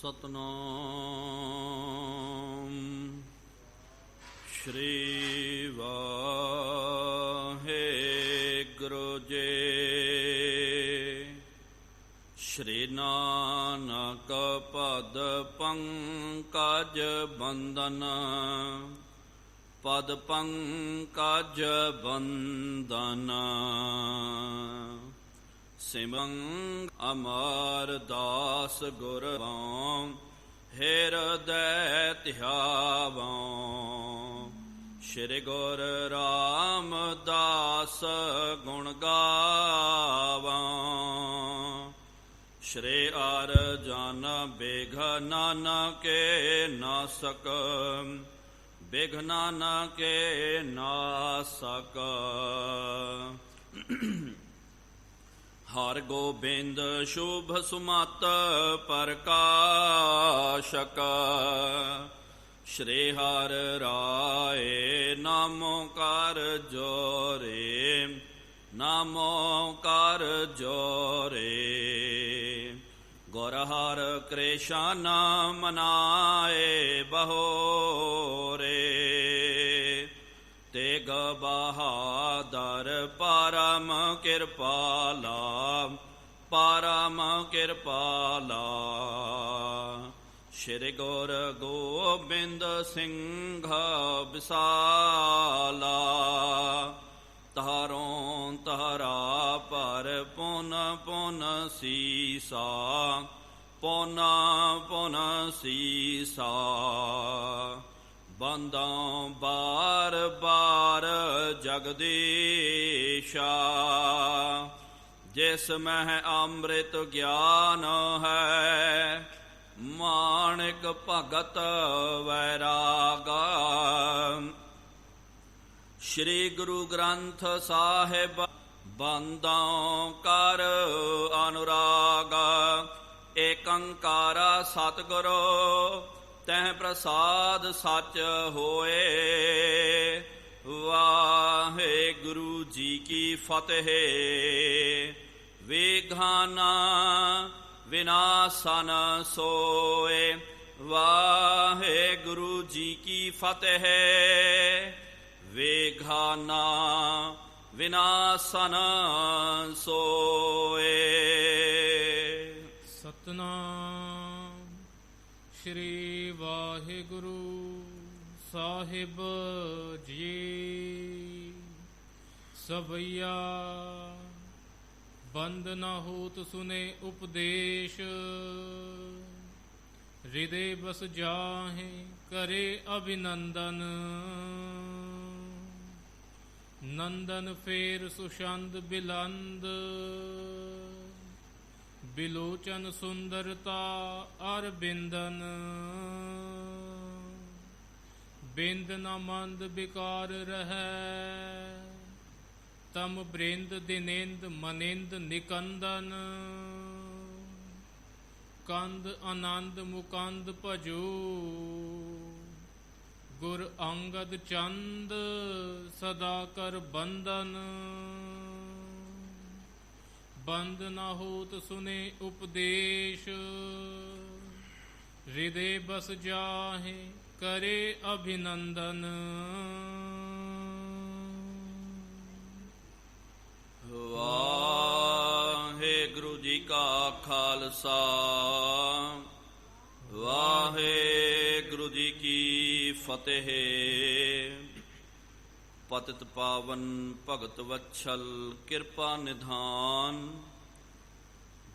ਸਤਨਾਮ ਸ਼੍ਰੀ ਵਾਹਿਗੁਰੂ ਜੀ। ਸ਼੍ਰੀ ਨਾਨਕ ਪਦ ਪੰਕਜ ਬੰਦਨ, ਪਦ ਪੰਕਜ ਬੰਦਨ। ਸਿਮੰ ਅਮਰ ਦਾਸ ਗੁਰ ਵਾਂ, ਹਿਰਦੈ ਧਿਆਵਾਂ। ਸ਼੍ਰੀ ਗੁਰ ਰਾਮਦਾਸ ਗੁਣ ਗਾਵਾਂ। ਸ਼੍ਰੀ ਅਰਜਨ ਬਿਘਨਨ ਕੇ ਨਾਸਕ, ਬਿਘਨਨ ਕੇ ਨਾਸਕ। ਹਰਿ ਗੋਬਿੰਦ ਸ਼ੁਭ ਸੁਮਤਿ ਪ੍ਰਕਾਸ਼ਕ। ਸ਼੍ਰੀ ਹਰਿ ਰਾਏ ਨਾਮੋ ਕਰ ਜੋਰੇ, ਨਾਮੋ ਕਰ ਜੋਰੇ। ਗੁਰ ਹਰਿ ਕ੍ਰਿਸ਼ਨ ਮਨਾਏ ਬਹੋਰੇ, ਤੇਗ ਬਹਾਦਰ ਪਰਮ ਕਿਰਪਾਲਾ, ਪਰਮ ਕਿਰਪਾਲਾ। ਸ਼੍ਰੀ ਗੁਰ ਗੋਬਿੰਦ ਸਿੰਘ ਵਿਸਾਲਾ, ਤਾਰੋਂ ਤਾਰਾ ਪਰ ਪੁਨ ਪੁਨ ਸੀਸਾ, ਪੁਨ ਪੁਨ ਸੀਸਾ। ਬੰਦਾਂ ਬਾਰ ਬਾਰ ਜਗਦੀਸ਼ਾ, ਜਿਸ ਮਹਿ ਅੰਮ੍ਰਿਤ ਗਿਆਨ ਹੈ, ਮਾਣਿਕ ਭਗਤ ਵੈਰਾਗਾ। ਸ਼੍ਰੀ ਗੁਰੂ ਗ੍ਰੰਥ ਸਾਹਿਬ ਬੰਦਾਂ ਕਰ ਅਨੁਰਾਗ। ਏਕੰਕਾਰ ਸਤਿਗੁਰੂ ਤਹਿ ਪ੍ਰਸਾਦ ਸੱਚ ਹੋਏ। ਵਾਹਿਗੁਰੂ ਜੀ ਕੀ ਫਤਿਹ। ਵਿਘਨ ਵਿਨਾਸ਼ਨ ਸੋਏ। ਵਾਹਿਗੁਰੂ ਜੀ ਕੀ ਫਤਿਹ। ਵਿਘਨ ਵਿਨਾਸ਼ਨ ਸੋਏ। ਸਤਨਾਮ ਸ਼੍ਰੀ ਵਾਹਿਗੁਰੂ ਸਾਹਿਬ ਜੀ। ਸਵਈਆ ਬੰਦ ਨ ਹੋਤ ਸੁਨੇ ਉਪਦੇਸ਼, ਹਿਰਦੇ ਬਸ ਜਾਹੇ ਕਰੇ ਅਭਿਨੰਦਨ। ਨੰਦਨ ਫੇਰ ਸੁਸ਼ੰਦ ਬਿਲੰਦ, ਬਿਲੋਚਨ ਸੁੰਦਰਤਾ ਅਰ ਬਿੰਦਨ। ਬਿੰਦ ਨ ਮੰਦ ਬਿਕਾਰ ਰਹੈ, ਤਮ ਬ੍ਰਿੰਦ ਦਿਨਿੰਦ ਮਨਿੰਦ ਨਿਕੰਦਨ। ਕੰਦ ਆਨੰਦ ਮੁਕੰਦ ਭਜੋ, ਗੁਰ ਅੰਗਦ ਚੰਦ ਸਦਾ ਕਰ ਬੰਦਨ। ਬੰਦ ਨ ਹੋਤ ਸੁਨੇ ਉਪਦੇਸ਼, ਹਿਰਦੇ ਬਸ ਜਾਹੇ ਕਰੇ ਅਭਿਨੰਦਨ। ਵਾਹਿਗੁਰੂ ਜੀ ਕਾ ਖਾਲਸਾ, ਵਾਹਿਗੁਰੂ ਜੀ ਕੀ ਫਤਿਹ। ਪਤਿਤ ਪਾਵਨ ਭਗਤ ਵਛਲ ਕਿਰਪਾ ਨਿਧਾਨ,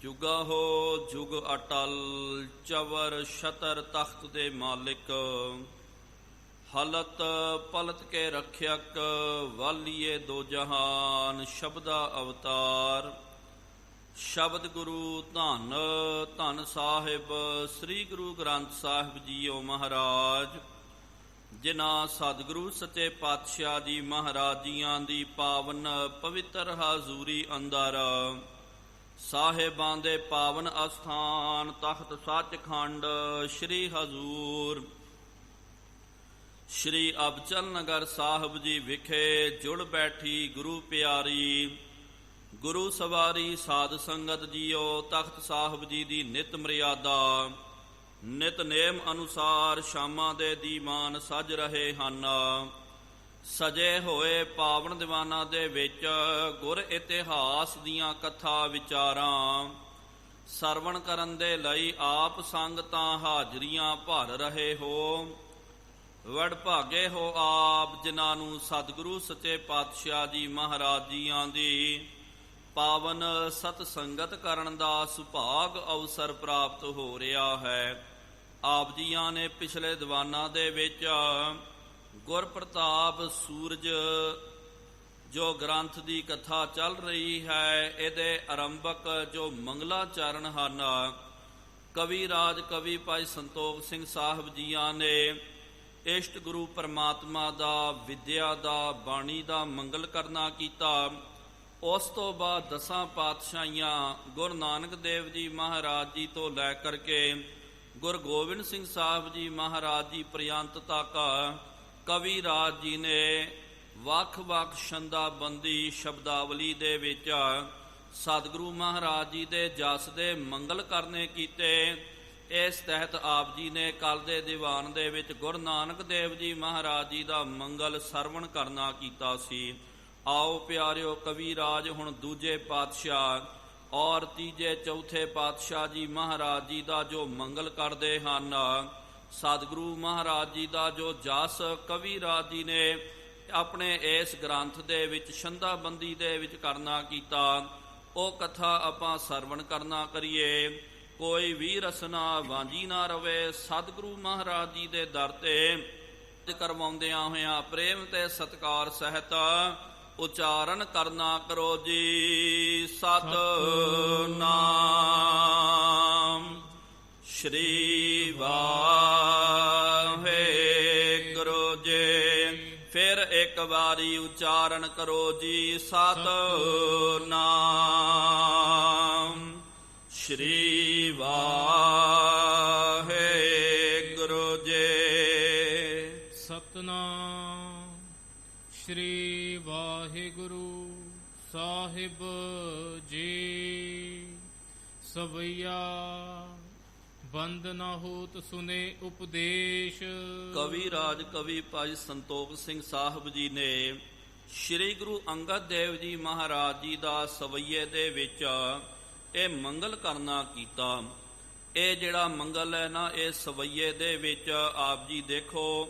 ਜੁਗਾ ਹੋ ਜੁਗ ਅਟਲ ਚਵਰ ਛਤਰ ਤਖਤ ਦੇ ਮਾਲਿਕ। ਹਲਤ ਪਲਤ ਕੇ ਰਖਿਅਕ ਵਾਲੀਏ ਦੋ ਜਹਾਨ, ਸ਼ਬਦਾ ਅਵਤਾਰ। ਸ਼ਬਦ ਗੁਰੂ ਧੰਨ ਧੰਨ ਸਾਹਿਬ ਸ੍ਰੀ ਗੁਰੂ ਗ੍ਰੰਥ ਸਾਹਿਬ ਜੀਓ ਮਹਾਰਾਜ, ਜਿਨ੍ਹਾਂ ਸਤਿਗੁਰੂ ਸੱਚੇ ਪਾਤਸ਼ਾਹ ਜੀ ਮਹਾਰਾਜ ਜੀਆਂ ਦੀ ਪਾਵਨ ਪਵਿੱਤਰ ਹਾਜ਼ੂਰੀ ਅੰਦਰ, ਸਾਹਿਬਾਂ ਦੇ ਪਾਵਨ ਅਸਥਾਨ ਤਖਤ ਸੱਚਖੰਡ ਸ੍ਰੀ ਹਜ਼ੂਰ ਸ਼੍ਰੀ ਅਬਚਲ ਨਗਰ ਸਾਹਿਬ ਜੀ ਵਿਖੇ ਜੁੜ ਬੈਠੀ ਗੁਰੂ ਪਿਆਰੀ ਗੁਰੂ ਸਵਾਰੀ ਸਾਧ ਸੰਗਤ ਜੀਓ, ਤਖਤ ਸਾਹਿਬ ਜੀ ਦੀ ਨਿਤ ਮਰਿਆਦਾ ਨਿਤਨੇਮ ਅਨੁਸਾਰ ਸ਼ਾਮਾਂ ਦੇ ਦੀਵਾਨ ਸਜ ਰਹੇ ਹਨ। ਸਜੇ ਹੋਏ ਪਾਵਨ ਦੀਵਾਨਾਂ ਦੇ ਵਿੱਚ ਗੁਰ ਇਤਿਹਾਸ ਦੀਆਂ ਕਥਾ ਵਿਚਾਰਾਂ ਸਰਵਣ ਕਰਨ ਦੇ ਲਈ ਆਪ ਸੰਗਤਾਂ ਹਾਜ਼ਰੀਆਂ ਭਰ ਰਹੇ ਹੋ। ਵਡਭਾਗੇ ਹੋ ਆਪ ਜਿਨ੍ਹਾਂ ਨੂੰ ਸਤਿਗੁਰੂ ਸੱਚੇ ਪਾਤਸ਼ਾਹ ਜੀ ਮਹਾਰਾਜ ਜੀਆਂ ਦੀ ਪਾਵਨ ਸਤ ਸੰਗਤ ਕਰਨ ਦਾ ਸੁਭਾਗ ਅਵਸਰ ਪ੍ਰਾਪਤ ਹੋ ਰਿਹਾ ਹੈ। ਆਪ ਜੀਆਂ ਨੇ ਪਿਛਲੇ ਦੀਵਾਨਾਂ ਦੇ ਵਿੱਚ ਗੁਰ ਪ੍ਰਤਾਪ ਸੂਰਜ ਜੋ ਗ੍ਰੰਥ ਦੀ ਕਥਾ ਚੱਲ ਰਹੀ ਹੈ, ਇਹਦੇ ਆਰੰਭਕ ਜੋ ਮੰਗਲਾਚਰਨ ਹਨ, ਕਵੀ ਰਾਜ ਕਵੀ ਭਾਈ ਸੰਤੋਖ ਸਿੰਘ ਸਾਹਿਬ ਜੀਆਂ ਨੇ ਇਸ਼ਟ ਗੁਰੂ ਪਰਮਾਤਮਾ ਦਾ, ਵਿਦਿਆ ਦਾ, ਬਾਣੀ ਦਾ ਮੰਗਲ ਕਰਨਾ ਕੀਤਾ। ਉਸ ਤੋਂ ਬਾਅਦ ਦਸਾਂ ਪਾਤਸ਼ਾਹੀਆਂ ਗੁਰੂ ਨਾਨਕ ਦੇਵ ਜੀ ਮਹਾਰਾਜ ਜੀ ਤੋਂ ਲੈ ਕਰਕੇ ਗੁਰੂ ਗੋਬਿੰਦ ਸਿੰਘ ਸਾਹਿਬ ਜੀ ਮਹਾਰਾਜ ਜੀ ਪ੍ਰਿਅੰਤ ਤੱਕ ਕਵੀ ਰਾਜ ਜੀ ਨੇ ਵੱਖ-ਵੱਖ ਛੰਦਾਬੰਦੀ ਸ਼ਬਦਾਵਲੀ ਦੇ ਵਿੱਚ ਸਤਿਗੁਰੂ ਮਹਾਰਾਜ ਜੀ ਦੇ ਜਸ ਦੇ ਮੰਗਲ ਕਰਨੇ ਕੀਤੇ। ਇਸ ਤਹਿਤ ਆਪ ਜੀ ਨੇ ਕੱਲ ਦੇ ਦੀਵਾਨ ਦੇ ਵਿੱਚ ਗੁਰੂ ਨਾਨਕ ਦੇਵ ਜੀ ਮਹਾਰਾਜ ਜੀ ਦਾ ਮੰਗਲ ਸਰਵਣ ਕਰਨਾ ਕੀਤਾ ਸੀ। ਆਓ ਪਿਆਰਿਓ, ਕਵੀ ਰਾਜ ਹੁਣ ਦੂਜੇ ਪਾਤਸ਼ਾਹ ਔਰ ਤੀਜੇ ਚੌਥੇ ਪਾਤਸ਼ਾਹ ਜੀ ਮਹਾਰਾਜ ਜੀ ਦਾ ਜੋ ਮੰਗਲ ਕਰਦੇ ਹਨ, ਸਤਿਗੁਰੂ ਮਹਾਰਾਜ ਜੀ ਦਾ ਜੋ ਜਸ ਕਵੀ ਰਾਜ ਜੀ ਨੇ ਆਪਣੇ ਇਸ ਗ੍ਰੰਥ ਦੇ ਵਿੱਚ ਛੰਦਾਬੰਦੀ ਦੇ ਵਿੱਚ ਕਰਨਾ ਕੀਤਾ, ਉਹ ਕਥਾ ਆਪਾਂ ਸਰਵਣ ਕਰਨਾ ਕਰੀਏ। ਕੋਈ ਵੀ ਰਸਨਾ ਵਾਂਝੀ ਨਾ ਰਵੇ। ਸਤਿਗੁਰੂ ਮਹਾਰਾਜ ਜੀ ਦੇ ਦਰ ਤੇ ਕਰਵਾਉਂਦਿਆਂ ਹੋਇਆਂ ਪ੍ਰੇਮ ਤੇ ਸਤਿਕਾਰ ਸਹਿਤ ਉਚਾਰਨ ਕਰਨਾ ਕਰੋ ਜੀ। ਸਤਿਨਾਮ ਸ਼੍ਰੀ ਵਾਹਿਗੁਰੂ ਜੀ। ਫਿਰ ਇੱਕ ਵਾਰੀ ਉਚਾਰਨ ਕਰੋ ਜੀ। ਸਤਿਨਾਮ ਸ਼੍ਰੀ ਵਾਹਿਗੁਰੂ ਜੀ। ਸਤਿਨਾਮ ਸ਼੍ਰੀ ਵਾਹਿਗੁਰੂ ਸਾਹਿਬ ਜੀ। ਸਵਈਆ ਬੰਦ ਨਾ ਹੋਤ ਸੁਨੇ ਉਪਦੇਸ਼। ਕਵੀ ਰਾਜ ਕਵੀ ਭਾਈ ਸੰਤੋਖ ਸਿੰਘ ਸਾਹਿਬ ਜੀ ਨੇ ਸ੍ਰੀ ਗੁਰੂ ਅੰਗਦ ਦੇਵ ਜੀ ਮਹਾਰਾਜ ਜੀ ਦਾ ਸਵਈਏ ਦੇ ਵਿੱਚ ਇਹ ਮੰਗਲ ਕਰਨਾ ਕੀਤਾ। ਇਹ ਜਿਹੜਾ ਮੰਗਲ ਹੈ ਨਾ, ਇਹ ਸਵਈਏ ਦੇ ਵਿੱਚ ਆਪ ਜੀ ਦੇਖੋ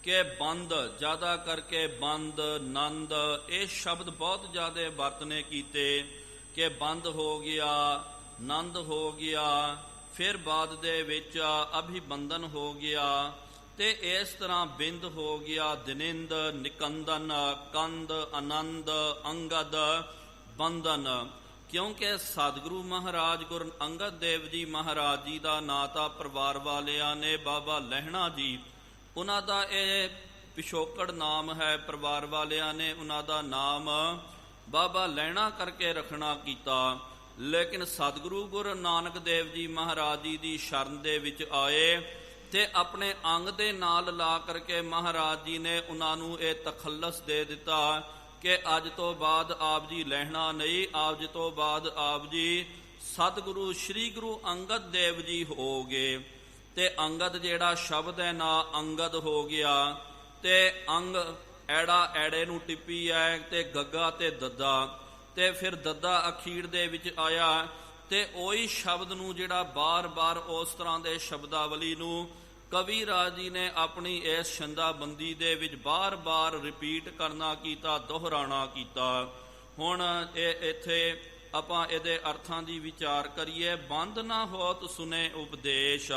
ਕਿ ਬੰਦ, ਜ਼ਿਆਦਾ ਕਰਕੇ ਬੰਦ, ਨੰਦ, ਇਹ ਸ਼ਬਦ ਬਹੁਤ ਜ਼ਿਆਦਾ ਵਰਤਨੇ ਕੀਤੇ ਕਿ ਬੰਦ ਹੋ ਗਿਆ, ਨੰਦ ਹੋ ਗਿਆ, ਫਿਰ ਬਾਅਦ ਦੇ ਵਿੱਚ ਅਭਿਬੰਧਨ ਹੋ ਗਿਆ, ਤੇ ਇਸ ਤਰ੍ਹਾਂ ਬਿੰਦ ਹੋ ਗਿਆ, ਦਿਨਿੰਦ, ਨਿਕੰਦਨ, ਕੰਦ, ਆਨੰਦ, ਅੰਗਦ, ਬੰਧਨ। ਕਿਉਂਕਿ ਸਤਿਗੁਰੂ ਮਹਾਰਾਜ ਗੁਰੂ ਅੰਗਦ ਦੇਵ ਜੀ ਮਹਾਰਾਜ ਜੀ ਦਾ ਨਾਂ ਤਾਂ ਪਰਿਵਾਰ ਵਾਲਿਆਂ ਨੇ ਬਾਬਾ ਲਹਿਣਾ ਜੀ, ਉਹਨਾਂ ਦਾ ਇਹ ਪਿਛੋਕੜ ਨਾਮ ਹੈ। ਪਰਿਵਾਰ ਵਾਲਿਆਂ ਨੇ ਉਹਨਾਂ ਦਾ ਨਾਮ ਬਾਬਾ ਲਹਿਣਾ ਕਰਕੇ ਰੱਖਣਾ ਕੀਤਾ। ਲੇਕਿਨ ਸਤਿਗੁਰੂ ਗੁਰੂ ਨਾਨਕ ਦੇਵ ਜੀ ਮਹਾਰਾਜ ਜੀ ਦੀ ਸ਼ਰਨ ਦੇ ਵਿੱਚ ਆਏ ਤੇ ਆਪਣੇ ਅੰਗ ਦੇ ਨਾਲ ਲਾ ਕਰਕੇ ਮਹਾਰਾਜ ਜੀ ਨੇ ਉਹਨਾਂ ਨੂੰ ਇਹ ਤਖੱਲਸ ਦੇ ਦਿੱਤਾ ਕਿ ਅੱਜ ਤੋਂ ਬਾਅਦ ਆਪ ਜੀ ਲਹਿਣਾ ਨਹੀਂ, ਅੱਜ ਤੋਂ ਬਾਅਦ ਆਪ ਜੀ ਸਤਿਗੁਰੂ ਸ੍ਰੀ ਗੁਰੂ ਅੰਗਦ ਦੇਵ ਜੀ ਹੋਗੇ। ਤੇ ਅੰਗਦ ਜਿਹੜਾ ਸ਼ਬਦ ਹੈ ਨਾ, ਅੰਗਦ ਹੋ ਗਿਆ, ਤੇ ਅੰਗ ਐੜਾ ਐੜੇ ਨੂੰ ਟਿੱਪੀ ਹੈ, ਤੇ ਗੱਗਾ ਤੇ ਦੱਦਾ, ਤੇ ਫਿਰ ਦੱਦਾ ਅਖੀਰ ਦੇ ਵਿੱਚ ਆਇਆ। ਤੇ ਉਹੀ ਸ਼ਬਦ ਨੂੰ ਜਿਹੜਾ ਬਾਰ-ਬਾਰ ਉਸ ਤਰ੍ਹਾਂ ਦੇ ਸ਼ਬਦਾਵਲੀ ਨੂੰ ਕਵੀ ਰਾਜ ਜੀ ਨੇ ਆਪਣੀ ਇਸ ਛੰਦਾਬੰਦੀ ਦੇ ਵਿੱਚ ਬਾਰ-ਬਾਰ ਰਿਪੀਟ ਕਰਨਾ ਕੀਤਾ, ਦੁਹਰਾਉਣਾ ਕੀਤਾ। ਹੁਣ ਇਹ ਇੱਥੇ ਆਪਾਂ ਇਹਦੇ ਅਰਥਾਂ ਦੀ ਵਿਚਾਰ ਕਰੀਏ। ਬੰਦ ਨਾ ਹੋਤ ਸੁਨੇ ਉਪਦੇਸ਼,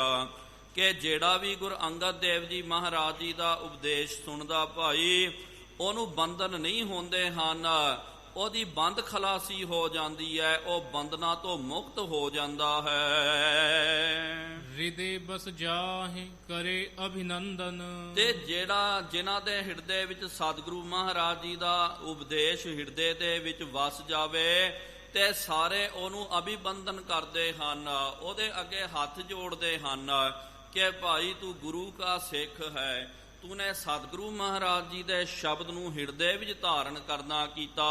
ਕਿ ਜਿਹੜਾ ਵੀ ਗੁਰੂ ਅੰਗਦ ਦੇਵ ਜੀ ਮਹਾਰਾਜ ਜੀ ਦਾ ਉਪਦੇਸ਼ ਸੁਣਦਾ ਭਾਈ, ਉਹਨੂੰ ਬੰਧਨ ਨਹੀਂ ਹੁੰਦੇ ਹਨ, ਉਹਦੀ ਬੰਦ ਖਲਾਸੀ ਹੋ ਜਾਂਦੀ ਹੈ, ਉਹ ਬੰਧਨਾਂ ਤੋਂ ਮੁਕਤ ਹੋ ਜਾਂਦਾ ਹੈ। ਹਿਰਦੇ ਬਸ ਜਾਹਿ ਕਰੇ ਅਭਿਨੰਦਨ। ਤੇ ਜਿਨ੍ਹਾਂ ਦੇ ਹਿਰਦੇ ਵਿੱਚ ਸਤਿਗੁਰੂ ਮਹਾਰਾਜ ਜੀ ਦਾ ਉਪਦੇਸ਼ ਹਿਰਦੇ ਦੇ ਵਿੱਚ ਵਸ ਜਾਵੇ ਤੇ ਸਾਰੇ ਉਹਨੂੰ ਅਭਿਵੰਦਨ ਕਰਦੇ ਹਨ, ਉਹਦੇ ਅੱਗੇ ਹੱਥ ਜੋੜਦੇ ਹਨ ਕਿ ਭਾਈ ਤੂੰ ਗੁਰੂ ਕਾ ਸਿੱਖ ਹੈ, ਤੂਨੇ ਸਤਿਗੁਰੂ ਮਹਾਰਾਜ ਜੀ ਦੇ ਸ਼ਬਦ ਨੂੰ ਹਿਰਦੇ ਵਿੱਚ ਧਾਰਨ ਕਰਨਾ ਕੀਤਾ।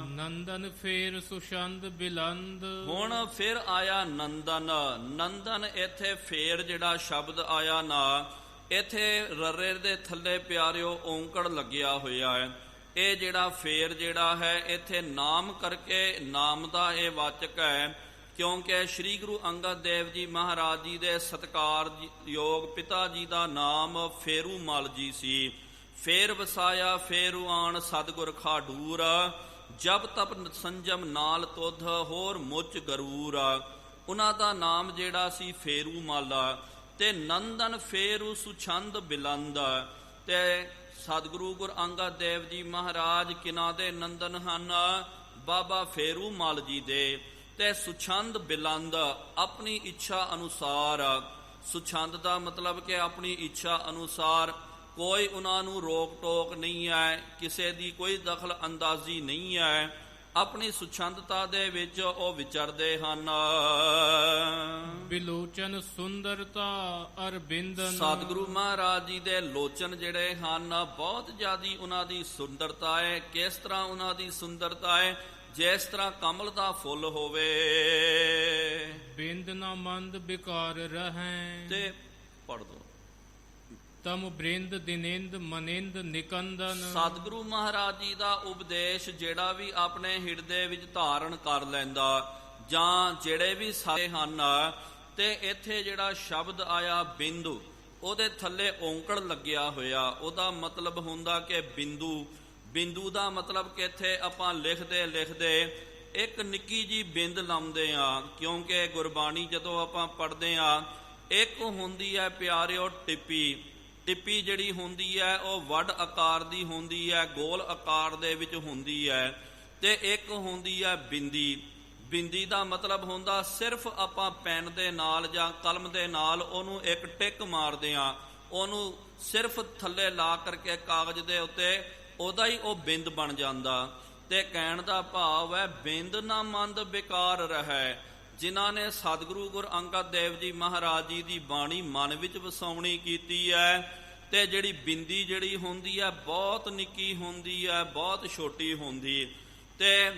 ਨੰਦਨ ਫੇਰ ਸੁਸ਼ੰਦ ਬਿਲੰਦ। ਹੁਣ ਫਿਰ ਆਇਆ ਨੰਦਨ। ਨੰਦਨ ਇੱਥੇ ਫੇਰ ਜਿਹੜਾ ਸ਼ਬਦ ਆਇਆ ਨਾ, ਇੱਥੇ ਰਰੇ ਦੇ ਥੱਲੇ ਪਿਆਰਿਓ ਔਂਕੜ ਲੱਗਿਆ ਹੋਇਆ ਹੈ। ਇਹ ਜਿਹੜਾ ਫੇਰ ਜਿਹੜਾ ਹੈ ਇੱਥੇ ਨਾਮ ਕਰਕੇ, ਨਾਮ ਦਾ ਇਹ ਵਾਚਕ ਹੈ, ਕਿਉਂਕਿ ਸ੍ਰੀ ਗੁਰੂ ਅੰਗਦ ਦੇਵ ਜੀ ਮਹਾਰਾਜ ਜੀ ਦੇ ਸਤਿਕਾਰਯੋਗ ਪਿਤਾ ਜੀ ਦਾ ਨਾਮ ਫੇਰੂਮਲ ਜੀ ਸੀ। ਫੇਰ ਵਸਾਇਆ ਫੇਰੂ ਆਣ ਸਤਿਗੁਰ ਖਾਡੂਰ, ਜਬ ਤਪ ਸੰਜਮ ਨਾਲ ਤੁਧ ਹੋਰ ਮੁੱਚ ਗਰੂਰ। ਉਹਨਾਂ ਦਾ ਨਾਮ ਜਿਹੜਾ ਸੀ ਫੇਰੂਮਲ। ਤੇ ਨੰਦਨ ਫੇਰੂ ਸੁਛੰਦ ਬਿਲੰਦ। ਤੇ ਸਤਿਗੁਰੂ ਗੁਰੂ ਅੰਗਦ ਦੇਵ ਜੀ ਮਹਾਰਾਜ ਕਿਨਾਂ ਦੇ ਨੰਦਨ ਹਨ? ਬਾਬਾ ਫੇਰੂਮਲ ਜੀ ਦੇ। ਤੇ ਸੁਛੰਦ ਬਿਲੰਦ, ਆਪਣੀ ਇੱਛਾ ਅਨੁਸਾਰ। ਸੁਛੰਦ ਦਾ ਮਤਲਬ ਕਿ ਆਪਣੀ ਇੱਛਾ ਅਨੁਸਾਰ, ਕੋਈ ਉਹਨਾਂ ਨੂੰ ਰੋਕ ਟੋਕ ਨਹੀਂ ਹੈ, ਕਿਸੇ ਦੀ ਕੋਈ ਦਖਲ ਅੰਦਾਜ਼ੀ ਨਹੀਂ ਹੈ, ਆਪਣੀ ਸੁਛੰਦਤਾ ਦੇ ਵਿੱਚ ਉਹ ਵਿਚਰਦੇ ਹਨ। ਬਿਲੋਚਨ ਸੁੰਦਰਤਾ ਅਰਬਿੰਦਨ। ਸਤਿਗੁਰੂ ਮਹਾਰਾਜ ਜੀ ਦੇ ਲੋਚਨ ਜਿਹੜੇ ਹਨ ਬਹੁਤ ਜ਼ਿਆਦੀ ਉਹਨਾਂ ਦੀ ਸੁੰਦਰਤਾ ਹੈ। ਕਿਸ ਤਰ੍ਹਾਂ ਉਹਨਾਂ ਦੀ ਸੁੰਦਰਤਾ ਹੈ? ਜਿਸ ਤਰ੍ਹਾਂ ਕਮਲ ਦਾ ਫੁੱਲ ਹੋਵੇ। ਬਿੰਦ ਨਾ ਮੰਦ ਬਿਕਾਰ ਰਹੈ। ਤੇ ਪੜ੍ਹ ਦੋ। ਤਮ ਬ੍ਰਿੰਦ ਦਿਨਿੰਦ ਮਨਿੰਦ ਨਿਕੰਦਨ। ਸਤਿਗੁਰੂ ਮਹਾਰਾਜ ਜੀ ਦਾ ਉਪਦੇਸ਼ ਜਿਹੜਾ ਵੀ ਆਪਣੇ ਹਿਰਦੇ ਵਿੱਚ ਧਾਰਨ ਕਰ ਲੈਂਦਾ, ਜਾਂ ਜਿਹੜੇ ਵੀ ਸਾਰੇ ਹਨ, ਤੇ ਇੱਥੇ ਜਿਹੜਾ ਸ਼ਬਦ ਆਇਆ ਬਿੰਦੂ, ਉਹਦੇ ਥੱਲੇ ਔਂਕੜ ਲੱਗਿਆ ਹੋਇਆ। ਉਹਦਾ ਮਤਲਬ ਹੁੰਦਾ ਕਿ ਬਿੰਦੂ। ਬਿੰਦੂ ਦਾ ਮਤਲਬ ਕਿ ਇੱਥੇ ਆਪਾਂ ਲਿਖਦੇ ਇੱਕ ਨਿੱਕੀ ਜੀ ਬਿੰਦ ਲਾਉਂਦੇ ਆ, ਕਿਉਂਕਿ ਗੁਰਬਾਣੀ ਜਦੋਂ ਆਪਾਂ ਪੜ੍ਹਦੇ ਆ, ਇੱਕ ਹੁੰਦੀ ਹੈ ਪਿਆਰਿਓ ਟਿੱਪੀ। ਟਿੱਪੀ ਜਿਹੜੀ ਹੁੰਦੀ ਹੈ ਉਹ ਵੱਡ ਆਕਾਰ ਦੀ ਹੁੰਦੀ ਹੈ, ਗੋਲ ਆਕਾਰ ਦੇ ਵਿੱਚ ਹੁੰਦੀ ਹੈ। ਤੇ ਇੱਕ ਹੁੰਦੀ ਹੈ ਬਿੰਦੀ। ਬਿੰਦੀ ਦਾ ਮਤਲਬ ਹੁੰਦਾ ਸਿਰਫ ਆਪਾਂ ਪੈਨ ਦੇ ਨਾਲ ਜਾਂ ਕਲਮ ਦੇ ਨਾਲ ਉਹਨੂੰ ਇੱਕ ਟਿਕ ਮਾਰਦੇ ਆ, ਉਹਨੂੰ ਸਿਰਫ ਥੱਲੇ ਲਾ ਕਰਕੇ ਕਾਗਜ਼ ਦੇ ਉੱਤੇ, ਉਹਦਾ ਹੀ ਉਹ ਬਿੰਦ ਬਣ ਜਾਂਦਾ। ਤੇ ਕਹਿਣ ਦਾ ਭਾਵ ਹੈ ਬਿੰਦ ਨਾ ਮੰਦ ਬੇਕਾਰ ਰਹਿ। ਜਿਨ੍ਹਾਂ ਨੇ ਸਤਿਗੁਰੂ ਗੁਰੂ ਅੰਗਦ ਦੇਵ ਜੀ ਮਹਾਰਾਜ ਜੀ ਦੀ ਬਾਣੀ ਮਨ ਵਿੱਚ ਵਸਾਉਣੀ ਕੀਤੀ ਹੈ, ਤੇ ਜਿਹੜੀ ਬਿੰਦੀ ਜਿਹੜੀ ਹੁੰਦੀ ਹੈ ਬਹੁਤ ਨਿੱਕੀ ਹੁੰਦੀ ਹੈ, ਬਹੁਤ ਛੋਟੀ ਹੁੰਦੀ, ਤੇ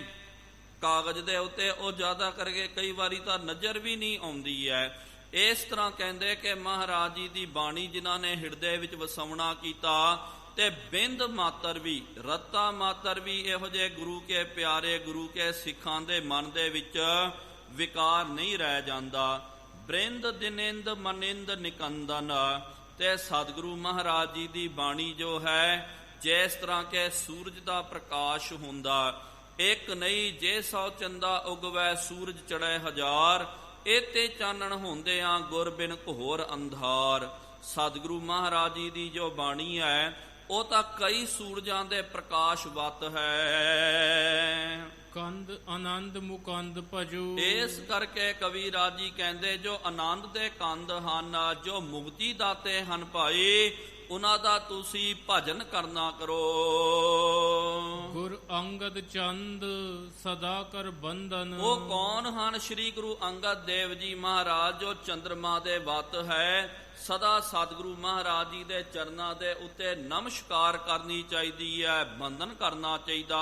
ਕਾਗਜ਼ ਦੇ ਉੱਤੇ ਉਹ ਜ਼ਿਆਦਾ ਕਰਕੇ ਕਈ ਵਾਰੀ ਤਾਂ ਨਜ਼ਰ ਵੀ ਨਹੀਂ ਆਉਂਦੀ ਹੈ। ਇਸ ਤਰ੍ਹਾਂ ਕਹਿੰਦੇ ਕਿ ਮਹਾਰਾਜ ਜੀ ਦੀ ਬਾਣੀ ਜਿਨ੍ਹਾਂ ਨੇ ਹਿਰਦੇ ਵਿੱਚ ਵਸਾਉਣਾ ਕੀਤਾ, ਤੇ ਬਿੰਦ ਮਾਤਰ ਵੀ, ਰੱਤਾ ਮਾਤਰ ਵੀ ਇਹੋ ਜਿਹੇ ਗੁਰੂ ਕੇ ਪਿਆਰੇ, ਗੁਰੂ ਕੇ ਸਿੱਖਾਂ ਦੇ ਮਨ ਦੇ ਵਿੱਚ ਵਿਕਾਰ ਨਹੀਂ ਰਹਿ ਜਾਂਦਾ। ਬ੍ਰਿੰਦ ਦਿਨਿੰਦ ਮਨਿੰਦ ਨਿਕੰਦਨ। ਤੇ ਸਤਿਗੁਰੂ ਮਹਾਰਾਜ ਜੀ ਦੀ ਬਾਣੀ ਜੋ ਹੈ, ਜਿਸ ਤਰ੍ਹਾਂ ਕਿ ਸੂਰਜ ਦਾ ਪ੍ਰਕਾਸ਼ ਹੁੰਦਾ, ਇੱਕ ਨਹੀਂ ਜੇ 100 ਚੰਦਾ ਉਗਵੈ ਸੂਰਜ ਚੜ੍ਹੈ ਹਜ਼ਾਰ, ਇਹ ਚਾਨਣ ਹੁੰਦੇ ਆ ਗੁਰ ਬਿਨ ਘੋਰ ਅੰਧਾਰ। ਸਤਿਗੁਰੂ ਮਹਾਰਾਜ ਜੀ ਦੀ ਜੋ ਬਾਣੀ ਹੈ ਉਹ ਤਾਂ ਕਈ ਸੂਰਜਾਂ ਦੇ ਪ੍ਰਕਾਸ਼ ਵੱਤ ਹੈ। ਕੰਦ ਆਨੰਦ ਮੁਕੰਦ ਭਜੋ। ਇਸ ਕਰਕੇ ਕਵੀ ਰਾਜੀ ਕਹਿੰਦੇ ਜੋ ਆਨੰਦ ਦੇ ਕੰਦ ਹਨ, ਜੋ ਮੁਕਤੀ ਦਾਤੇ ਹਨ ਭਾਈ, ਉਹਨਾਂ ਦਾ ਤੁਸੀਂ ਭਜਨ ਕਰਨਾ ਕਰੋ। ਗੁਰ ਅੰਗਦ ਚੰਦ ਸਦਾ ਕਰ ਬੰਧਨ। ਉਹ ਕੌਣ ਹਨ? ਸ੍ਰੀ ਗੁਰੂ ਅੰਗਦ ਦੇਵ ਜੀ ਮਹਾਰਾਜ, ਜੋ ਚੰਦਰਮਾ ਦੇ ਵੱਤ ਹੈ। ਸਦਾ ਸਤਿਗੁਰੂ ਮਹਾਰਾਜ ਜੀ ਦੇ ਚਰਨਾਂ ਦੇ ਉੱਤੇ ਨਮਸਕਾਰ ਕਰਨੀ ਚਾਹੀਦੀ ਹੈ, ਬੰਧਨ ਕਰਨਾ ਚਾਹੀਦਾ।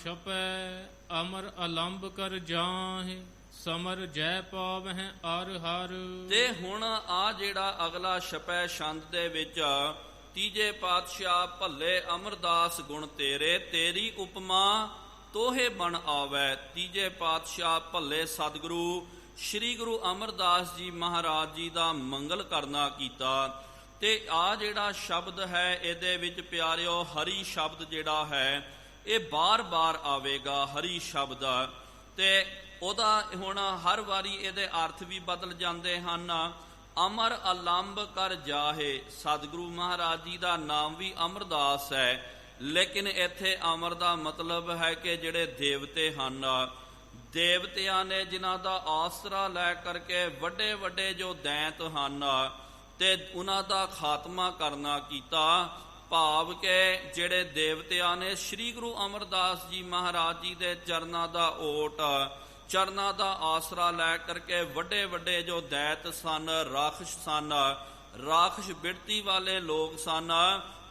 ਛਪੈ ਅਮਰ ਅਲੰਬ ਕਰ ਜਾਹੇ, ਸਮਰ ਜੈ ਪਾਵਹਿ ਅਰ ਹਰ। ਤੇ ਹੁਣ ਆ ਜਿਹੜਾ ਅਗਲਾ ਛਪੈ ਛੰਦ ਦੇ ਵਿੱਚ, ਤੀਜੇ ਪਾਤਸ਼ਾਹ ਭੱਲੇ ਅਮਰਦਾਸ ਗੁਣ ਤੇਰੇ, ਤੇਰੀ ਉਪਮਾ ਤੋਹੇ ਬਣ ਆਵੈ। ਤੀਜੇ ਪਾਤਸ਼ਾਹ ਭੱਲੇ ਸਤਿਗੁਰੂ ਸ੍ਰੀ ਗੁਰੂ ਅਮਰਦਾਸ ਜੀ ਮਹਾਰਾਜ ਜੀ ਦਾ ਮੰਗਲ ਕਰਨਾ ਕੀਤਾ। ਤੇ ਆ ਜਿਹੜਾ ਸ਼ਬਦ ਹੈ ਇਹਦੇ ਵਿੱਚ ਪਿਆਰਿਓ ਹਰੀ ਸ਼ਬਦ ਜਿਹੜਾ ਹੈ ਇਹ ਬਾਰ-ਬਾਰ ਆਵੇਗਾ, ਹਰੀ ਸ਼ਬਦ। ਤੇ ਉਹਦਾ ਹੁਣ ਹਰ ਵਾਰੀ ਇਹਦੇ ਅਰਥ ਵੀ ਬਦਲ ਜਾਂਦੇ ਹਨ। ਅਮਰ ਅਲੰਬ ਕਰ ਜਾਹੇ, ਸਤਿਗੁਰੂ ਮਹਾਰਾਜ ਜੀ ਦਾ ਨਾਮ ਵੀ ਅਮਰਦਾਸ ਹੈ, ਲੇਕਿਨ ਇੱਥੇ ਅਮਰ ਦਾ ਮਤਲਬ ਹੈ ਕਿ ਜਿਹੜੇ ਦੇਵਤੇ ਹਨ, ਦੇਵਤਿਆਂ ਨੇ ਜਿਨ੍ਹਾਂ ਦਾ ਆਸਰਾ ਲੈ ਕਰਕੇ ਵੱਡੇ ਵੱਡੇ ਜੋ ਦੈਂਤ ਹਨ, ਤੇ ਉਹਨਾਂ ਦਾ ਖਾਤਮਾ ਕਰਨਾ ਕੀਤਾ। ਭਾਵ ਕਿ ਜਿਹੜੇ ਦੇਵਤਿਆਂ ਨੇ ਸ੍ਰੀ ਗੁਰੂ ਅਮਰਦਾਸ ਜੀ ਮਹਾਰਾਜ ਜੀ ਦੇ ਚਰਨਾਂ ਦਾ ਓਟ, ਚਰਨਾਂ ਦਾ ਆਸਰਾ ਲੈ ਕਰਕੇ ਵੱਡੇ ਵੱਡੇ ਜੋ ਦੈਤ ਸਨ, ਰਾਖਸ਼ ਸਨ, ਰਾਖਸ਼ ਬਿਰਤੀ ਵਾਲੇ ਲੋਕ ਸਨ,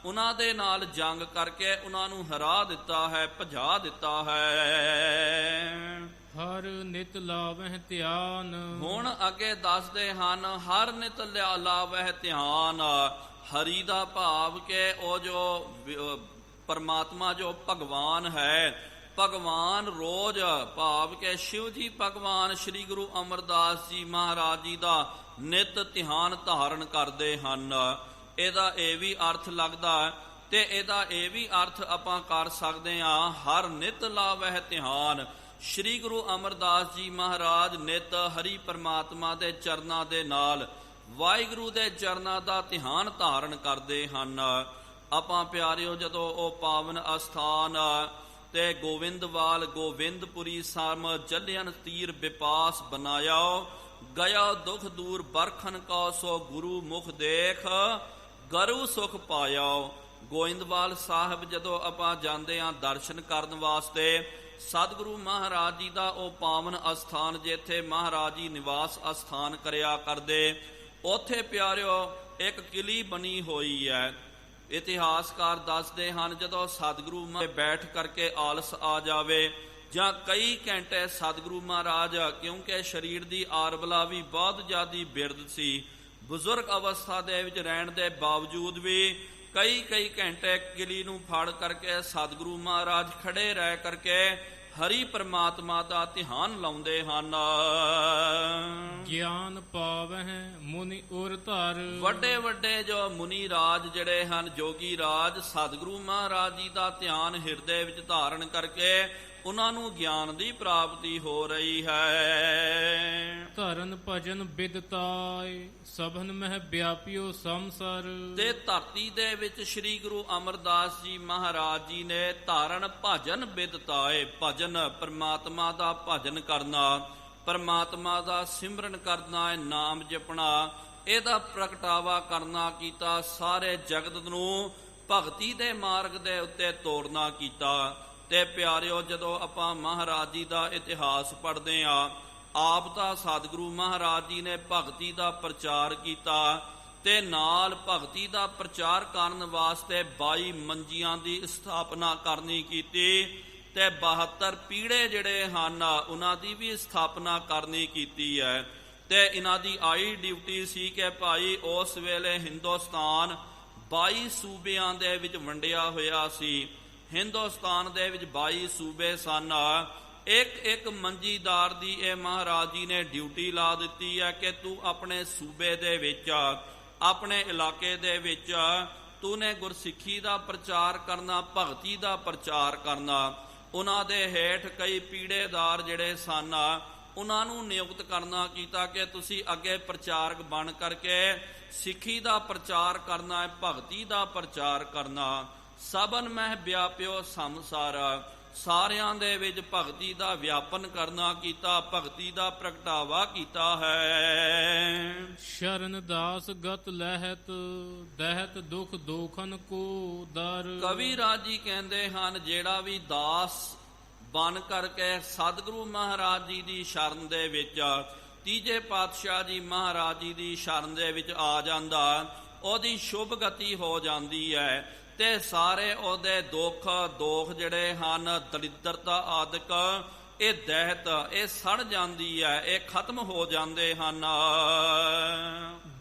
ਉਹਨਾਂ ਦੇ ਨਾਲ ਜੰਗ ਕਰਕੇ ਉਹਨਾਂ ਨੂੰ ਹਰਾ ਦਿੱਤਾ ਹੈ, ਭਜਾ ਦਿੱਤਾ ਹੈ। ਹਰ ਨਿਤ ਲਾਵਹਿ ਧਿਆਨ। ਹੁਣ ਅੱਗੇ ਦੱਸਦੇ ਹਨ ਹਰ ਨਿਤ ਲਾਵਹਿ ਧਿਆਨ। ਹਰੀ ਦਾ ਭਾਵ ਕਿ ਉਹ ਜੋ ਪਰਮਾਤਮਾ ਜੋ ਭਗਵਾਨ ਹੈ, ਭਗਵਾਨ ਰੋਜ਼ ਭਾਵ ਕਿ ਸ਼ਿਵ ਜੀ ਭਗਵਾਨ ਸ੍ਰੀ ਗੁਰੂ ਅਮਰਦਾਸ ਜੀ ਮਹਾਰਾਜ ਜੀ ਦਾ ਨਿਤ ਧਿਆਨ ਧਾਰਨ ਕਰਦੇ ਹਨ। ਇਹਦਾ ਇਹ ਵੀ ਅਰਥ ਲੱਗਦਾ ਤੇ ਇਹਦਾ ਇਹ ਵੀ ਅਰਥ ਆਪਾਂ ਕਰ ਸਕਦੇ ਹਾਂ, ਹਰ ਨਿਤ ਲਾਵਹਿ ਧਿਆਨ। ਸ੍ਰੀ ਗੁਰੂ ਅਮਰਦਾਸ ਜੀ ਮਹਾਰਾਜ ਨਿਤ ਹਰੀ ਪਰਮਾਤਮਾ ਦੇ ਚਰਨਾਂ ਦੇ ਨਾਲ ਵਾਹਿਗੁਰੂ ਦੇ ਚਰਨਾਂ ਦਾ ਧਿਆਨ ਧਾਰਨ ਕਰਦੇ ਹਨ। ਆਪਾਂ ਪਿਆਰਿਓ ਜਦੋਂ ਉਹ ਪਾਵਨ ਅਸਥਾਨ ਤੇ ਗੋਵਿੰਦਵਾਲ ਗੋਵਿੰਦਪੁਰੀ ਸਮ ਜਲਿਆਨ ਤੀਰ ਵਿਪਾਸ ਬਨਾਇਆ, ਗਿਆ ਦੁਖ ਦੂਰ ਬਰਖਨ ਕਉ ਸੋ ਗੁਰੂ ਮੁਖ ਦੇਖ, ਗਰੂ ਸੁਖ ਪਾਇਆ। ਗੋਇੰਦਵਾਲ ਸਾਹਿਬ ਜਦੋਂ ਆਪਾਂ ਜਾਂਦੇ ਹਾਂ ਦਰਸ਼ਨ ਕਰਨ ਵਾਸਤੇ, ਸਤਿਗੁਰੂ ਮਹਾਰਾਜ ਜੀ ਦਾ ਉਹ ਪਾਵਨ ਅਸਥਾਨ ਜਿੱਥੇ ਮਹਾਰਾਜ ਜੀ ਨਿਵਾਸ ਅਸਥਾਨ ਕਰਿਆ ਕਰਦੇ, ਉੱਥੇ ਪਿਆਰਿਓ ਇੱਕ ਕਿਲੀ ਬਣੀ ਹੋਈ ਹੈ। ਇਤਿਹਾਸਕਾਰ ਦੱਸਦੇ ਹਨ ਜਦੋਂ ਸਤਿਗੁਰੂ ਬੈਠ ਕਰਕੇ ਆਲਸ ਆ ਜਾਵੇ ਜਾਂ ਕਈ ਘੰਟੇ ਸਤਿਗੁਰੂ ਮਹਾਰਾਜ, ਕਿਉਂਕਿ ਸਰੀਰ ਦੀ ਆਰਬਲਾ ਵੀ ਬਹੁਤ ਜ਼ਿਆਦੀ ਬਿਰਧ ਸੀ, ਬਜ਼ੁਰਗ ਅਵਸਥਾ ਦੇ ਵਿੱਚ ਰਹਿਣ ਦੇ ਬਾਵਜੂਦ ਵੀ ਕਈ ਘੰਟੇ ਕਿਲੀ ਨੂੰ ਫੜ ਕਰਕੇ ਸਤਿਗੁਰੂ ਮਹਾਰਾਜ ਖੜੇ ਰਹਿ ਕਰਕੇ ਹਰੀ ਪਰਮਾਤਮਾ ਦਾ ਧਿਆਨ ਲਾਉਂਦੇ ਹਨ। ਗਿਆਨ ਪਾਵਹਿ ਮੁਨੀ ਉਰ ਧਰ। ਵੱਡੇ ਵੱਡੇ ਜੋ ਮੁਨੀ ਰਾਜ ਜਿਹੜੇ ਹਨ, ਜੋਗੀ ਰਾਜ, ਸਤਿਗੁਰੂ ਮਹਾਰਾਜ ਜੀ ਦਾ ਧਿਆਨ ਹਿਰਦੇ ਵਿੱਚ ਧਾਰਨ ਕਰਕੇ ਉਹਨਾਂ ਨੂੰ ਗਿਆਨ ਦੀ ਪ੍ਰਾਪਤੀ ਹੋ ਰਹੀ ਹੈ। ਧਰਨ ਭਜਨ ਬਿਦਤਾਏ ਸਭਨ ਮਹਿ ਵਿਆਪਿਓ ਸੰਸਰ। ਤੇ ਧਰਤੀ ਦੇ ਵਿੱਚ ਸ੍ਰੀ ਗੁਰੂ ਅਮਰਦਾਸ ਜੀ ਮਹਾਰਾਜ ਜੀ ਨੇ ਧਾਰਨ ਭਜਨ ਬਿਦਤਾਏ, ਭਜਨ ਪਰਮਾਤਮਾ ਦਾ ਭਜਨ ਕਰਨਾ, ਪਰਮਾਤਮਾ ਦਾ ਸਿਮਰਨ ਕਰਨਾ, ਨਾਮ ਜਪਣਾ, ਇਹਦਾ ਪ੍ਰਗਟਾਵਾ ਕਰਨਾ ਕੀਤਾ, ਸਾਰੇ ਜਗਤ ਨੂੰ ਭਗਤੀ ਦੇ ਮਾਰਗ ਦੇ ਉੱਤੇ ਤੋਰਨਾ ਕੀਤਾ। ਤੇ ਪਿਆਰਿਓ ਜਦੋਂ ਆਪਾਂ ਮਹਾਰਾਜ ਜੀ ਦਾ ਇਤਿਹਾਸ ਪੜ੍ਹਦੇ ਹਾਂ, ਆਪ ਤਾਂ ਸਤਿਗੁਰੂ ਮਹਾਰਾਜ ਜੀ ਨੇ ਭਗਤੀ ਦਾ ਪ੍ਰਚਾਰ ਕੀਤਾ ਤੇ ਨਾਲ ਭਗਤੀ ਦਾ ਪ੍ਰਚਾਰ ਕਰਨ ਵਾਸਤੇ 22 ਮੰਜੀਆਂ ਦੀ ਸਥਾਪਨਾ ਕਰਨੀ ਕੀਤੀ ਤੇ 72 ਪੀੜੇ ਜਿਹੜੇ ਹਨ ਉਹਨਾਂ ਦੀ ਵੀ ਸਥਾਪਨਾ ਕਰਨੀ ਕੀਤੀ ਹੈ। ਤੇ ਇਹਨਾਂ ਦੀ ਆਈ ਡਿਊਟੀ ਸੀ ਕਿ ਭਾਈ ਉਸ ਵੇਲੇ ਹਿੰਦੁਸਤਾਨ 22 ਸੂਬਿਆਂ ਦੇ ਵਿੱਚ ਵੰਡਿਆ ਹੋਇਆ ਸੀ। ਹਿੰਦੁਸਤਾਨ ਦੇ ਵਿੱਚ 22 ਸੂਬੇ ਸਨ। ਇੱਕ ਮੰਜੀਦਾਰ ਦੀ ਇਹ ਮਹਾਰਾਜ ਜੀ ਨੇ ਡਿਊਟੀ ਲਾ ਦਿੱਤੀ ਹੈ ਕਿ ਤੂੰ ਆਪਣੇ ਸੂਬੇ ਦੇ ਵਿੱਚ, ਆਪਣੇ ਇਲਾਕੇ ਦੇ ਵਿੱਚ ਤੂੰ ਨੇ ਗੁਰਸਿੱਖੀ ਦਾ ਪ੍ਰਚਾਰ ਕਰਨਾ, ਭਗਤੀ ਦਾ ਪ੍ਰਚਾਰ ਕਰਨਾ। ਉਹਨਾਂ ਦੇ ਹੇਠ ਕਈ ਪੀੜੇਦਾਰ ਜਿਹੜੇ ਸਨ ਉਹਨਾਂ ਨੂੰ ਨਿਯੁਕਤ ਕਰਨਾ ਕੀਤਾ ਕਿ ਤੁਸੀਂ ਅੱਗੇ ਪ੍ਰਚਾਰਕ ਬਣ ਕਰਕੇ ਸਿੱਖੀ ਦਾ ਪ੍ਰਚਾਰ ਕਰਨਾ ਹੈ, ਭਗਤੀ ਦਾ ਪ੍ਰਚਾਰ ਕਰਨਾ। ਸਭਨ ਮਹਿ ਵਿਆਪਿਓ ਸੰਸਾਰ, ਸਾਰਿਆਂ ਦੇ ਵਿੱਚ ਭਗਤੀ ਦਾ ਵਿਆਪਨ ਕਰਨਾ ਕੀਤਾ, ਭਗਤੀ ਦਾ ਪ੍ਰਗਟਾਵਾ ਕੀਤਾ ਹੈ। ਸ਼ਰਨ ਦਾਸ ਗਤ ਲਹਿਤ ਦਹਿਤ ਦੁਖ ਦੋਖਨ ਕੋ ਦਰ। ਕਵੀ ਰਾਜੀ ਕਹਿੰਦੇ ਹਨ ਜਿਹੜਾ ਵੀ ਦਾਸ ਬਣ ਕਰਕੇ ਸਤਿਗੁਰੂ ਮਹਾਰਾਜ ਜੀ ਦੀ ਸ਼ਰਨ ਦੇ ਵਿੱਚ, ਤੀਜੇ ਪਾਤਸ਼ਾਹ ਜੀ ਮਹਾਰਾਜ ਜੀ ਦੀ ਸ਼ਰਨ ਦੇ ਵਿੱਚ ਆ ਜਾਂਦਾ, ਉਹਦੀ ਸ਼ੁਭ ਗਤੀ ਹੋ ਜਾਂਦੀ ਹੈ ਤੇ ਸਾਰੇ ਉਹਦੇ ਦੁੱਖ ਦੋਖ ਜਿਹੜੇ ਹਨ, ਦਰਿਦਰਤਾ ਆਦਿਕ, ਇਹ ਦਹਿਤ, ਇਹ ਸੜ ਜਾਂਦੀ ਹੈ, ਇਹ ਖਤਮ ਹੋ ਜਾਂਦੇ ਹਨ।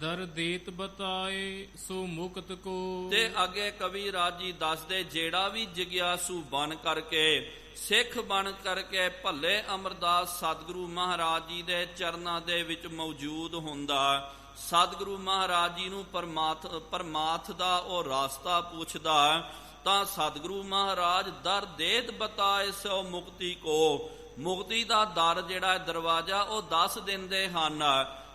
ਦਰ ਦੇਤ ਬਤਾਏ ਸੋ ਮੁਕਤ ਕੋ। ਤੇ ਅੱਗੇ ਕਵੀ ਰਾਜੀ ਦੱਸਦੇ ਜਿਹੜਾ ਵੀ ਜਿਗਿਆਸੂ ਬਣ ਕਰਕੇ, ਸਿੱਖ ਬਣ ਕਰਕੇ ਭੱਲੇ ਅਮਰਦਾਸ ਸਤਿਗੁਰੂ ਮਹਾਰਾਜ ਜੀ ਦੇ ਚਰਨਾਂ ਦੇ ਵਿੱਚ ਮੌਜੂਦ ਹੁੰਦਾ, ਸਤਿਗੁਰੂ ਮਹਾਰਾਜ ਜੀ ਨੂੰ ਪਰਮਾਰਥ ਦਾ ਉਹ ਰਾਸਤਾ ਪੁੱਛਦਾ, ਤਾਂ ਸਤਿਗੁਰੂ ਮਹਾਰਾਜ ਦਰ ਦੇਤ ਬਤਾਏ ਸੋ ਮੁਕਤੀ ਕੋ, ਮੁਕਤੀ ਦਾ ਦਰ ਜਿਹੜਾ ਦਰਵਾਜ਼ਾ ਉਹ ਦੱਸ ਦਿੰਦੇ ਹਨ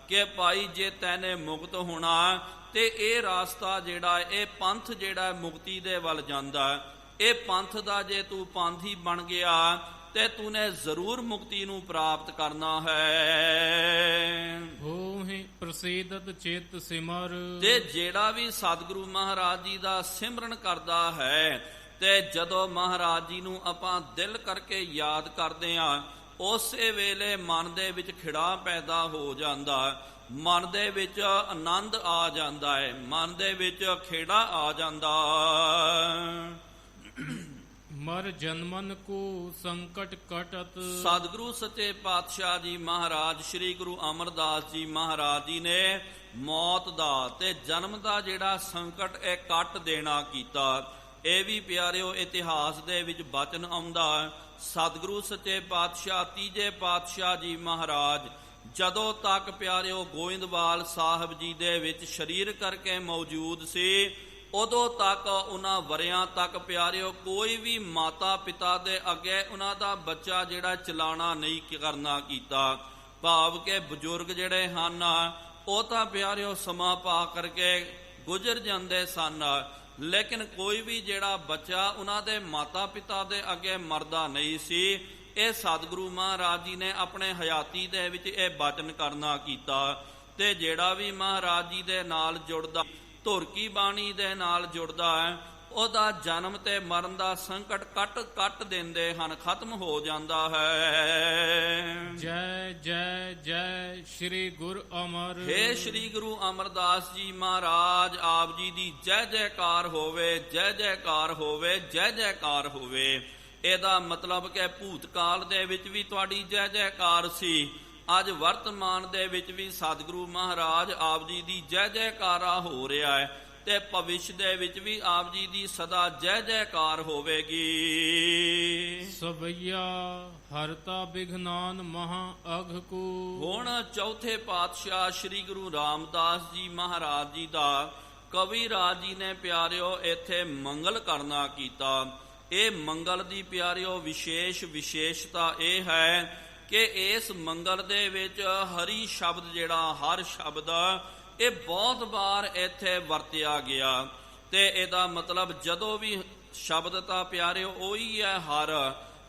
ਕਿ ਭਾਈ ਜੇ ਤੈਨੇ ਮੁਕਤ ਹੋਣਾ ਤੇ ਇਹ ਰਾਸਤਾ ਜਿਹੜਾ, ਇਹ ਪੰਥ ਜਿਹੜਾ ਮੁਕਤੀ ਦੇ ਵੱਲ ਜਾਂਦਾ, ਇਹ ਪੰਥ ਦਾ ਜੇ ਤੂੰ ਪਾਂਧੀ ਬਣ ਗਿਆ ਤੇ ਤੂੰ ਨੇ ਜ਼ਰੂਰ ਮੁਕਤੀ ਨੂੰ ਪ੍ਰਾਪਤ ਕਰਨਾ ਹੈ। ਹੋਹਿ ਪ੍ਰਸੀਦਤ ਚਿਤ ਸਿਮਰ। ਤੇ ਜਿਹੜਾ ਵੀ ਸਤਿਗੁਰੂ ਮਹਾਰਾਜ ਜੀ ਦਾ ਸਿਮਰਨ ਕਰਦਾ ਹੈ ਤੇ ਜਦੋਂ ਮਹਾਰਾਜ ਜੀ ਨੂੰ ਆਪਾਂ ਦਿਲ ਕਰਕੇ ਯਾਦ ਕਰਦੇ ਹਾਂ, ਉਸੇ ਵੇਲੇ ਮਨ ਦੇ ਵਿੱਚ ਖਿੜਾ ਪੈਦਾ ਹੋ ਜਾਂਦਾ। ਮਨ ਦੇ ਵਿੱਚ ਆਨੰਦ ਆ ਜਾਂਦਾ ਹੈ, ਮਨ ਦੇ ਵਿੱਚ ਖੇੜਾ ਆ ਜਾਂਦਾ। ਮਰ ਜਨਮਨ ਕੋ ਸੰਕਟ ਕਟਤ। ਸਤਿਗੁਰੂ ਸੱਚੇ ਪਾਤਸ਼ਾਹ ਜੀ ਮਹਾਰਾਜ ਸ੍ਰੀ ਗੁਰੂ ਅਮਰਦਾਸ ਜੀ ਮਹਾਰਾਜ ਜੀ ਨੇ ਮੌਤ ਦਾ ਤੇ ਜਨਮ ਦਾ ਜਿਹੜਾ ਸੰਕਟ ਇਹ ਕੱਟ ਦੇਣਾ ਕੀਤਾ। ਇਹ ਵੀ ਪਿਆਰਿਓ ਇਤਿਹਾਸ ਦੇ ਵਿੱਚ ਬਚਨ ਆਉਂਦਾ। ਸਤਿਗੁਰੂ ਸੱਚੇ ਪਾਤਸ਼ਾਹ ਤੀਜੇ ਪਾਤਸ਼ਾਹ ਜੀ ਮਹਾਰਾਜ ਜਦੋਂ ਤੱਕ ਪਿਆਰਿਓ ਗੋਇੰਦਵਾਲ ਸਾਹਿਬ ਜੀ ਦੇ ਵਿੱਚ ਸਰੀਰ ਕਰਕੇ ਮੌਜੂਦ ਸੀ, ਉਦੋਂ ਤੱਕ ਉਹਨਾਂ ਵਰਿਆਂ ਤੱਕ ਪਿਆਰਿਓ ਕੋਈ ਵੀ ਮਾਤਾ ਪਿਤਾ ਦੇ ਅੱਗੇ ਉਹਨਾਂ ਦਾ ਬੱਚਾ ਜਿਹੜਾ ਚਲਾਣਾ ਨਹੀਂ ਕਰਨਾ ਕੀਤਾ। ਭਾਵ ਕਿ ਬਜ਼ੁਰਗ ਜਿਹੜੇ ਹਨ ਉਹ ਤਾਂ ਪਿਆਰਿਓ ਸਮਾਂ ਪਾ ਕਰਕੇ ਗੁਜ਼ਰ ਜਾਂਦੇ ਸਨ, ਲੇਕਿਨ ਕੋਈ ਵੀ ਜਿਹੜਾ ਬੱਚਾ ਉਹਨਾਂ ਦੇ ਮਾਤਾ ਪਿਤਾ ਦੇ ਅੱਗੇ ਮਰਦਾ ਨਹੀਂ ਸੀ। ਇਹ ਸਤਿਗੁਰੂ ਮਹਾਰਾਜ ਜੀ ਨੇ ਆਪਣੇ ਹਯਾਤੀ ਦੇ ਵਿੱਚ ਇਹ ਬਚਨ ਕਰਨਾ ਕੀਤਾ। ਤੇ ਜਿਹੜਾ ਵੀ ਮਹਾਰਾਜ ਜੀ ਦੇ ਨਾਲ ਜੁੜਦਾ, ਧੁਰ ਕੀ ਬਾਣੀ ਦੇ ਨਾਲ ਜੁੜਦਾ ਹੈ, ਉਹਦਾ ਜਨਮ ਤੇ ਮਰਨ ਦਾ ਸੰਕਟ ਕੱਟ ਦਿੰਦੇ ਹਨ, ਖਤਮ ਹੋ ਜਾਂਦਾ ਹੈ। ਜੈ ਜੈ ਜੈ ਸ਼੍ਰੀ ਗੁਰ ਅਮਰ। ਹੇ ਸ਼੍ਰੀ ਗੁਰੂ ਅਮਰਦਾਸ ਜੀ ਮਹਾਰਾਜ ਆਪ ਜੀ ਦੀ ਜੈ ਜੈਕਾਰ ਹੋਵੇ, ਜੈ ਜੈਕਾਰ ਹੋਵੇ, ਜੈ ਜੈਕਾਰ ਹੋਵੇ। ਇਹਦਾ ਮਤਲਬ ਕਿ ਭੂਤਕਾਲ ਦੇ ਵਿੱਚ ਵੀ ਤੁਹਾਡੀ ਜੈ ਜੈਕਾਰ ਸੀ, ਅੱਜ ਵਰਤਮਾਨ ਦੇ ਵਿੱਚ ਵੀ ਸਤਿਗੁਰੂ ਮਹਾਰਾਜ ਆਪ ਜੀ ਦੀ ਜੈ ਜੈਕਾਰਾ ਹੋ ਰਿਹਾ ਹੈ, ਤੇ ਭਵਿੱਖ ਦੇ ਵਿੱਚ ਵੀ ਆਪ ਜੀ ਦੀ ਸਦਾ ਜੈ ਜੈਕਾਰ ਹੋਵੇਗੀ। ਸਵਈਆ ਹਰਤਾ ਬਿਘਨਾਨ ਮਹਾ ਅਘ ਕੋ। ਹੁਣ ਚੌਥੇ ਪਾਤਸ਼ਾਹ ਸ੍ਰੀ ਗੁਰੂ ਰਾਮਦਾਸ ਜੀ ਮਹਾਰਾਜ ਜੀ ਦਾ ਕਵੀ ਰਾਜ ਜੀ ਨੇ ਪਿਆਰਿਓ ਇੱਥੇ ਮੰਗਲ ਕਰਨਾ ਕੀਤਾ। ਇਹ ਮੰਗਲ ਦੀ ਪਿਆਰਿਓ ਵਿਸ਼ੇਸ਼ਤਾ ਇਹ ਹੈ ਕਿ ਇਸ ਮੰਗਲ ਦੇ ਵਿੱਚ ਹਰੀ ਸ਼ਬਦ ਜਿਹੜਾ ਹਰ ਸ਼ਬਦ ਇਹ ਬਹੁਤ ਵਾਰ ਇੱਥੇ ਵਰਤਿਆ ਗਿਆ। ਤੇ ਇਹਦਾ ਮਤਲਬ ਜਦੋਂ ਵੀ ਸ਼ਬਦ ਤਾਂ ਪਿਆਰਿਓ ਉਹੀ ਹੈ ਹਰ,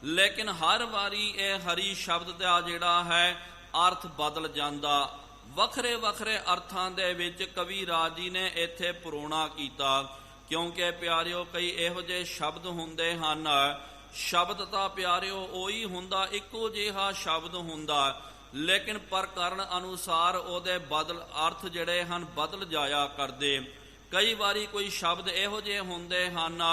ਲੇਕਿਨ ਹਰ ਵਾਰੀ ਇਹ ਹਰੀ ਸ਼ਬਦ ਦਾ ਜਿਹੜਾ ਹੈ ਅਰਥ ਬਦਲ ਜਾਂਦਾ। ਵੱਖਰੇ ਵੱਖਰੇ ਅਰਥਾਂ ਦੇ ਵਿੱਚ ਕਵੀ ਰਾਜ ਜੀ ਨੇ ਇੱਥੇ ਪਰੋਣਾ ਕੀਤਾ, ਕਿਉਂਕਿ ਪਿਆਰਿਓ ਕਈ ਇਹੋ ਜਿਹੇ ਸ਼ਬਦ ਹੁੰਦੇ ਹਨ, ਸ਼ਬਦ ਤਾਂ ਪਿਆਰਿਓ ਉਹੀ ਹੁੰਦਾ, ਇੱਕੋ ਜਿਹਾ ਸ਼ਬਦ ਹੁੰਦਾ, ਲੇਕਿਨ ਪ੍ਰਕਰਨ ਅਨੁਸਾਰ ਉਹਦੇ ਬਦਲ ਅਰਥ ਜਿਹੜੇ ਹਨ ਬਦਲ ਜਾਇਆ ਕਰਦੇ। ਕਈ ਵਾਰੀ ਕੋਈ ਸ਼ਬਦ ਇਹੋ ਜਿਹੇ ਹੁੰਦੇ ਹਨ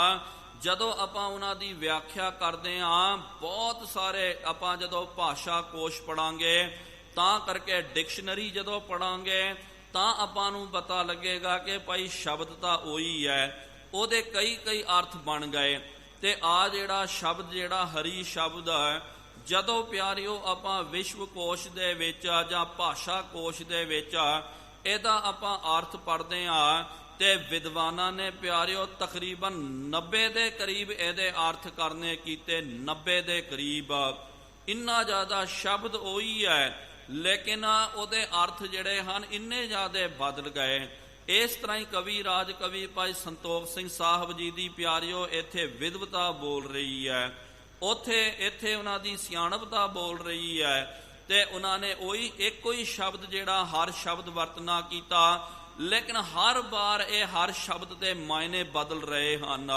ਜਦੋਂ ਆਪਾਂ ਉਹਨਾਂ ਦੀ ਵਿਆਖਿਆ ਕਰਦੇ ਹਾਂ, ਬਹੁਤ ਸਾਰੇ ਆਪਾਂ ਜਦੋਂ ਭਾਸ਼ਾ ਕੋਸ਼ ਪੜਾਂਗੇ ਤਾਂ ਕਰਕੇ ਡਿਕਸ਼ਨਰੀ ਜਦੋਂ ਪੜਾਂਗੇ ਤਾਂ ਆਪਾਂ ਨੂੰ ਪਤਾ ਲੱਗੇਗਾ ਕਿ ਭਾਈ ਸ਼ਬਦ ਤਾਂ ਉਹੀ ਹੈ, ਉਹਦੇ ਕਈ ਅਰਥ ਬਣ ਗਏ। ਤੇ ਆ ਜਿਹੜਾ ਸ਼ਬਦ ਜਿਹੜਾ ਹਰੀ ਸ਼ਬਦ ਹੈ, ਜਦੋਂ ਪਿਆਰਿਓ ਆਪਾਂ ਵਿਸ਼ਵ ਕੋਸ਼ ਦੇ ਵਿੱਚ ਜਾਂ ਭਾਸ਼ਾ ਕੋਸ਼ ਦੇ ਵਿੱਚ ਇਹਦਾ ਆਪਾਂ ਅਰਥ ਪੜ੍ਹਦੇ ਹਾਂ ਤੇ ਵਿਦਵਾਨਾਂ ਨੇ ਪਿਆਰਿਓ ਤਕਰੀਬਨ 90 ਦੇ ਕਰੀਬ ਇਹਦੇ ਅਰਥ ਕਰਨੇ ਕੀਤੇ। 90 ਦੇ ਕਰੀਬ ਇੰਨਾ ਜ਼ਿਆਦਾ ਸ਼ਬਦ ਉਹੀ ਹੈ, ਲੇਕਿਨ ਉਹਦੇ ਅਰਥ ਜਿਹੜੇ ਹਨ ਇੰਨੇ ਜ਼ਿਆਦਾ ਬਦਲ ਗਏ। ਇਸ ਤਰ੍ਹਾਂ ਹੀ ਕਵੀ ਰਾਜ ਕਵੀ ਭਾਈ ਸੰਤੋਖ ਸਿੰਘ ਸਾਹਿਬ ਜੀ ਦੀ ਪਿਆਰਿਓ ਇੱਥੇ ਵਿਦਵਤਾ ਬੋਲ ਰਹੀ ਹੈ, ਇੱਥੇ ਉਹਨਾਂ ਦੀ ਸਿਆਣਪਤਾ ਬੋਲ ਰਹੀ ਹੈ। ਤੇ ਉਹਨਾਂ ਨੇ ਉਹੀ ਇੱਕੋ ਹੀ ਸ਼ਬਦ ਜਿਹੜਾ ਹਰ ਸ਼ਬਦ ਵਰਤਨਾ ਕੀਤਾ, ਲੇਕਿਨ ਹਰ ਵਾਰ ਇਹ ਹਰ ਸ਼ਬਦ ਦੇ ਮਾਇਨੇ ਬਦਲ ਰਹੇ ਹਨ,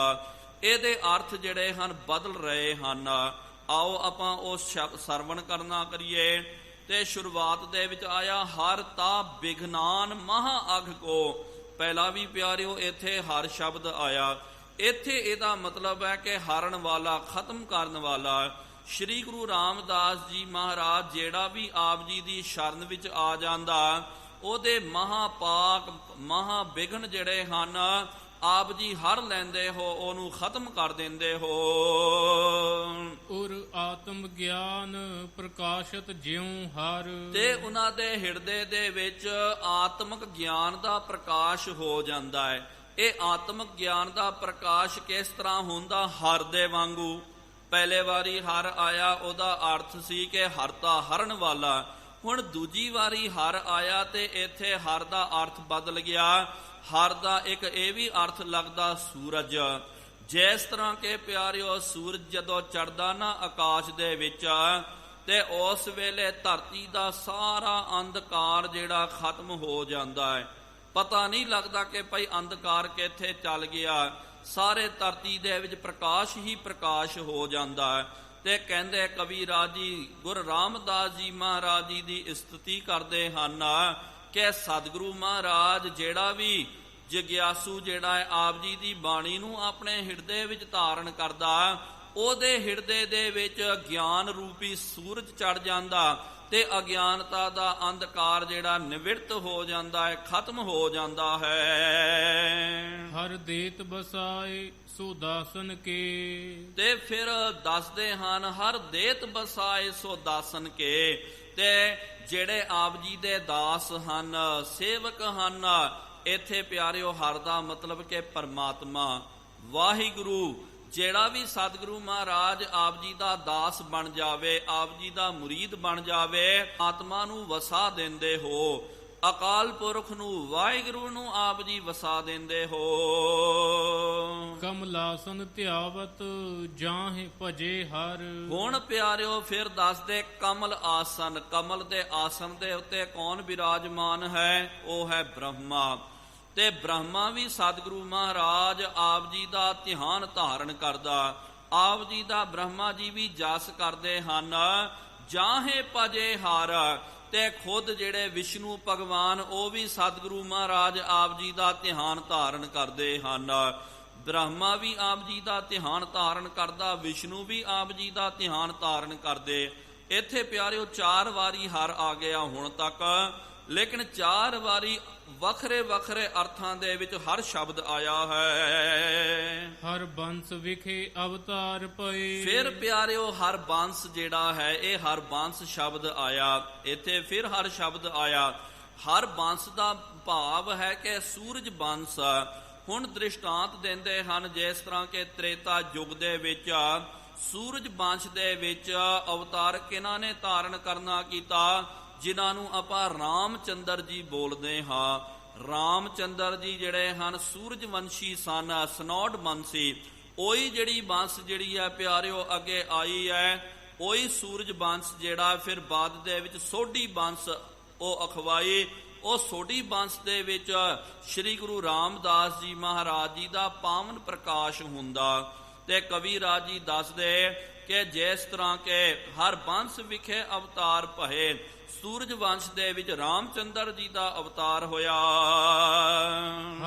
ਇਹਦੇ ਅਰਥ ਜਿਹੜੇ ਹਨ ਬਦਲ ਰਹੇ ਹਨ। ਆਓ ਆਪਾਂ ਉਸ ਸਰਵਣ ਕਰਨਾ ਕਰੀਏ। ਤੇ ਸ਼ੁਰੂਆਤ ਦੇ ਵਿੱਚ ਆਇਆ ਹਰ ਤਾ ਬਿਘਨਾਨ ਮਹਾ ਅਘ ਕੋ। ਪਹਿਲਾ ਵੀ ਪਿਆਰਿਓ ਇੱਥੇ ਹਰ ਸ਼ਬਦ ਆਇਆ। ਇੱਥੇ ਇਹਦਾ ਮਤਲਬ ਹੈ ਕਿ ਹਾਰਨ ਵਾਲਾ, ਖਤਮ ਕਰਨ ਵਾਲਾ। ਸ਼੍ਰੀ ਗੁਰੂ ਰਾਮਦਾਸ ਜੀ ਮਹਾਰਾਜ ਜਿਹੜਾ ਵੀ ਆਪ ਜੀ ਦੀ ਸ਼ਰਨ ਵਿੱਚ ਆ ਜਾਂਦਾ, ਉਹਦੇ ਮਹਾਪਾਕ ਮਹਾਬਿਘਨ ਜਿਹੜੇ ਹਨ ਆਪ ਜੀ ਹਰ ਲੈਂਦੇ ਹੋ, ਉਹਨੂੰ ਖਤਮ ਕਰ ਦਿੰਦੇ ਹੋ। ਉਰ ਆਤਮ ਗਿਆਨ ਪ੍ਰਕਾਸ਼ਤ ਜਿਉ ਹਰ। ਤੇ ਉਹਨਾਂ ਦੇ ਹਿਰਦੇ ਦੇ ਵਿੱਚ ਆਤਮਿਕ ਗਿਆਨ ਦਾ ਪ੍ਰਕਾਸ਼ ਹੋ ਜਾਂਦਾ ਹੈ। ਇਹ ਆਤਮਿਕ ਗਿਆਨ ਦਾ ਪ੍ਰਕਾਸ਼ ਕਿਸ ਤਰ੍ਹਾਂ ਹੁੰਦਾ? ਹਰ ਦੇ ਵਾਂਗੂ। ਪਹਿਲੇ ਵਾਰੀ ਹਰ ਆਇਆ, ਉਹਦਾ ਅਰਥ ਸੀ ਕਿ ਹਰਤਾ ਹਰਨ ਵਾਲਾ। ਹੁਣ ਦੂਜੀ ਵਾਰੀ ਹਰ ਆਇਆ ਤੇ ਇੱਥੇ ਹਰ ਦਾ ਅਰਥ ਬਦਲ ਗਿਆ। ਹਰ ਦਾ ਇੱਕ ਇਹ ਵੀ ਅਰਥ ਲੱਗਦਾ ਸੂਰਜ। ਜਿਸ ਤਰ੍ਹਾਂ ਕਿ ਪਿਆਰਿਓ ਸੂਰਜ ਜਦੋਂ ਚੜ੍ਹਦਾ ਨਾ ਆਕਾਸ਼ ਦੇ ਵਿੱਚ, ਤੇ ਉਸ ਵੇਲੇ ਧਰਤੀ ਦਾ ਸਾਰਾ ਅੰਧਕਾਰ ਜਿਹੜਾ ਖਤਮ ਹੋ ਜਾਂਦਾ ਹੈ। ਪਤਾ ਨਹੀਂ ਲੱਗਦਾ ਕਿ ਭਾਈ ਅੰਧਕਾਰ ਕਿੱਥੇ ਚੱਲ ਗਿਆ, ਸਾਰੇ ਧਰਤੀ ਦੇ ਵਿੱਚ ਪ੍ਰਕਾਸ਼ ਹੀ ਪ੍ਰਕਾਸ਼ ਹੋ ਜਾਂਦਾ ਹੈ। ਤੇ ਕਹਿੰਦੇ ਕਵੀ ਰਾਜ ਜੀ ਗੁਰੂ ਰਾਮਦਾਸ ਜੀ ਮਹਾਰਾਜ ਜੀ ਦੀ ਸਤੁਤੀ ਕਰਦੇ ਹਨ ਕਿ ਸਤਿਗੁਰੂ ਮਹਾਰਾਜ ਜਿਹੜਾ ਵੀ ਜਗਿਆਸੂ ਜਿਹੜਾ ਹੈ ਆਪ ਜੀ ਦੀ ਬਾਣੀ ਨੂੰ ਆਪਣੇ ਹਿਰਦੇ ਵਿੱਚ ਧਾਰਨ ਕਰਦਾ, ਉਹਦੇ ਹਿਰਦੇ ਦੇ ਵਿੱਚ ਗਿਆਨ ਰੂਪੀ ਸੂਰਜ ਚੜ ਜਾਂਦਾ ਤੇ ਅਗਿਆਨਤਾ ਦਾ ਅੰਧਕਾਰ ਜਿਹੜਾ ਨਿਵਿਰਤ ਹੋ ਜਾਂਦਾ ਹੈ, ਖਤਮ ਹੋ ਜਾਂਦਾ ਹੈ। ਹਰ ਦੇਤ ਬਸਾਏ ਸੋ ਦਾਸਨ ਕੇ। ਤੇ ਫਿਰ ਦੱਸਦੇ ਹਨ ਹਰ ਦੇਤ ਬਸਾਏ ਸੋ ਦਾਸਨ ਕੇ। ਤੇ ਜਿਹੜੇ ਆਪ ਜੀ ਦੇ ਦਾਸ ਹਨ, ਸੇਵਕ ਹਨ, ਇੱਥੇ ਪਿਆਰਿਓ ਹਰ ਦਾ ਮਤਲਬ ਕਿ ਪਰਮਾਤਮਾ ਵਾਹਿਗੁਰੂ, ਜਿਹੜਾ ਵੀ ਸਤਿਗੁਰੂ ਮਹਾਰਾਜ ਆਪ ਜੀ ਦਾ ਦਾਸ ਬਣ ਜਾਵੇ, ਆਪ ਜੀ ਦਾ ਮੁਰੀਦ ਬਣ ਜਾਵੇ, ਆਤਮਾ ਨੂੰ ਵਸਾ ਦਿੰਦੇ ਹੋ, ਅਕਾਲ ਪੁਰਖ ਨੂੰ ਵਾਹਿਗੁਰੂ ਨੂੰ ਆਪ ਜੀ ਵਸਾ ਦਿੰਦੇ ਹੋ। ਕਮਲਾਸਨ ਧਿਆਵਤ ਜਾਹੇ ਭਜੇ ਹਰ। ਹੁਣ ਪਿਆਰਿਓ ਫਿਰ ਦੱਸਦੇ ਕਮਲ ਆਸਨ। ਕਮਲ ਦੇ ਆਸਨ ਦੇ ਉੱਤੇ ਕੌਣ ਬਿਰਾਜਮਾਨ ਹੈ? ਉਹ ਹੈ ਬ੍ਰਹਮਾ। ਤੇ ਬ੍ਰਹਮਾ ਵੀ ਸਤਿਗੁਰੂ ਮਹਾਰਾਜ ਆਪ ਜੀ ਦਾ ਧਿਆਨ ਧਾਰਨ ਕਰਦਾ, ਆਪ ਜੀ ਦਾ ਬ੍ਰਹਮਾ ਜੀ ਵੀ ਜਸ ਕਰਦੇ ਹਨ। ਜਾਹੇ ਭਜੇ ਹਰ। ਤੇ ਖੁਦ ਜਿਹੜੇ ਵਿਸ਼ਨੂੰ ਭਗਵਾਨ ਉਹ ਵੀ ਸਤਿਗੁਰੂ ਮਹਾਰਾਜ ਆਪ ਜੀ ਦਾ ਧਿਆਨ ਧਾਰਨ ਕਰਦੇ ਹਨ। ਬ੍ਰਹਮਾ ਵੀ ਆਪ ਜੀ ਦਾ ਧਿਆਨ ਧਾਰਨ ਕਰਦਾ, ਵਿਸ਼ਨੂੰ ਵੀ ਆਪ ਜੀ ਦਾ ਧਿਆਨ ਧਾਰਨ ਕਰਦੇ। ਇੱਥੇ ਪਿਆਰਿਓ 4 ਵਾਰੀ ਹਰ ਆ ਗਿਆ ਹੁਣ ਤੱਕ, ਲੇਕਿਨ 4 ਵਾਰੀ ਵੱਖਰੇ ਵੱਖਰੇ ਅਰਥਾਂ ਦੇ ਵਿੱਚ ਹਰ ਸ਼ਬਦ ਆਇਆ ਹੈ। ਹਰ ਬੰਸ ਵਿਖੇ ਅਵਤਾਰ ਪਏ। ਫਿਰ ਪਿਆਰਿਓ ਹਰ ਬੰਸ ਜਿਹੜਾ ਹੈ ਇਹ ਹਰ ਬੰਸ ਸ਼ਬਦ ਆਇਆ। ਇੱਥੇ ਫਿਰ ਹਰ ਸ਼ਬਦ ਆਇਆ। ਹਰ ਬੰਸ ਦਾ ਭਾਵ ਹੈ ਕਿ ਸੂਰਜ ਬੰਸ। ਹੁਣ ਦ੍ਰਿਸ਼ਟਾਂਤ ਦਿੰਦੇ ਹਨ, ਜਿਸ ਤਰ੍ਹਾਂ ਕਿ ਤ੍ਰੇਤਾ ਯੁੱਗ ਦੇ ਵਿੱਚ ਸੂਰਜ ਬੰਸ਼ ਦੇ ਵਿੱਚ ਅਵਤਾਰ ਕਿਹਨਾਂ ਨੇ ਧਾਰਨ ਕਰਨਾ ਕੀਤਾ? ਜਿਨ੍ਹਾਂ ਨੂੰ ਆਪਾਂ ਰਾਮਚੰਦਰ ਜੀ ਬੋਲਦੇ ਹਾਂ। ਰਾਮਚੰਦਰ ਜੀ ਜਿਹੜੇ ਹਨ ਸੂਰਜਵੰਸ਼ੀ ਸਨ, ਸਨੌਡ ਬੰਸੀ। ਉਹੀ ਜਿਹੜੀ ਬੰਸ ਜਿਹੜੀ ਹੈ ਪਿਆਰਿਓ ਅੱਗੇ ਆਈ ਹੈ, ਉਹੀ ਸੂਰਜ ਬੰਸ ਜਿਹੜਾ ਫਿਰ ਬਾਅਦ ਦੇ ਵਿੱਚ ਸੋਢੀ ਬੰਸ ਉਹ ਅਖਵਾਈ। ਉਹ ਸੋਢੀ ਬੰਸ ਦੇ ਵਿੱਚ ਸ੍ਰੀ ਗੁਰੂ ਰਾਮਦਾਸ ਜੀ ਮਹਾਰਾਜ ਜੀ ਦਾ ਪਾਵਨ ਪ੍ਰਕਾਸ਼ ਹੁੰਦਾ। ਤੇ ਕਵੀ ਰਾਜ ਜੀ ਦੱਸਦੇ ਕਿ ਜਿਸ ਤਰ੍ਹਾਂ ਕਿ ਹਰ ਬੰਸ ਵਿਖੇ ਅਵਤਾਰ ਭਏ, ਸੂਰਜ ਵੰਸ਼ ਦੇ ਵਿੱਚ ਰਾਮਚੰਦਰ ਜੀ ਦਾ ਅਵਤਾਰ ਹੋਇਆ।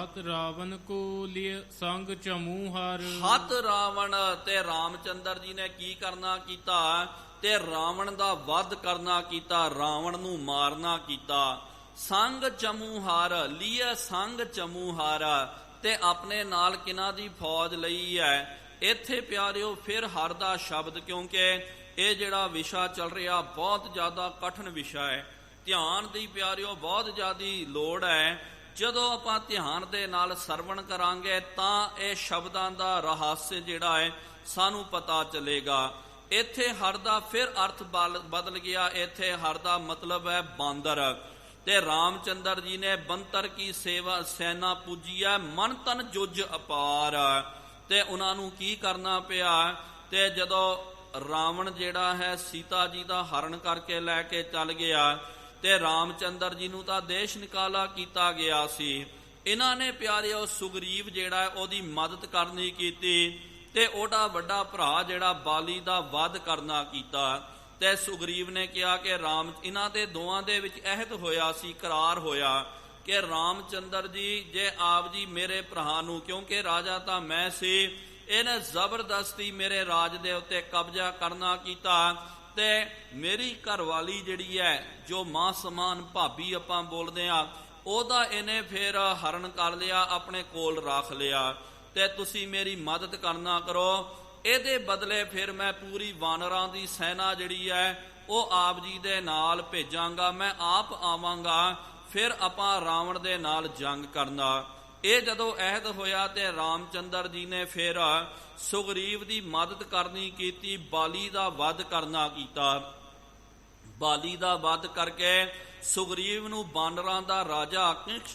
ਹਤ ਰਾਵਣ ਕੋ ਲਿਏ ਸੰਗ ਚਮੂ ਹਰ। ਹਤ ਰਾਵਣ। ਤੇ ਰਾਮਚੰਦਰ ਜੀ ਨੇ ਕੀ ਕਰਨਾ ਕੀਤਾ? ਤੇ ਰਾਵਣ ਦਾ ਵੱਧ ਕਰਨਾ ਕੀਤਾ, ਰਾਵਣ ਨੂੰ ਮਾਰਨਾ ਕੀਤਾ। ਸੰਗ ਚਮੂ ਹਰ ਲਿਏ ਸੰਗ ਚਮੂ ਹਰ। ਤੇ ਆਪਣੇ ਨਾਲ ਕਿਹਨਾਂ ਦੀ ਫੌਜ ਲਈ ਹੈ? ਇੱਥੇ ਪਿਆਰਿਓ ਫਿਰ ਹਰ ਦਾ ਸ਼ਬਦ, ਕਿਉਂਕਿ ਇਹ ਜਿਹੜਾ ਵਿਸ਼ਾ ਚੱਲ ਰਿਹਾ ਬਹੁਤ ਜ਼ਿਆਦਾ ਕਠਿਨ ਵਿਸ਼ਾ ਹੈ। ਧਿਆਨ ਦੀ ਪਿਆਰਿਓ ਬਹੁਤ ਜ਼ਿਆਦੀ ਲੋੜ ਹੈ। ਜਦੋਂ ਆਪਾਂ ਧਿਆਨ ਦੇ ਨਾਲ ਸਰਵਣ ਕਰਾਂਗੇ ਤਾਂ ਇਹ ਸ਼ਬਦਾਂ ਦਾ ਰਹੱਸ ਜਿਹੜਾ ਹੈ ਸਾਨੂੰ ਪਤਾ ਚੱਲੇਗਾ। ਇੱਥੇ ਹਰ ਦਾ ਫਿਰ ਅਰਥ ਬਦਲ ਗਿਆ। ਇੱਥੇ ਹਰ ਦਾ ਮਤਲਬ ਹੈ ਬਾਂਦਰ। ਤੇ ਰਾਮਚੰਦਰ ਜੀ ਨੇ ਬੰਤਰ ਕੀ ਸੈਨਾ ਪੂਜੀ ਹੈ, ਮਨ ਤਨ ਜੁਜ ਅਪਾਰ। ਤੇ ਉਹਨਾਂ ਨੂੰ ਕੀ ਕਰਨਾ ਪਿਆ? ਤੇ ਜਦੋਂ ਰਾਵਣ ਜਿਹੜਾ ਹੈ ਸੀਤਾ ਜੀ ਦਾ ਹਰਨ ਕਰਕੇ ਲੈ ਕੇ ਚੱਲ ਗਿਆ ਤੇ ਰਾਮਚੰਦਰ ਜੀ ਨੂੰ ਤਾਂ ਦੇਸ਼ ਨਿਕਾਲਾ ਕੀਤਾ ਗਿਆ ਸੀ। ਇਹਨਾਂ ਨੇ ਪਿਆਰਿਓ ਸੁਗਰੀਵ ਜਿਹੜਾ ਉਹਦੀ ਮਦਦ ਕਰਨੀ ਕੀਤੀ ਤੇ ਉਹਦਾ ਵੱਡਾ ਭਰਾ ਜਿਹੜਾ ਬਾਲੀ ਦਾ ਵਧ ਕਰਨਾ ਕੀਤਾ। ਤੇ ਸੁਗਰੀਵ ਨੇ ਕਿਹਾ ਕਿ ਇਹਨਾਂ ਦੇ ਦੋਵਾਂ ਦੇ ਵਿੱਚ ਅਹਿਦ ਹੋਇਆ ਸੀ, ਕਰਾਰ ਹੋਇਆ ਕਿ ਰਾਮਚੰਦਰ ਜੀ ਜੇ ਆਪ ਜੀ ਮੇਰੇ ਭਰਾ ਨੂੰ, ਕਿਉਂਕਿ ਰਾਜਾ ਤਾਂ ਮੈਂ ਸੀ, ਇਹਨੇ ਜ਼ਬਰਦਸਤੀ ਮੇਰੇ ਰਾਜ ਦੇ ਉੱਤੇ ਕਬਜ਼ਾ ਕਰਨਾ ਕੀਤਾ ਤੇ ਮੇਰੀ ਘਰਵਾਲੀ ਜਿਹੜੀ ਹੈ, ਜੋ ਮਾਂ ਸਮਾਨ ਭਾਬੀ ਆਪਾਂ ਬੋਲਦੇ ਆ, ਉਹਦਾ ਇਹਨੇ ਫਿਰ ਹਰਨ ਕਰ ਲਿਆ, ਆਪਣੇ ਕੋਲ ਰੱਖ ਲਿਆ। ਤੇ ਤੁਸੀਂ ਮੇਰੀ ਮਦਦ ਕਰਨਾ ਕਰੋ, ਇਹਦੇ ਬਦਲੇ ਫਿਰ ਮੈਂ ਪੂਰੀ ਵਾਨਰਾਂ ਦੀ ਸੈਨਾ ਜਿਹੜੀ ਹੈ ਉਹ ਆਪ ਜੀ ਦੇ ਨਾਲ ਭੇਜਾਂਗਾ, ਮੈਂ ਆਪ ਆਵਾਂਗਾ, ਫਿਰ ਆਪਾਂ ਰਾਵਣ ਦੇ ਨਾਲ ਜੰਗ ਕਰਨਾ। ਇਹ ਜਦੋਂ ਅਹਿਦ ਹੋਇਆ ਤੇ ਰਾਮਚੰਦਰ ਜੀ ਨੇ ਫਿਰ ਸੁਗਰੀਵ ਦੀ ਮਦਦ ਕਰਨੀ ਕੀਤੀ, ਬਾਲੀ ਦਾ ਵਧ ਕਰਨਾ ਕੀਤਾ। ਬਾਲੀ ਦਾ ਵਧ ਕਰਕੇ ਸੁਗਰੀਵ ਨੂੰ ਬਾਨਰਾਂ ਦਾ ਰਾਜਾ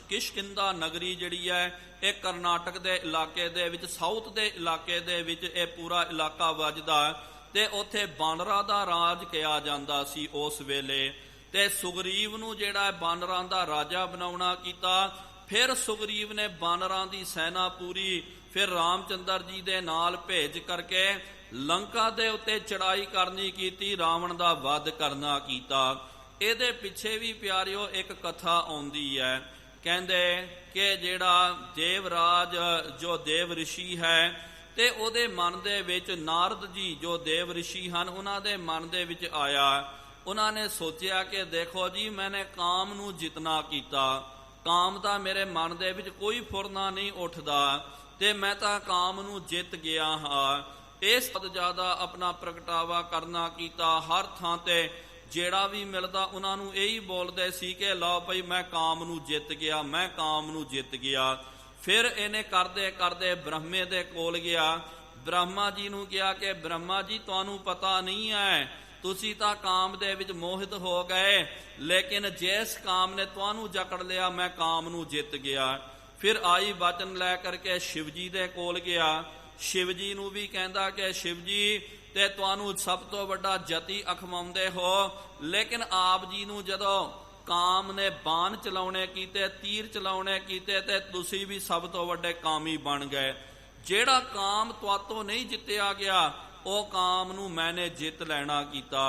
ਕਿਸ਼ਕਿੰਦਾ ਨਗਰੀ ਜਿਹੜੀ ਹੈ ਇਹ ਕਰਨਾਟਕ ਦੇ ਇਲਾਕੇ ਦੇ ਵਿੱਚ, ਸਾਊਥ ਦੇ ਇਲਾਕੇ ਦੇ ਵਿੱਚ ਇਹ ਪੂਰਾ ਇਲਾਕਾ ਵੱਜਦਾ ਤੇ ਉੱਥੇ ਬਾਨਰਾਂ ਦਾ ਰਾਜ ਕਿਹਾ ਜਾਂਦਾ ਸੀ ਉਸ ਵੇਲੇ। ਤੇ ਸੁਗਰੀਵ ਨੂੰ ਜਿਹੜਾ ਬਾਨਰਾਂ ਦਾ ਰਾਜਾ ਬਣਾਉਣਾ ਕੀਤਾ। ਫਿਰ ਸੁਗਰੀਵ ਨੇ ਬਾਨਰਾਂ ਦੀ ਸੈਨਾ ਪੂਰੀ ਫਿਰ ਰਾਮਚੰਦਰ ਜੀ ਦੇ ਨਾਲ ਭੇਜ ਕਰਕੇ ਲੰਕਾ ਦੇ ਉੱਤੇ ਚੜਾਈ ਕਰਨੀ ਕੀਤੀ, ਰਾਵਣ ਦਾ ਵਧ ਕਰਨਾ ਕੀਤਾ। ਇਹਦੇ ਪਿੱਛੇ ਵੀ ਪਿਆਰਿਓ ਇੱਕ ਕਥਾ ਆਉਂਦੀ ਹੈ। ਕਹਿੰਦੇ ਕਿ ਜਿਹੜਾ ਦੇਵਰਾਜ ਜੋ ਦੇਵ ਰਿਸ਼ੀ ਹੈ ਤੇ ਉਹਦੇ ਮਨ ਦੇ ਵਿੱਚ ਨਾਰਦ ਜੀ ਜੋ ਦੇਵ ਰਿਸ਼ੀ ਹਨ ਉਹਨਾਂ ਦੇ ਮਨ ਦੇ ਵਿੱਚ ਆਇਆ। ਉਹਨਾਂ ਨੇ ਸੋਚਿਆ ਕਿ ਦੇਖੋ ਜੀ ਮੈਨੇ ਕਾਮ ਨੂੰ ਜਿਤਨਾ ਕੀਤਾ, ਕਾਮ ਦਾ ਮੇਰੇ ਮਨ ਦੇ ਵਿੱਚ ਕੋਈ ਫੁਰਨਾ ਨਹੀਂ ਉੱਠਦਾ ਤੇ ਮੈਂ ਤਾਂ ਕਾਮ ਨੂੰ ਜਿੱਤ ਗਿਆ ਹਾਂ। ਇਸ ਤੋਂ ਜ਼ਿਆਦਾ ਆਪਣਾ ਪ੍ਰਗਟਾਵਾ ਕਰਨਾ ਕੀਤਾ। ਹਰ ਥਾਂ ਤੇ ਜਿਹੜਾ ਵੀ ਮਿਲਦਾ ਉਹਨਾਂ ਨੂੰ ਇਹੀ ਬੋਲਦੇ ਸੀ ਕਿ ਲਓ ਭਈ ਮੈਂ ਕਾਮ ਨੂੰ ਜਿੱਤ ਗਿਆ, ਮੈਂ ਕਾਮ ਨੂੰ ਜਿੱਤ ਗਿਆ। ਫਿਰ ਇਹਨੇ ਕਰਦੇ ਕਰਦੇ ਬ੍ਰਹਮੇ ਦੇ ਕੋਲ ਗਿਆ। ਬ੍ਰਹਮਾ ਜੀ ਨੂੰ ਕਿਹਾ ਕਿ ਬ੍ਰਹਮਾ ਜੀ ਤੁਹਾਨੂੰ ਪਤਾ ਨਹੀਂ ਹੈ, ਤੁਸੀਂ ਤਾਂ ਕਾਮ ਦੇ ਵਿੱਚ ਮੋਹਿਤ ਹੋ ਗਏ, ਲੇਕਿਨ ਜਿਸ ਕਾਮ ਨੇ ਤੁਹਾਨੂੰ ਜਕੜ ਲਿਆ ਮੈਂ ਕਾਮ ਨੂੰ ਜਿੱਤ ਗਿਆ। ਫਿਰ ਆਈ ਵਚਨ ਲੈ ਕਰਕੇ ਸ਼ਿਵ ਜੀ ਦੇ ਕੋਲ ਗਿਆ। ਸ਼ਿਵ ਜੀ ਨੂੰ ਵੀ ਕਹਿੰਦਾ ਕਿ ਸ਼ਿਵ ਜੀ ਤੇ ਤੁਹਾਨੂੰ ਸਭ ਤੋਂ ਵੱਡਾ ਜਤੀ ਅਖਵਾਉਂਦੇ ਹੋ, ਲੇਕਿਨ ਆਪ ਜੀ ਨੂੰ ਜਦੋਂ ਕਾਮ ਨੇ ਬਾਣ ਚਲਾਉਣੇ ਕੀਤੇ, ਤੀਰ ਚਲਾਉਣੇ ਕੀਤੇ ਤੇ ਤੁਸੀਂ ਵੀ ਸਭ ਤੋਂ ਵੱਡੇ ਕਾਮੀ ਬਣ ਗਏ। ਜਿਹੜਾ ਕਾਮ ਤੁਹਾਤੋਂ ਨਹੀਂ ਜਿੱਤਿਆ ਗਿਆ ਉਹ ਕਾਮ ਨੂੰ ਮੈਨੇ ਜਿੱਤ ਲੈਣਾ ਕੀਤਾ।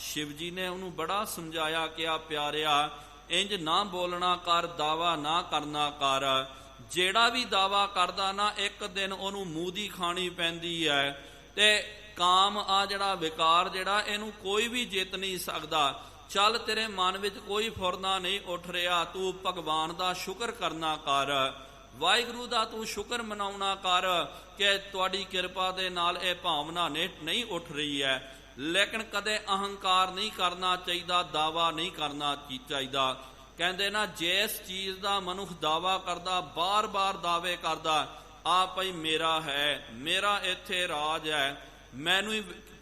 ਸ਼ਿਵ ਜੀ ਨੇ ਉਹਨੂੰ ਬੜਾ ਸਮਝਾਇਆ ਕਿ ਆ ਪਿਆਰਿਆ ਇੰਜ ਨਾ ਬੋਲਣਾ ਕਰ, ਦਾਵਾ ਨਾ ਕਰਨਾ ਕਰ। ਜਿਹੜਾ ਵੀ ਦਾਵਾ ਕਰਦਾ ਨਾ ਇੱਕ ਦਿਨ ਉਹਨੂੰ ਮੂੰਹ ਦੀ ਖਾਣੀ ਪੈਂਦੀ ਹੈ। ਤੇ ਕਾਮ ਆ ਜਿਹੜਾ ਵਿਕਾਰ ਜਿਹੜਾ ਇਹਨੂੰ ਕੋਈ ਵੀ ਜਿੱਤ ਨਹੀਂ ਸਕਦਾ। ਚੱਲ ਤੇਰੇ ਮਨ ਵਿੱਚ ਕੋਈ ਫੁਰਨਾ ਨਹੀਂ ਉੱਠ ਰਿਹਾ, ਤੂੰ ਭਗਵਾਨ ਦਾ ਸ਼ੁਕਰ ਕਰਨਾ ਕਰ, ਵਾਹਿਗੁਰੂ ਦਾ ਤੂੰ ਸ਼ੁਕਰ ਮਨਾਉਣਾ ਕਰ ਕਿ ਤੁਹਾਡੀ ਕਿਰਪਾ ਦੇ ਨਾਲ ਇਹ ਭਾਵਨਾ ਨਹੀਂ ਉੱਠ ਰਹੀ ਹੈ। ਲੇਕਿਨ ਕਦੇ ਅਹੰਕਾਰ ਨਹੀਂ ਕਰਨਾ ਚਾਹੀਦਾ, ਦਾਵਾ ਨਹੀਂ ਕਰਨਾ ਚਾਹੀਦਾ। ਕਹਿੰਦੇ ਨਾ ਜਿਸ ਚੀਜ਼ ਦਾ ਮਨੁੱਖ ਦਾਵਾ ਕਰਦਾ, ਬਾਰ-ਬਾਰ ਦਾਅਵੇ ਕਰਦਾ, ਆ ਭਈ ਮੇਰਾ ਹੈ, ਮੇਰਾ ਇੱਥੇ ਰਾਜ ਹੈ,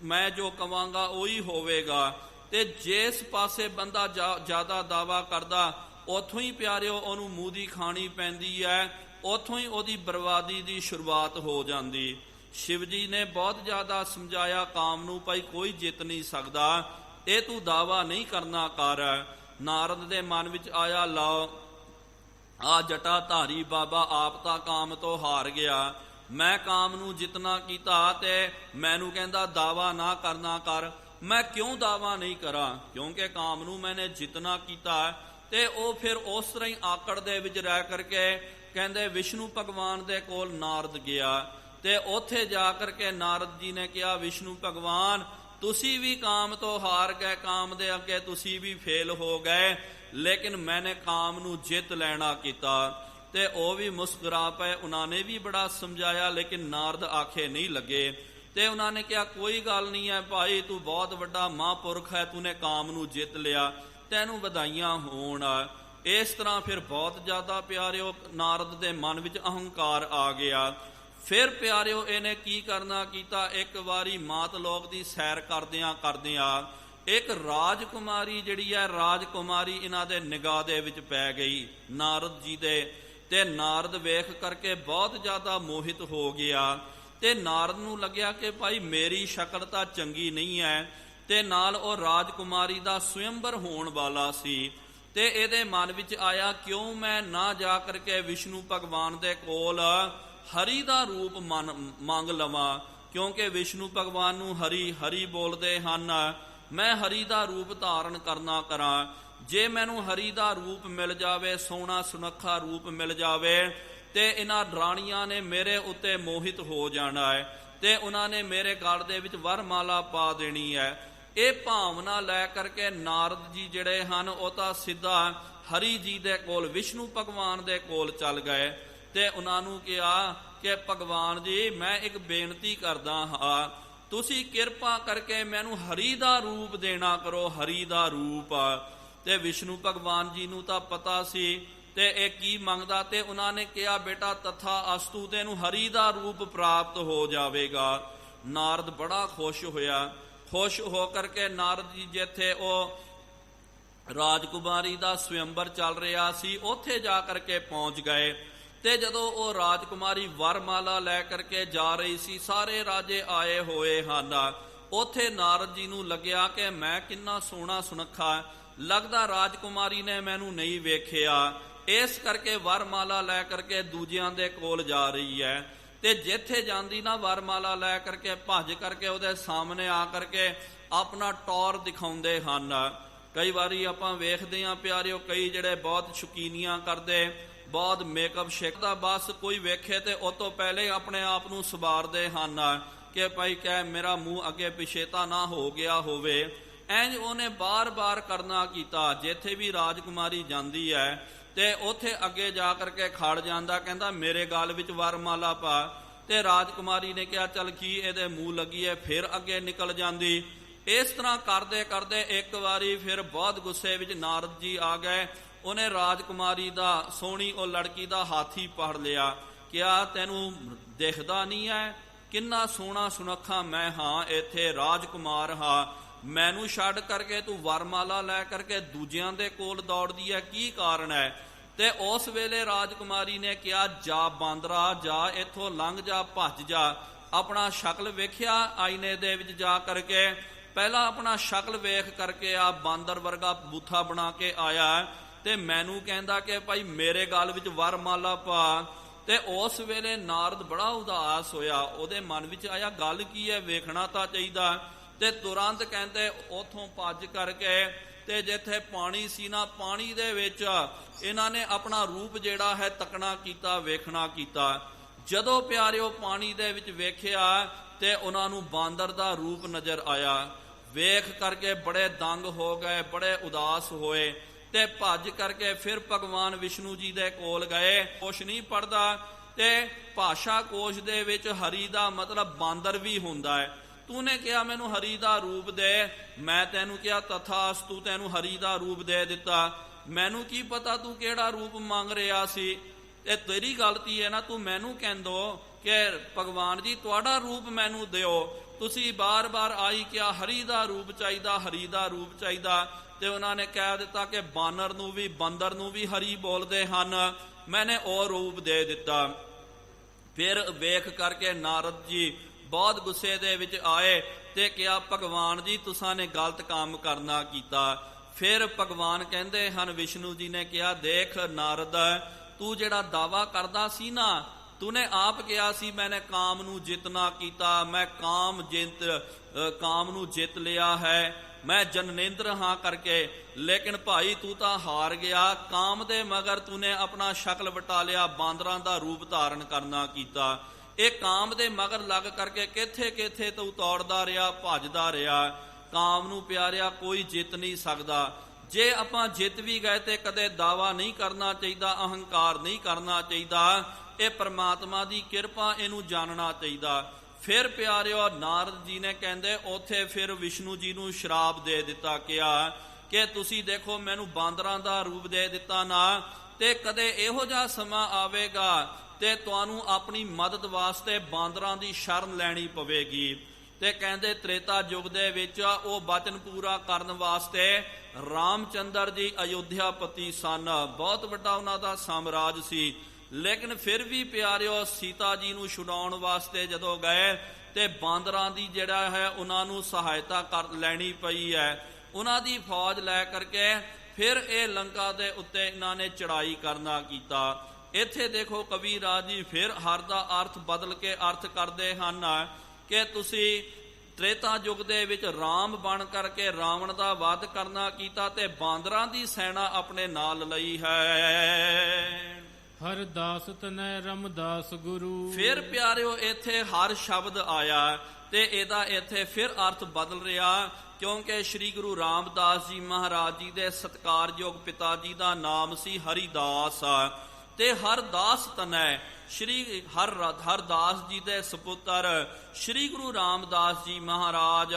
ਮੈਂ ਜੋ ਕਵਾਂਗਾ ਉਹੀ ਹੋਵੇਗਾ। ਤੇ ਜਿਸ ਪਾਸੇ ਬੰਦਾ ਜ਼ਿਆਦਾ ਦਾਵਾ ਕਰਦਾ ਉੱਥੋਂ ਹੀ ਪਿਆਰਿਓ ਉਹਨੂੰ ਮੂੰਹ ਦੀ ਖਾਣੀ ਪੈਂਦੀ ਹੈ, ਉੱਥੋਂ ਹੀ ਉਹਦੀ ਬਰਬਾਦੀ ਦੀ ਸ਼ੁਰੂਆਤ ਹੋ ਜਾਂਦੀ। ਸ਼ਿਵ ਜੀ ਨੇ ਬਹੁਤ ਜ਼ਿਆਦਾ ਸਮਝਾਇਆ ਕਾਮ ਨੂੰ, ਭਾਈ ਕੋਈ ਜਿੱਤ ਨਹੀਂ ਸਕਦਾ, ਇਹ ਤੂੰ ਦਾਵਾ ਨਹੀਂ ਕਰਨਾ ਕਰ। ਨਾਰਦ ਦੇ ਮਨ ਵਿੱਚ ਆਇਆ ਲਓ ਆ ਜਟਾਧਾਰੀ ਬਾਬਾ ਆਪ ਤਾਂ ਕਾਮ ਤੋਂ ਹਾਰ ਗਿਆ, ਮੈਂ ਕਾਮ ਨੂੰ ਜਿੱਤਣਾ ਕੀਤਾ ਤੇ ਮੈਨੂੰ ਕਹਿੰਦਾ ਦਾਵਾ ਨਾ ਕਰਨਾ ਕਰ। ਮੈਂ ਕਿਉਂ ਦਾਵਾ ਨਹੀਂ ਕਰਾਂ, ਕਿਉਂਕਿ ਕਾਮ ਨੂੰ ਮੈਨੇ ਜਿੱਤਣਾ ਕੀਤਾ। ਤੇ ਉਹ ਫਿਰ ਉਸ ਤਰ੍ਹਾਂ ਹੀ ਆਕੜ ਦੇ ਵਿੱਚ ਰਹਿ ਕਰਕੇ ਕਹਿੰਦੇ ਵਿਸ਼ਨੂੰ ਭਗਵਾਨ ਦੇ ਕੋਲ ਨਾਰਦ ਗਿਆ। ਤੇ ਉੱਥੇ ਜਾ ਕਰਕੇ ਨਾਰਦ ਜੀ ਨੇ ਕਿਹਾ ਵਿਸ਼ਨੂੰ ਭਗਵਾਨ ਤੁਸੀਂ ਵੀ ਕਾਮ ਤੋਂ ਹਾਰ ਗਏ, ਕਾਮ ਦੇ ਅੱਗੇ ਤੁਸੀਂ ਵੀ ਫੇਲ ਹੋ ਗਏ, ਲੇਕਿਨ ਮੈਨੇ ਕਾਮ ਨੂੰ ਜਿੱਤ ਲੈਣਾ ਕੀਤਾ। ਤੇ ਉਹ ਵੀ ਮੁਸਕਰਾ ਪਏ। ਉਹਨਾਂ ਨੇ ਵੀ ਬੜਾ ਸਮਝਾਇਆ ਲੇਕਿਨ ਨਾਰਦ ਆਖੇ ਨਹੀਂ ਲੱਗੇ। ਤੇ ਉਹਨਾਂ ਨੇ ਕਿਹਾ ਕੋਈ ਗੱਲ ਨਹੀਂ ਹੈ ਭਾਈ, ਤੂੰ ਬਹੁਤ ਵੱਡਾ ਮਹਾਂਪੁਰਖ ਹੈ, ਤੂੰ ਨੇ ਕਾਮ ਨੂੰ ਜਿੱਤ ਲਿਆ, ਤੈਨੂੰ ਵਧਾਈਆਂ ਹੋਣ। ਇਸ ਤਰ੍ਹਾਂ ਫਿਰ ਬਹੁਤ ਜ਼ਿਆਦਾ ਪਿਆਰਿਓ ਨਾਰਦ ਦੇ ਮਨ ਵਿੱਚ ਅਹੰਕਾਰ ਆ ਗਿਆ। ਫਿਰ ਪਿਆਰਿਓ ਇਹਨੇ ਕੀ ਕਰਨਾ ਕੀਤਾ, ਇੱਕ ਵਾਰੀ ਮਾਤ ਲੋਕ ਦੀ ਸੈਰ ਕਰਦਿਆਂ ਇੱਕ ਰਾਜਕੁਮਾਰੀ ਜਿਹੜੀ ਹੈ, ਰਾਜਕੁਮਾਰੀ ਇਹਨਾਂ ਦੇ ਨਿਗਾਹ ਦੇ ਵਿੱਚ ਪੈ ਗਈ ਨਾਰਦ ਜੀ ਦੇ। ਤੇ ਨਾਰਦ ਵੇਖ ਕਰਕੇ ਬਹੁਤ ਜ਼ਿਆਦਾ ਮੋਹਿਤ ਹੋ ਗਿਆ। ਤੇ ਨਾਰਦ ਨੂੰ ਲੱਗਿਆ ਕਿ ਭਾਈ ਮੇਰੀ ਸ਼ਕਲ ਤਾਂ ਚੰਗੀ ਨਹੀਂ ਹੈ, ਤੇ ਨਾਲ ਉਹ ਰਾਜਕੁਮਾਰੀ ਦਾ ਸਵਯੰਬਰ ਹੋਣ ਵਾਲਾ ਸੀ। ਤੇ ਇਹਦੇ ਮਨ ਵਿੱਚ ਆਇਆ ਕਿਉਂ ਮੈਂ ਨਾ ਜਾ ਕਰਕੇ ਵਿਸ਼ਨੂੰ ਭਗਵਾਨ ਦੇ ਕੋਲ ਹਰੀ ਦਾ ਰੂਪ ਮੰਗ ਲਵਾਂ, ਕਿਉਂਕਿ ਵਿਸ਼ਨੂੰ ਭਗਵਾਨ ਨੂੰ ਹਰੀ ਹਰੀ ਬੋਲਦੇ ਹਨ, ਮੈਂ ਹਰੀ ਦਾ ਰੂਪ ਧਾਰਨ ਕਰਨਾ ਕਰਾਂ। ਜੇ ਮੈਨੂੰ ਹਰੀ ਦਾ ਰੂਪ ਮਿਲ ਜਾਵੇ, ਸੋਹਣਾ ਸੁਨੱਖਾ ਰੂਪ ਮਿਲ ਜਾਵੇ, ਤੇ ਇਹਨਾਂ ਰਾਣੀਆਂ ਨੇ ਮੇਰੇ ਉੱਤੇ ਮੋਹਿਤ ਹੋ ਜਾਣਾ ਹੈ ਤੇ ਉਹਨਾਂ ਨੇ ਮੇਰੇ ਗਲ ਦੇ ਵਿੱਚ ਵਰਮਾਲਾ ਪਾ ਦੇਣੀ ਹੈ। ਇਹ ਭਾਵਨਾ ਲੈ ਕਰਕੇ ਨਾਰਦ ਜੀ ਜਿਹੜੇ ਹਨ ਉਹ ਤਾਂ ਸਿੱਧਾ ਹਰੀ ਜੀ ਦੇ ਕੋਲ, ਵਿਸ਼ਨੂੰ ਭਗਵਾਨ ਦੇ ਕੋਲ ਚੱਲ ਗਏ। ਤੇ ਉਹਨਾਂ ਨੂੰ ਕਿਹਾ ਕਿ ਭਗਵਾਨ ਜੀ ਮੈਂ ਇੱਕ ਬੇਨਤੀ ਕਰਦਾ ਹਾਂ, ਤੁਸੀਂ ਕਿਰਪਾ ਕਰਕੇ ਮੈਨੂੰ ਹਰੀ ਦਾ ਰੂਪ ਦੇਣਾ ਕਰੋ, ਹਰੀ ਦਾ ਰੂਪ। ਤੇ ਵਿਸ਼ਨੂੰ ਭਗਵਾਨ ਜੀ ਨੂੰ ਤਾਂ ਪਤਾ ਸੀ ਤੇ ਇਹ ਕੀ ਮੰਗਦਾ, ਤੇ ਉਹਨਾਂ ਨੇ ਕਿਹਾ ਬੇਟਾ ਤਥਾ ਅਸਤੂ, ਤੈਨੂੰ ਹਰੀ ਦਾ ਰੂਪ ਪ੍ਰਾਪਤ ਹੋ ਜਾਵੇਗਾ। ਨਾਰਦ ਬੜਾ ਖੁਸ਼ ਹੋਇਆ। ਖੁਸ਼ ਹੋ ਕਰਕੇ ਨਾਰਦ ਜੀ ਜਿੱਥੇ ਉਹ ਰਾਜਕੁਮਾਰੀ ਦਾ ਸਵਯੰਬਰ ਚੱਲ ਰਿਹਾ ਸੀ ਉੱਥੇ ਜਾ ਕਰਕੇ ਪਹੁੰਚ ਗਏ। ਤੇ ਜਦੋਂ ਉਹ ਰਾਜਕੁਮਾਰੀ ਵਰਮਾਲਾ ਲੈ ਕਰਕੇ ਜਾ ਰਹੀ ਸੀ, ਸਾਰੇ ਰਾਜੇ ਆਏ ਹੋਏ ਹਨ। ਉੱਥੇ ਨਾਰਦ ਜੀ ਨੂੰ ਲੱਗਿਆ ਕਿ ਮੈਂ ਕਿੰਨਾ ਸੋਹਣਾ ਸੁਨੱਖਾ, ਲੱਗਦਾ ਰਾਜਕੁਮਾਰੀ ਨੇ ਮੈਨੂੰ ਨਹੀਂ ਵੇਖਿਆ, ਇਸ ਕਰਕੇ ਵਰਮਾਲਾ ਲੈ ਕਰਕੇ ਦੂਜਿਆਂ ਦੇ ਕੋਲ ਜਾ ਰਹੀ ਹੈ। ਤੇ ਜਿੱਥੇ ਜਾਂਦੀ ਨਾ ਵਰਮਾਲਾ ਲੈ ਕਰਕੇ ਭੱਜ ਕਰਕੇ ਉਹਦੇ ਸਾਹਮਣੇ ਆ ਕਰਕੇ ਆਪਣਾ ਟੌਰ ਦਿਖਾਉਂਦੇ ਹਨ। ਕਈ ਵਾਰੀ ਆਪਾਂ ਵੇਖਦੇ ਹਾਂ ਪਿਆਰਿਓ, ਕਈ ਜਿਹੜੇ ਬਹੁਤ ਸ਼ੌਕੀਨੀਆਂ ਕਰਦੇ, ਬਹੁਤ ਮੇਕਅਪ ਸ਼ੇਕਦਾ, ਬਸ ਕੋਈ ਵੇਖੇ ਤੇ ਉਹ ਤੋਂ ਪਹਿਲੇ ਆਪਣੇ ਆਪ ਨੂੰ ਸਵਾਰਦੇ ਹਨ ਕਿ ਭਾਈ ਕਹਿ ਮੇਰਾ ਮੂੰਹ ਅੱਗੇ ਪਿਛੇ ਤਾਂ ਨਾ ਹੋ ਗਿਆ ਹੋਵੇ। ਇੰਜ ਉਹਨੇ ਬਾਰ-ਬਾਰ ਕਰਨਾ ਕੀਤਾ। ਜਿੱਥੇ ਵੀ ਰਾਜਕੁਮਾਰੀ ਜਾਂਦੀ ਹੈ ਤੇ ਉੱਥੇ ਅੱਗੇ ਜਾ ਕਰਕੇ ਖੜ ਜਾਂਦਾ, ਕਹਿੰਦਾ ਮੇਰੇ ਗਲ ਵਿੱਚ ਵਰਮਾਲਾ ਪਾ। ਤੇ ਰਾਜਕੁਮਾਰੀ ਨੇ ਕਿਹਾ ਚੱਲ ਕੀ ਇਹਦੇ ਮੂੰਹ ਲੱਗੀ ਹੈ, ਫਿਰ ਅੱਗੇ ਨਿਕਲ ਜਾਂਦੀ। ਇਸ ਤਰ੍ਹਾਂ ਕਰਦੇ ਕਰਦੇ ਇੱਕ ਵਾਰੀ ਫਿਰ ਬਹੁਤ ਗੁੱਸੇ ਵਿੱਚ ਨਾਰਦ ਜੀ ਆ ਗਏ। ਉਹਨੇ ਰਾਜਕੁਮਾਰੀ ਦਾ, ਸੋਹਣੀ ਉਹ ਲੜਕੀ ਦਾ ਹੱਥ ਹੀ ਪਕੜ ਲਿਆ। ਕਿਹਾ ਤੈਨੂੰ ਦਿਖਦਾ ਨਹੀਂ ਹੈ ਕਿੰਨਾ ਸੋਹਣਾ ਸੁਨੱਖਾ ਮੈਂ ਹਾਂ, ਇੱਥੇ ਰਾਜਕੁਮਾਰ ਹਾਂ, ਮੈਨੂੰ ਛੱਡ ਕਰਕੇ ਤੂੰ ਵਰਮਾਲਾ ਲੈ ਕਰਕੇ ਦੂਜਿਆਂ ਦੇ ਕੋਲ ਦੌੜਦੀ ਹੈ, ਕੀ ਕਾਰਨ ਹੈ? ਤੇ ਉਸ ਵੇਲੇ ਰਾਜਕੁਮਾਰੀ ਨੇ ਕਿਹਾ ਜਾ ਬਾਂਦਰਾ, ਜਾ ਇੱਥੋਂ ਲੰਘ ਜਾ, ਭੱਜ ਜਾ। ਆਪਣਾ ਸ਼ਕਲ ਵੇਖਿਆ ਆਈਨੇ ਦੇ ਵਿੱਚ ਜਾ ਕਰਕੇ, ਪਹਿਲਾਂ ਆਪਣਾ ਸ਼ਕਲ ਵੇਖ ਕਰਕੇ ਆ ਬਾਂਦਰ ਵਰਗਾ ਬੂਥਾ ਬਣਾ ਕੇ ਆਇਆ ਤੇ ਮੈਨੂੰ ਕਹਿੰਦਾ ਕਿ ਭਾਈ ਮੇਰੇ ਗਲ ਵਿੱਚ ਵਰਮਾਲਾ ਪਾ। ਤੇ ਉਸ ਵੇਲੇ ਨਾਰਦ ਬੜਾ ਉਦਾਸ ਹੋਇਆ, ਉਹਦੇ ਮਨ ਵਿੱਚ ਆਇਆ ਗੱਲ ਕੀ ਹੈ, ਵੇਖਣਾ ਤਾਂ ਚਾਹੀਦਾ। ਤੇ ਤੁਰੰਤ ਕਹਿੰਦੇ ਉਥੋਂ ਭੱਜ ਕਰਕੇ ਤੇ ਜਿੱਥੇ ਪਾਣੀ ਸੀ ਨਾ, ਪਾਣੀ ਦੇ ਵਿੱਚ ਇਹਨਾਂ ਨੇ ਆਪਣਾ ਰੂਪ ਜਿਹੜਾ ਹੈ ਤੱਕਣਾ ਕੀਤਾ, ਵੇਖਣਾ ਕੀਤਾ। ਜਦੋਂ ਪਿਆਰਿਓ ਪਾਣੀ ਦੇ ਵਿੱਚ ਵੇਖਿਆ ਤੇ ਉਹਨਾਂ ਨੂੰ ਬਾਂਦਰ ਦਾ ਰੂਪ ਨਜ਼ਰ ਆਇਆ। ਵੇਖ ਕਰਕੇ ਬੜੇ ਦੰਗ ਹੋ ਗਏ, ਬੜੇ ਉਦਾਸ ਹੋਏ ਤੇ ਭੱਜ ਕਰਕੇ ਫਿਰ ਭਗਵਾਨ ਵਿਸ਼ਨੂੰ ਜੀ ਦੇ ਕੋਲ ਗਏ। ਕੁਛ ਨਹੀਂ ਪੜਦਾ ਤੇ ਭਾਸ਼ਾ ਕੋਸ਼ ਦੇ ਵਿੱਚ ਹਰੀ ਦਾ ਮਤਲਬ ਬਾਂਦਰ ਵੀ ਹੁੰਦਾ ਹੈ। ਤੂੰ ਨੇ ਕਿਹਾ ਮੈਨੂੰ ਹਰੀ ਦਾ ਰੂਪ ਦੇ, ਮੈਂ ਤੈਨੂੰ ਕਿਹਾ ਤਥਾਸਤੂ, ਤੈਨੂੰ ਹਰੀ ਦਾ ਰੂਪ ਦੇ ਦਿੱਤਾ। ਮੈਨੂੰ ਕੀ ਪਤਾ ਤੂੰ ਕਿਹੜਾ ਰੂਪ ਮੰਗ ਰਿਹਾ ਸੀ, ਇਹ ਤੇਰੀ ਗਲਤੀ ਹੈ ਨਾ। ਤੂੰ ਮੈਨੂੰ ਕਹਿੰਦੋ ਕਿ ਭਗਵਾਨ ਜੀ ਤੁਹਾਡਾ ਰੂਪ ਮੈਨੂੰ ਦਿਓ, ਤੁਸੀਂ ਬਾਰ-ਬਾਰ ਆਈ ਕਿਹਾ ਹਰੀ ਦਾ ਰੂਪ ਚਾਹੀਦਾ, ਹਰੀ ਦਾ ਰੂਪ ਚਾਹੀਦਾ। ਤੇ ਉਹਨਾਂ ਨੇ ਕਹਿ ਦਿੱਤਾ ਕਿ ਬਾਨਰ ਨੂੰ ਵੀ, ਬੰਦਰ ਨੂੰ ਵੀ ਹਰੀ ਬੋਲਦੇ ਹਨ, ਮੈਨੇ ਉਹ ਰੂਪ ਦੇ ਦਿੱਤਾ। ਫਿਰ ਵੇਖ ਕਰਕੇ ਨਾਰਦ ਜੀ ਬਹੁਤ ਗੁੱਸੇ ਦੇ ਵਿੱਚ ਆਏ ਤੇ ਕਿਹਾ ਭਗਵਾਨ ਜੀ ਤੁਸਾਂ ਨੇ ਗਲਤ ਕੰਮ ਕਰਨਾ ਕੀਤਾ। ਫਿਰ ਭਗਵਾਨ ਕਹਿੰਦੇ ਹਨ, ਵਿਸ਼ਨੂੰ ਜੀ ਨੇ ਕਿਹਾ ਦੇਖ ਨਾਰਦ, ਤੂੰ ਜਿਹੜਾ ਦਾਵਾ ਕਰਦਾ ਸੀ ਨਾ, ਤੂਨੇ ਆਪ ਕਿਹਾ ਸੀ ਮੈਨੇ ਕਾਮ ਨੂੰ ਜਿੱਤਣਾ ਕੀਤਾ, ਮੈਂ ਕਾਮ ਨੂੰ ਜਿੱਤ ਲਿਆ ਹੈ, ਮੈਂ ਜਨਨੇਂਦਰ ਹਾਂ ਕਰਕੇ। ਲੇਕਿਨ ਭਾਈ ਤੂੰ ਤਾਂ ਹਾਰ ਗਿਆ, ਕਾਮ ਦੇ ਮਗਰ ਤੂਨੇ ਆਪਣਾ ਸ਼ਕਲ ਵਟਾ ਲਿਆ, ਬਾਂਦਰਾਂ ਦਾ ਰੂਪ ਧਾਰਨ ਕਰਨਾ ਕੀਤਾ। ਇਹ ਕਾਮ ਦੇ ਮਗਰ ਲੱਗ ਕਰਕੇ ਕਿੱਥੇ ਕਿੱਥੇ ਤੂੰ ਦੌੜਦਾ ਰਿਹਾ, ਭੱਜਦਾ ਰਿਹਾ। ਕਾਮ ਨੂੰ ਪਿਆਰਿਆ ਕੋਈ ਜਿੱਤ ਨਹੀਂ ਸਕਦਾ। ਜੇ ਆਪਾਂ ਜਿੱਤ ਵੀ ਗਏ ਤੇ ਕਦੇ ਦਾਵਾ ਨਹੀਂ ਕਰਨਾ ਚਾਹੀਦਾ, ਅਹੰਕਾਰ ਨਹੀਂ ਕਰਨਾ ਚਾਹੀਦਾ। ਇਹ ਪ੍ਰਮਾਤਮਾ ਦੀ ਕਿਰਪਾ, ਇਹਨੂੰ ਜਾਣਨਾ ਚਾਹੀਦਾ। ਫਿਰ ਪਿਆਰਿਓ ਨਾਰਦ ਜੀ ਨੇ ਕਹਿੰਦੇ ਉੱਥੇ ਫਿਰ ਵਿਸ਼ਨੂੰ ਜੀ ਨੂੰ ਸ਼ਰਾਪ ਦੇ ਦਿੱਤਾ, ਕਿਹਾ ਕਿ ਤੁਸੀਂ ਦੇਖੋ ਮੈਨੂੰ ਬਾਂਦਰਾਂ ਦਾ ਰੂਪ ਦੇ ਦਿੱਤਾ ਨਾ, ਤੇ ਕਦੇ ਇਹੋ ਜਿਹਾ ਸਮਾਂ ਆਵੇਗਾ ਤੇ ਤੁਹਾਨੂੰ ਆਪਣੀ ਮਦਦ ਵਾਸਤੇ ਬਾਂਦਰਾਂ ਦੀ ਸ਼ਰਨ ਲੈਣੀ ਪਵੇਗੀ। ਤੇ ਕਹਿੰਦੇ ਤ੍ਰੇਤਾ ਯੁੱਗ ਦੇ ਵਿੱਚ ਉਹ ਬਚਨ ਪੂਰਾ ਕਰਨ ਵਾਸਤੇ ਰਾਮਚੰਦਰ ਜੀ ਅਯੋਧਿਆਪਤੀ ਸਨ, ਬਹੁਤ ਵੱਡਾ ਉਹਨਾਂ ਦਾ ਸਾਮਰਾਜ ਸੀ। ਲੇਕਿਨ ਫਿਰ ਵੀ ਪਿਆਰਿਓ ਸੀਤਾ ਜੀ ਨੂੰ ਛੁਡਾਉਣ ਵਾਸਤੇ ਜਦੋਂ ਗਏ ਤੇ ਬਾਂਦਰਾਂ ਦੀ ਜਿਹੜਾ ਹੈ ਉਹਨਾਂ ਨੂੰ ਸਹਾਇਤਾ ਕਰ ਲੈਣੀ ਪਈ ਹੈ। ਉਹਨਾਂ ਦੀ ਫੌਜ ਲੈ ਕਰਕੇ ਫਿਰ ਇਹ ਲੰਕਾ ਦੇ ਉੱਤੇ ਇਹਨਾਂ ਨੇ ਚੜਾਈ ਕਰਨਾ ਕੀਤਾ। ਇੱਥੇ ਦੇਖੋ ਕਬੀਰ ਜੀ ਫਿਰ ਹਰ ਦਾ ਅਰਥ ਬਦਲ ਕੇ ਅਰਥ ਕਰਦੇ ਹਨ ਕਿ ਤੁਸੀਂ ਤ੍ਰੇਤਾ ਯੁੱਗ ਦੇ ਵਿੱਚ ਰਾਮ ਬਣ ਕਰਕੇ ਰਾਵਣ ਦਾ ਵਧ ਕਰਨਾ ਕੀਤਾ ਤੇ ਬਾਂਦਰਾਂ ਦੀ ਸੈਨਾ ਆਪਣੇ ਨਾਲ ਲਈ ਹੈ। ਹਰ ਦਾਸ ਤਨੈ ਰਮਦਾਸ ਗੁਰੂ। ਫਿਰ ਪਿਆਰਿਓ ਇੱਥੇ ਹਰ ਸ਼ਬਦ ਆਇਆ ਤੇ ਇਹਦਾ ਇੱਥੇ ਫਿਰ ਅਰਥ ਬਦਲ ਰਿਹਾ, ਕਿਉਂਕਿ ਸ੍ਰੀ ਗੁਰੂ ਰਾਮਦਾਸ ਜੀ ਮਹਾਰਾਜ ਜੀ ਦੇ ਸਤਿਕਾਰਯੋਗ ਪਿਤਾ ਜੀ ਦਾ ਨਾਮ ਸੀ ਹਰੀਦਾਸ। ਤੇ ਹਰਦਾਸ ਤਨੈ ਸ਼੍ਰੀ ਹਰਦਾਸ ਜੀ ਦੇ ਸੁਪੁੱਤਰ ਸ਼੍ਰੀ ਗੁਰੂ ਰਾਮਦਾਸ ਜੀ ਮਹਾਰਾਜ।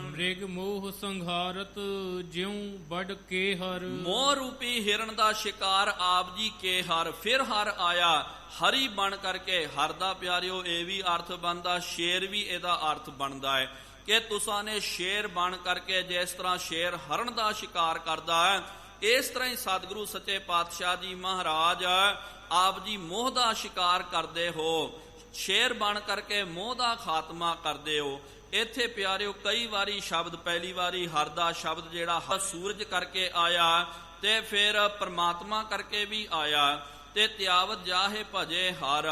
ਮ੍ਰਿਗ ਮੋਹ ਸੰਘਾਰਤ ਜਿਉ ਵੱਡ ਕੇ ਹਰ। ਮੋਹ ਰੂਪੀ ਹਿਰਨ ਦਾ ਸ਼ਿਕਾਰ ਆਪ ਜੀ ਕੇ ਹਰ। ਫਿਰ ਹਰ ਆਇਆ ਹਰੀ ਬਣ ਕਰਕੇ। ਹਰ ਦਾ ਪਿਆਰਿਓ ਇਹ ਵੀ ਅਰਥ ਬਣਦਾ, ਸ਼ੇਰ ਵੀ ਇਹਦਾ ਅਰਥ ਬਣਦਾ ਹੈ ਕਿ ਤੁਸਾਂ ਨੇ ਸ਼ੇਰ ਬਣ ਕਰਕੇ, ਜਿਸ ਤਰ੍ਹਾਂ ਸ਼ੇਰ ਹਰਨ ਦਾ ਸ਼ਿਕਾਰ ਕਰਦਾ ਹੈ, ਇਸ ਤਰ੍ਹਾਂ ਹੀ ਸਤਿਗੁਰੂ ਸੱਚੇ ਪਾਤਸ਼ਾਹ ਜੀ ਮਹਾਰਾਜ ਆਪ ਜੀ ਮੋਹ ਦਾ ਸ਼ਿਕਾਰ ਕਰਦੇ ਹੋ, ਸ਼ੇਰ ਬਣ ਕਰਕੇ ਮੋਹ ਦਾ ਖਾਤਮਾ ਕਰਦੇ ਹੋ। ਇੱਥੇ ਪਿਆਰਿਓ ਕਈ ਵਾਰੀ ਸ਼ਬਦ, ਪਹਿਲੀ ਵਾਰੀ ਹਰ ਦਾ ਸ਼ਬਦ ਜਿਹੜਾ ਸੂਰਜ ਕਰਕੇ ਆਇਆ ਤੇ ਫਿਰ ਪਰਮਾਤਮਾ ਕਰਕੇ ਵੀ ਆਇਆ ਤੇ ਤਿਆਵਤ ਜਾਹੇ ਭਜੇ ਹਰ,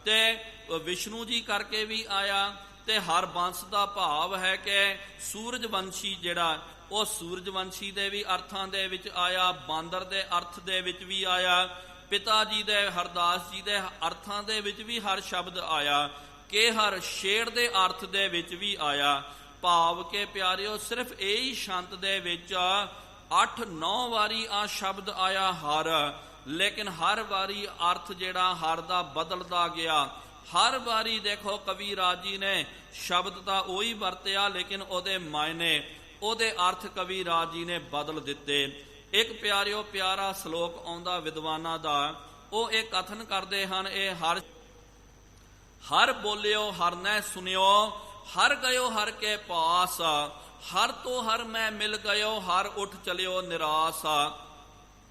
ਤੇ ਵਿਸ਼ਨੂੰ ਜੀ ਕਰਕੇ ਵੀ ਆਇਆ। ਤੇ ਹਰ ਬੰਸ ਦਾ ਭਾਵ ਹੈ ਕਿ ਸੂਰਜ ਵੰਸ਼ੀ ਜਿਹੜਾ ਉਹ ਸੂਰਜਵੰਸ਼ੀ ਦੇ ਵੀ ਅਰਥਾਂ ਦੇ ਵਿੱਚ ਆਇਆ, ਬਾਂਦਰ ਦੇ ਅਰਥ ਦੇ ਵਿੱਚ ਵੀ ਆਇਆ, ਪਿਤਾ ਜੀ ਦੇ ਹਰਦਾਸ ਜੀ ਦੇ ਅਰਥਾਂ ਦੇ ਵਿੱਚ ਵੀ ਹਰ ਸ਼ਬਦ ਆਇਆ, ਕਿ ਹਰ ਸ਼ੇਰ ਦੇ ਅਰਥ ਦੇ ਵਿੱਚ ਵੀ ਆਇਆ। ਭਾਵ ਕੇ ਪਿਆਰਿਓ ਸਿਰਫ ਇਹੀ ਛੰਤ ਦੇ ਵਿੱਚ 8-9 ਵਾਰੀ ਆ ਸ਼ਬਦ ਆਇਆ ਹਰ, ਲੇਕਿਨ ਹਰ ਵਾਰੀ ਅਰਥ ਜਿਹੜਾ ਹਰ ਦਾ ਬਦਲਦਾ ਗਿਆ। ਹਰ ਵਾਰੀ ਦੇਖੋ ਕਵੀਰਾਜ ਜੀ ਨੇ ਸ਼ਬਦ ਤਾਂ ਉਹੀ ਵਰਤਿਆ, ਲੇਕਿਨ ਉਹਦੇ ਮਾਇਨੇ, ਉਹਦੇ ਅਰਥ ਕਵੀਰਾਜ ਜੀ ਨੇ ਬਦਲ ਦਿੱਤੇ। ਇੱਕ ਪਿਆਰਿਓ ਪਿਆਰਾ ਸ਼ਲੋਕ ਆਉਂਦਾ ਵਿਦਵਾਨਾਂ ਦਾ, ਉਹ ਇਹ ਕਥਨ ਕਰਦੇ ਹਨ, ਇਹ ਹਰ ਬੋਲਿਓ ਹਰ ਨੇ ਸੁਣਿਓ, ਹਰ ਗਇਓ ਹਰ ਕੇ ਪਾਸ, ਹਰ ਤੋਂ ਹਰ ਮੈਂ ਮਿਲ ਗਇਓ, ਹਰ ਉੱਠ ਚਲਿਓ ਨਿਰਾਸ।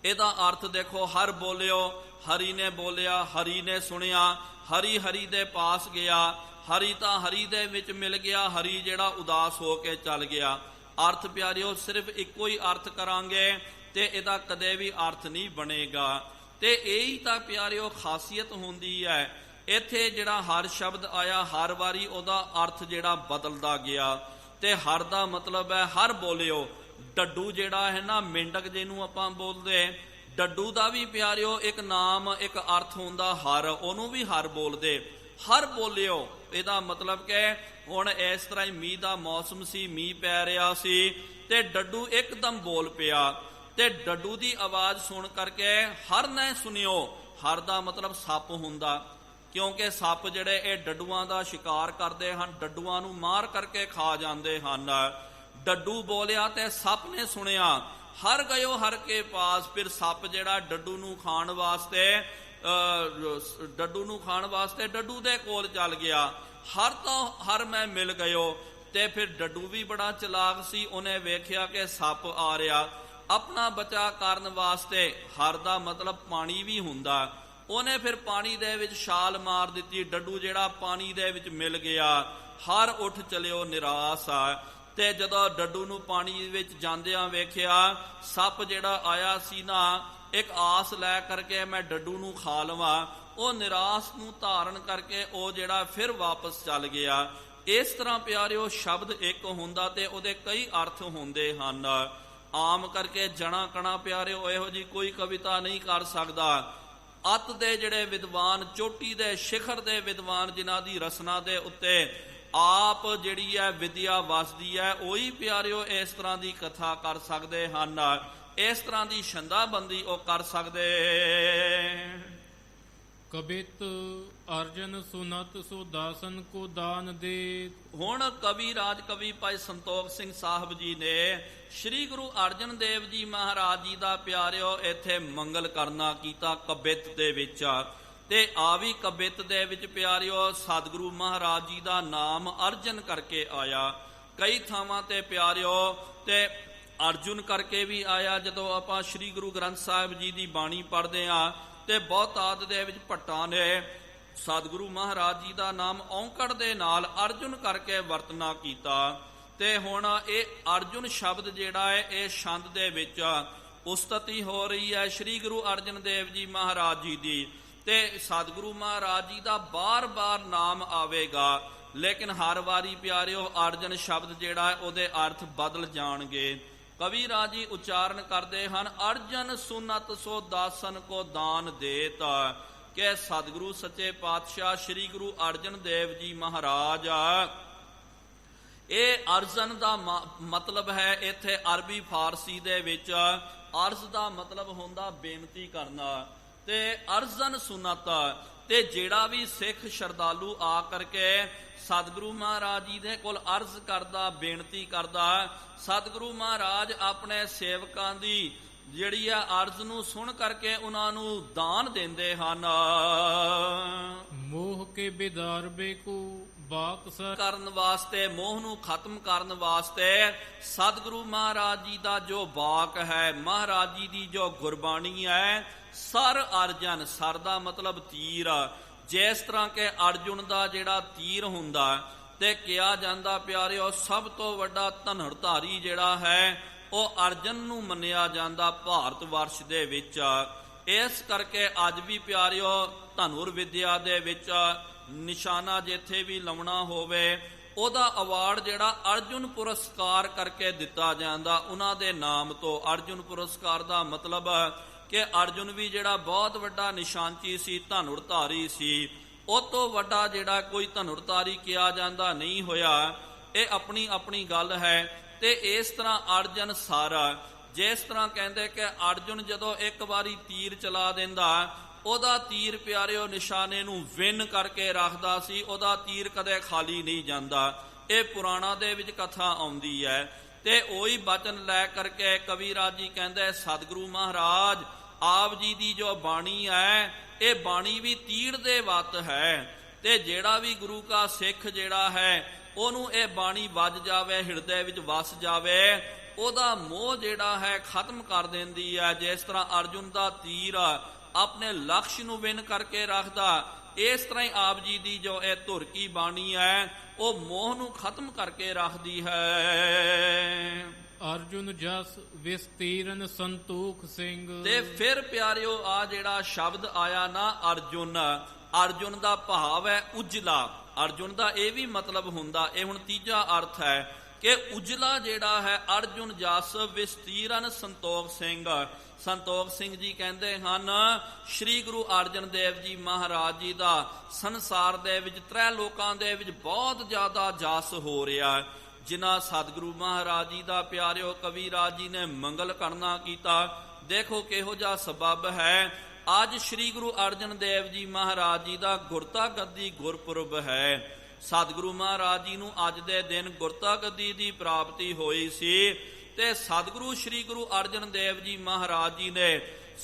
ਇਹਦਾ ਅਰਥ ਦੇਖੋ, ਹਰ ਬੋਲਿਓ, ਹਰੀ ਨੇ ਬੋਲਿਆ, ਹਰੀ ਨੇ ਸੁਣਿਆ, ਹਰੀ ਹਰੀ ਦੇ ਪਾਸ ਗਿਆ, ਹਰੀ ਤਾਂ ਹਰੀ ਦੇ ਵਿੱਚ ਮਿਲ ਗਿਆ, ਹਰੀ ਜਿਹੜਾ ਉਦਾਸ ਹੋ ਕੇ ਚੱਲ ਗਿਆ। ਅਰਥ ਪਿਆਰਿਓ ਸਿਰਫ ਇੱਕੋ ਹੀ ਅਰਥ ਕਰਾਂਗੇ ਤੇ ਇਹਦਾ ਕਦੇ ਵੀ ਅਰਥ ਨਹੀਂ ਬਣੇਗਾ। ਤੇ ਇਹੀ ਤਾਂ ਪਿਆਰਿਓ ਖਾਸੀਅਤ ਹੁੰਦੀ ਹੈ। ਇੱਥੇ ਜਿਹੜਾ ਹਰ ਸ਼ਬਦ ਆਇਆ, ਹਰ ਵਾਰੀ ਉਹਦਾ ਅਰਥ ਜਿਹੜਾ ਬਦਲਦਾ ਗਿਆ। ਤੇ ਹਰ ਦਾ ਮਤਲਬ ਹੈ ਹਰ ਬੋਲਿਓ। ਡੱਡੂ ਜਿਹੜਾ ਹੈ ਨਾ, ਮੇਂਢਕ ਜਿਹਨੂੰ ਆਪਾਂ ਬੋਲਦੇ, ਡੱਡੂ ਦਾ ਵੀ ਪਿਆਰਿਓ ਇੱਕ ਨਾਮ, ਇੱਕ ਅਰਥ ਹੁੰਦਾ ਹਰ, ਉਹਨੂੰ ਵੀ ਹਰ ਬੋਲਦੇ। ਹਰ ਬੋਲਿਓ ਇਹਦਾ ਮਤਲਬ ਕਿ ਹੁਣ ਇਸ ਤਰ੍ਹਾਂ ਹੀ ਮੀਂਹ ਦਾ ਮੌਸਮ ਸੀ, ਮੀਂਹ ਪੈ ਰਿਹਾ ਸੀ ਤੇ ਡੱਡੂ ਇੱਕਦਮ ਬੋਲ ਪਿਆ, ਤੇ ਡੱਡੂ ਦੀ ਆਵਾਜ਼ ਸੁਣ ਕਰਕੇ ਹਰ ਨੇ ਸੁਣਿਓ। ਹਰ ਦਾ ਮਤਲਬ ਸੱਪ ਹੁੰਦਾ, ਕਿਉਂਕਿ ਸੱਪ ਜਿਹੜੇ ਇਹ ਡੱਡੂਆਂ ਦਾ ਸ਼ਿਕਾਰ ਕਰਦੇ ਹਨ, ਡੱਡੂਆਂ ਨੂੰ ਮਾਰ ਕਰਕੇ ਖਾ ਜਾਂਦੇ ਹਨ। ਡੱਡੂ ਬੋਲਿਆ ਤੇ ਸੱਪ ਨੇ ਸੁਣਿਆ, ਹਰ ਗਇਓ ਹਰ ਕੇ ਪਾਸ। ਫਿਰ ਸੱਪ ਜਿਹੜਾ ਡੱਡੂ ਨੂੰ ਖਾਣ ਵਾਸਤੇ ਡੱਡੂ ਦੇ ਕੋਲ ਚੱਲ ਗਿਆ। ਹਰ ਤੋਂ ਹਰ ਮੈਂ ਮਿਲ ਗਇਓ। ਤੇ ਫਿਰ ਡੱਡੂ ਵੀ ਬੜਾ ਚਲਾਕ ਸੀ, ਉਹਨੇ ਵੇਖਿਆ ਕਿ ਸੱਪ ਆ ਰਿਹਾ, ਆਪਣਾ ਬਚਾਅ ਕਰਨ ਵਾਸਤੇ, ਹਰ ਦਾ ਮਤਲਬ ਪਾਣੀ ਵੀ ਹੁੰਦਾ, ਉਹਨੇ ਫਿਰ ਪਾਣੀ ਦੇ ਵਿੱਚ ਛਾਲ ਮਾਰ ਦਿੱਤੀ। ਡੱਡੂ ਜਿਹੜਾ ਪਾਣੀ ਦੇ ਵਿੱਚ ਮਿਲ ਗਿਆ। ਹਰ ਉੱਠ ਚਲਿਓ ਨਿਰਾਸ। ਤੇ ਜਦੋਂ ਡੱਡੂ ਨੂੰ ਪਾਣੀ ਵਿੱਚ ਜਾਂਦਿਆਂ ਵੇਖਿਆ, ਸੱਪ ਜਿਹੜਾ ਆਇਆ ਸੀ ਨਾ, ਇੱਕ ਆਸ ਲੈ ਕਰਕੇ ਮੈਂ ਡੱਡੂ ਨੂੰ ਖਾ ਲਵਾਂ, ਉਹ ਨਿਰਾਸ ਨੂੰ ਧਾਰਨ ਕਰਕੇ ਉਹ ਜਿਹੜਾ ਫਿਰ ਵਾਪਸ ਚੱਲ ਗਿਆ। ਇਸ ਤਰ੍ਹਾਂ ਪਿਆਰਿਓ ਸ਼ਬਦ ਇੱਕ ਹੁੰਦਾ ਤੇ ਉਹਦੇ ਕਈ ਅਰਥ ਹੁੰਦੇ ਹਨ। ਆਮ ਕਰਕੇ ਜਣਾ ਕਣਾ ਪਿਆਰਿਓ ਇਹੋ ਜੀ ਕੋਈ ਕਵਿਤਾ ਨਹੀਂ ਕਰ ਸਕਦਾ। ਅੱਤ ਦੇ ਜਿਹੜੇ ਵਿਦਵਾਨ, ਚੋਟੀ ਦੇ ਸਿਖਰ ਦੇ ਵਿਦਵਾਨ, ਜਿਨ੍ਹਾਂ ਦੀ ਰਸਨਾ ਦੇ ਉੱਤੇ ਆਪ ਜਿਹੜੀ ਹੈ ਵਿਦਿਆ ਵਸਦੀ ਹੈ, ਉਹੀ ਪਿਆਰਿਓ ਇਸ ਤਰ੍ਹਾਂ ਦੀ ਕਥਾ ਕਰ ਸਕਦੇ ਹਨ, ਇਸ ਤਰ੍ਹਾਂ ਦੀ ਛੰਦਾਬੰਦੀ ਉਹ ਕਰ ਸਕਦੇ। ਕਬਿਤ ਅਰਜਨ ਸੁਨਤ ਸੋ ਦਾਸਨ ਕੋ ਦਾਨ ਦੇ। ਹੁਣ ਕਵੀ ਰਾਜ ਕਵੀ ਭਾਈ ਸੰਤੋਖ ਸਿੰਘ ਸਾਹਿਬ ਜੀ ਨੇ ਸ੍ਰੀ ਗੁਰੂ ਅਰਜਨ ਦੇਵ ਜੀ ਮਹਾਰਾਜ ਜੀ ਦਾ ਪਿਆਰਿਓ ਇੱਥੇ ਮੰਗਲ ਕਰਨਾ ਕੀਤਾ ਕਬਿਤ ਦੇ ਵਿੱਚ। ਤੇ ਆ ਵੀ ਕਬਿਤ ਦੇ ਵਿੱਚ ਪਿਆਰਿਓ ਸਤਿਗੁਰੂ ਮਹਾਰਾਜ ਜੀ ਦਾ ਨਾਮ ਅਰਜਨ ਕਰਕੇ ਆਇਆ। ਕਈ ਥਾਵਾਂ ਤੇ ਪਿਆਰਿਓ ਤੇ ਅਰਜੁਨ ਕਰਕੇ ਵੀ ਆਇਆ। ਜਦੋਂ ਆਪਾਂ ਸ੍ਰੀ ਗੁਰੂ ਗ੍ਰੰਥ ਸਾਹਿਬ ਜੀ ਦੀ ਬਾਣੀ ਪੜ੍ਹਦੇ ਹਾਂ ਤੇ ਬਹੁਤਾਤ ਦੇ ਵਿੱਚ ਭੱਟਾਂ ਨੇ ਸਤਿਗੁਰੂ ਮਹਾਰਾਜ ਜੀ ਦਾ ਨਾਮ ਔਂਕੜ ਦੇ ਨਾਲ ਅਰਜੁਨ ਕਰਕੇ ਵਰਤਨਾ ਕੀਤਾ। ਤੇ ਹੁਣ ਇਹ ਅਰਜੁਨ ਸ਼ਬਦ ਜਿਹੜਾ ਹੈ, ਇਹ ਛੰਦ ਦੇ ਵਿੱਚ ਉਸਤਤੀ ਹੋ ਰਹੀ ਹੈ ਸ੍ਰੀ ਗੁਰੂ ਅਰਜਨ ਦੇਵ ਜੀ ਮਹਾਰਾਜ ਜੀ ਦੀ। ਤੇ ਸਤਿਗੁਰੂ ਮਹਾਰਾਜ ਜੀ ਦਾ ਬਾਰ-ਬਾਰ ਨਾਮ ਆਵੇਗਾ, ਲੇਕਿਨ ਹਰ ਵਾਰੀ ਪਿਆਰਿਓ ਅਰਜਨ ਸ਼ਬਦ ਜਿਹੜਾ ਹੈ ਉਹਦੇ ਅਰਥ ਬਦਲ ਜਾਣਗੇ। ਕਵੀ ਰਾਜੀ ਉਚਾਰਨ ਕਰਦੇ ਹਨ, ਅਰਜਨ ਸੁਨਤ ਸੋ ਦਾਸਨ ਕੋ ਦਾਨ ਦੇਤ। ਕਿ ਸਤਿਗੁਰੂ ਸੱਚੇ ਪਾਤਸ਼ਾਹ ਸ੍ਰੀ ਗੁਰੂ ਅਰਜਨ ਦੇਵ ਜੀ ਮਹਾਰਾਜ, ਇਹ ਅਰਜਨ ਦਾ ਮਤਲਬ ਹੈ ਇੱਥੇ ਅਰਬੀ ਫਾਰਸੀ ਦੇ ਵਿੱਚ ਅਰਜ਼ ਦਾ ਮਤਲਬ ਹੁੰਦਾ ਬੇਨਤੀ ਕਰਨਾ, ਤੇ ਅਰਜਨ ਸੁਨਤ। ਤੇ ਜਿਹੜਾ ਵੀ ਸਿੱਖ ਸ਼ਰਧਾਲੂ ਆ ਕਰਕੇ ਸਤਿਗੁਰੂ ਮਹਾਰਾਜ ਜੀ ਦੇ ਕੋਲ ਅਰਜ਼ ਕਰਦਾ, ਬੇਨਤੀ ਕਰਦਾ, ਸਤਿਗੁਰੂ ਮਹਾਰਾਜ ਆਪਣੇ ਸੇਵਕਾਂ ਦੀ ਜਿਹੜੀ ਆ ਅਰਜ਼ ਨੂੰ ਸੁਣ ਕਰਕੇ ਉਹਨਾਂ ਨੂੰ ਦਾਨ ਦਿੰਦੇ ਹਨ। ਮੋਹ ਕੇ ਬਿਦਾਰਬੇ ਕੋ ਬਾਕਸਰ ਕਰਨ ਵਾਸਤੇ, ਮੋਹ ਨੂੰ ਖਤਮ ਕਰਨ ਵਾਸਤੇ ਸਤਿਗੁਰੂ ਮਹਾਰਾਜ ਜੀ ਦਾ ਜੋ ਬਾਕ ਹੈ, ਮਹਾਰਾਜ ਜੀ ਦੀ ਜੋ ਗੁਰਬਾਣੀ ਹੈ, ਸਰ ਅਰਜਨ, ਸਰ ਦਾ ਮਤਲਬ ਤੀਰ। ਜਿਸ ਤਰ੍ਹਾਂ ਕਿ ਅਰਜੁਨ ਦਾ ਜਿਹੜਾ ਤੀਰ ਹੁੰਦਾ ਤੇ ਕਿਹਾ ਜਾਂਦਾ ਪਿਆਰਿਓ ਸਭ ਤੋਂ ਵੱਡਾ ਧਨੁਰਧਾਰੀ ਜਿਹੜਾ ਹੈ ਉਹ ਅਰਜਨ ਨੂੰ ਮੰਨਿਆ ਜਾਂਦਾ ਭਾਰਤ ਵਰਸ਼ ਦੇ ਵਿੱਚ। ਇਸ ਕਰਕੇ ਅੱਜ ਵੀ ਪਿਆਰਿਓ ਧਨੁਰ ਵਿਦਿਆ ਦੇ ਵਿੱਚ ਨਿਸ਼ਾਨਾ ਜਿੱਥੇ ਵੀ ਲਾਉਣਾ ਹੋਵੇ, ਉਹਦਾ ਅਵਾਰਡ ਜਿਹੜਾ ਅਰਜੁਨ ਪੁਰਸਕਾਰ ਕਰਕੇ ਦਿੱਤਾ ਜਾਂਦਾ, ਉਹਨਾਂ ਦੇ ਨਾਮ ਤੋਂ। ਅਰਜੁਨ ਪੁਰਸਕਾਰ ਦਾ ਮਤਲਬ ਕਿ ਅਰਜੁਨ ਵੀ ਜਿਹੜਾ ਬਹੁਤ ਵੱਡਾ ਨਿਸ਼ਾਨਚੀ ਸੀ, ਧਨੁਰਧਾਰੀ ਸੀ, ਉਹ ਤੋਂ ਵੱਡਾ ਜਿਹੜਾ ਕੋਈ ਧਨੁਰਧਾਰੀ ਕਿਹਾ ਜਾਂਦਾ ਨਹੀਂ ਹੋਇਆ। ਇਹ ਆਪਣੀ ਆਪਣੀ ਗੱਲ ਹੈ। ਤੇ ਇਸ ਤਰ੍ਹਾਂ ਅਰਜਨ ਸਾਰਾ, ਜਿਸ ਤਰ੍ਹਾਂ ਕਹਿੰਦੇ ਕਿ ਅਰਜੁਨ ਜਦੋਂ ਇੱਕ ਵਾਰੀ ਤੀਰ ਚਲਾ ਦਿੰਦਾ, ਉਹਦਾ ਤੀਰ ਪਿਆਰਿਓ ਨਿਸ਼ਾਨੇ ਨੂੰ ਵਿੰਨ ਕਰਕੇ ਰੱਖਦਾ ਸੀ, ਉਹਦਾ ਤੀਰ ਕਦੇ ਖਾਲੀ ਨਹੀਂ ਜਾਂਦਾ। ਇਹ ਪੁਰਾਣਾ ਦੇ ਵਿੱਚ ਕਥਾ ਆਉਂਦੀ ਹੈ। ਤੇ ਉਹੀ ਬਚਨ ਲੈ ਕਰਕੇ ਕਵੀਰਾਜ ਜੀ ਕਹਿੰਦੇ ਸਤਿਗੁਰੂ ਮਹਾਰਾਜ ਆਪ ਜੀ ਦੀ ਜੋ ਬਾਣੀ ਹੈ, ਇਹ ਬਾਣੀ ਵੀ ਤੀਰ ਦੇ ਵੱਤ ਹੈ। ਤੇ ਜਿਹੜਾ ਵੀ ਗੁਰੂ ਕਾ ਸਿੱਖ ਜਿਹੜਾ ਹੈ, ਉਹਨੂੰ ਇਹ ਬਾਣੀ ਵੱਜ ਜਾਵੇ, ਹਿਰਦੇ ਵਿੱਚ ਵਸ ਜਾਵੇ, ਉਹਦਾ ਮੋਹ ਜਿਹੜਾ ਹੈ ਖਤਮ ਕਰ ਦਿੰਦੀ ਹੈ। ਜਿਸ ਤਰ੍ਹਾਂ ਅਰਜੁਨ ਦਾ ਤੀਰ ਆਪਣੇ ਲਕਸ਼ ਨੂੰ ਵਿੰਨ ਕਰਕੇ ਰੱਖਦਾ, ਇਸ ਤਰ੍ਹਾਂ ਹੀ ਆਪ ਜੀ ਦੀ ਜੋ ਇਹ ਧੁਰ ਕੀ ਬਾਣੀ ਹੈ, ਉਹ ਮੋਹ ਨੂੰ ਖਤਮ ਕਰਕੇ ਰੱਖਦੀ ਹੈ। ਅਰਜੁਨ ਜਸ ਵਿਸਤੀਰਨ ਸੰਤੋਖ ਸਿੰਘ। ਤੇ ਫਿਰ ਪਿਆਰਿਓ ਆ ਜਿਹੜਾ ਸ਼ਬਦ ਆਇਆ ਨਾ ਅਰਜੁਨ, ਅਰਜੁਨ ਦਾ ਭਾਵ ਹੈ ਉਜਲਾ। ਅਰਜੁਨ ਦਾ ਇਹ ਵੀ ਮਤਲਬ ਹੁੰਦਾ, ਇਹ ਹੁਣ ਤੀਜਾ ਅਰਥ ਹੈ ਕਿ ਉਜਲਾ ਜਿਹੜਾ ਹੈ। ਅਰਜੁਨ ਜਸ ਵਿਸਤੀਰਨ ਸੰਤੋਖ ਸਿੰਘ। ਸੰਤੋਖ ਸਿੰਘ ਜੀ ਕਹਿੰਦੇ ਹਨ ਸ਼੍ਰੀ ਗੁਰੂ ਅਰਜਨ ਦੇਵ ਜੀ ਮਹਾਰਾਜ ਜੀ ਦਾ ਸੰਸਾਰ ਦੇ ਵਿੱਚ, ਤ੍ਰੈ ਲੋਕਾਂ ਦੇ ਵਿੱਚ ਬਹੁਤ ਜ਼ਿਆਦਾ ਜਸ ਹੋ ਰਿਹਾ। ਜਿਨ੍ਹਾਂ ਸਤਿਗੁਰੂ ਮਹਾਰਾਜ ਜੀ ਦਾ ਪਿਆਰਿਓ ਕਵੀਰਾਜ ਜੀ ਨੇ ਮੰਗਲ ਕਰਨਾ ਕੀਤਾ। ਦੇਖੋ ਕਿਹੋ ਜਿਹਾ ਸਬੱਬ ਹੈ। ਅੱਜ ਸ਼੍ਰੀ ਗੁਰੂ ਅਰਜਨ ਦੇਵ ਜੀ ਮਹਾਰਾਜ ਜੀ ਦਾ ਗੁਰਤਾ ਗੱਦੀ ਗੁਰਪੁਰਬ ਹੈ। ਸਤਿਗੁਰੂ ਮਹਾਰਾਜ ਜੀ ਨੂੰ ਅੱਜ ਦੇ ਦਿਨ ਗੁਰਤਾ ਗੱਦੀ ਦੀ ਪ੍ਰਾਪਤੀ ਹੋਈ ਸੀ। ਤੇ ਸਤਿਗੁਰੂ ਸ਼੍ਰੀ ਗੁਰੂ ਅਰਜਨ ਦੇਵ ਜੀ ਮਹਾਰਾਜ ਜੀ ਨੇ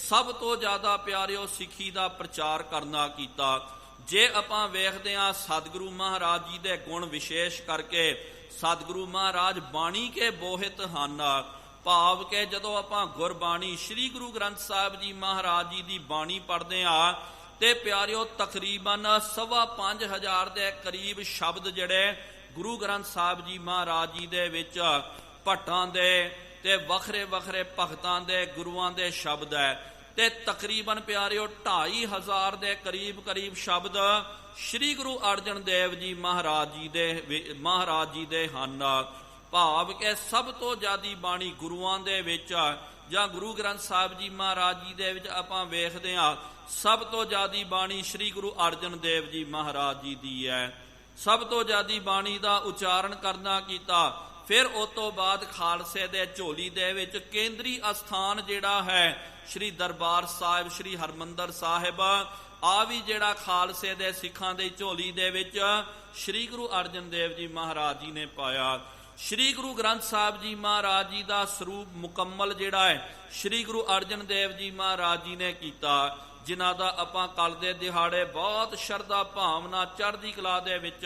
ਸਭ ਤੋਂ ਜ਼ਿਆਦਾ ਪਿਆਰਿਓ ਸਿੱਖੀ ਦਾ ਪ੍ਰਚਾਰ ਕਰਨਾ ਕੀਤਾ। ਜੇ ਆਪਾਂ ਵੇਖਦੇ ਹਾਂ ਸਤਿਗੁਰੂ ਮਹਾਰਾਜ ਜੀ ਦੇ ਗੁਣ ਵਿਸ਼ੇਸ਼ ਕਰਕੇ, ਸਤਿਗੁਰੂ ਮਹਾਰਾਜ ਬਾਣੀ ਕੇ ਬੋਹਿਤ ਹਨ। ਭਾਵ ਕਿ ਜਦੋਂ ਆਪਾਂ ਗੁਰਬਾਣੀ ਸ਼੍ਰੀ ਗੁਰੂ ਗ੍ਰੰਥ ਸਾਹਿਬ ਜੀ ਮਹਾਰਾਜ ਜੀ ਦੀ ਬਾਣੀ ਪੜ੍ਹਦੇ ਹਾਂ, ਤੇ ਪਿਆਰਿਓ ਤਕਰੀਬਨ 5,500 ਦੇ ਕਰੀਬ ਸ਼ਬਦ ਜਿਹੜੇ ਗੁਰੂ ਗ੍ਰੰਥ ਸਾਹਿਬ ਜੀ ਮਹਾਰਾਜ ਜੀ ਦੇ ਵਿੱਚ ਭੱਟਾਂ ਦੇ ਤੇ ਵੱਖਰੇ ਵੱਖਰੇ ਭਗਤਾਂ ਦੇ ਗੁਰੂਆਂ ਦੇ ਸ਼ਬਦ ਹੈ। ਤੇ ਤਕਰੀਬਨ ਪਿਆਰਿਓ 2,500 ਦੇ ਕਰੀਬ ਸ਼ਬਦ ਸ਼੍ਰੀ ਗੁਰੂ ਅਰਜਨ ਦੇਵ ਜੀ ਮਹਾਰਾਜ ਜੀ ਦੇ ਹਨ। ਭਾਵ ਕਿ ਸਭ ਤੋਂ ਜ਼ਿਆਦੀ ਬਾਣੀ ਗੁਰੂਆਂ ਦੇ ਵਿੱਚ ਜਾਂ ਗੁਰੂ ਗ੍ਰੰਥ ਸਾਹਿਬ ਜੀ ਮਹਾਰਾਜ ਜੀ ਦੇ ਵਿੱਚ ਆਪਾਂ ਵੇਖਦੇ ਹਾਂ, ਸਭ ਤੋਂ ਜ਼ਿਆਦੀ ਬਾਣੀ ਸ਼੍ਰੀ ਗੁਰੂ ਅਰਜਨ ਦੇਵ ਜੀ ਮਹਾਰਾਜ ਜੀ ਦੀ ਹੈ। ਸਭ ਤੋਂ ਜ਼ਿਆਦੀ ਬਾਣੀ ਦਾ ਉਚਾਰਨ ਕਰਨਾ ਕੀਤਾ। ਫਿਰ ਉਸ ਤੋਂ ਬਾਅਦ ਖਾਲਸੇ ਦੇ ਝੋਲੀ ਦੇ ਵਿੱਚ ਕੇਂਦਰੀ ਅਸਥਾਨ ਜਿਹੜਾ ਹੈ ਸ਼੍ਰੀ ਦਰਬਾਰ ਸਾਹਿਬ, ਸ਼੍ਰੀ ਹਰਮੰਦਰ ਸਾਹਿਬ, ਆ ਵੀ ਜਿਹੜਾ ਖਾਲਸੇ ਦੇ ਸਿੱਖਾਂ ਦੇ ਝੋਲੀ ਦੇ ਵਿੱਚ ਸ਼੍ਰੀ ਗੁਰੂ ਅਰਜਨ ਦੇਵ ਜੀ ਮਹਾਰਾਜ ਜੀ ਨੇ ਪਾਇਆ। ਸ਼੍ਰੀ ਗੁਰੂ ਗ੍ਰੰਥ ਸਾਹਿਬ ਜੀ ਮਹਾਰਾਜ ਜੀ ਦਾ ਸਰੂਪ ਮੁਕੰਮਲ ਜਿਹੜਾ ਹੈ ਸ਼੍ਰੀ ਗੁਰੂ ਅਰਜਨ ਦੇਵ ਜੀ ਮਹਾਰਾਜ ਜੀ ਨੇ ਕੀਤਾ, ਜਿਨ੍ਹਾਂ ਦਾ ਆਪਾਂ ਕੱਲ ਦੇ ਦਿਹਾੜੇ ਬਹੁਤ ਸ਼ਰਧਾ ਭਾਵਨਾ ਚੜ੍ਹਦੀ ਕਲਾ ਦੇ ਵਿੱਚ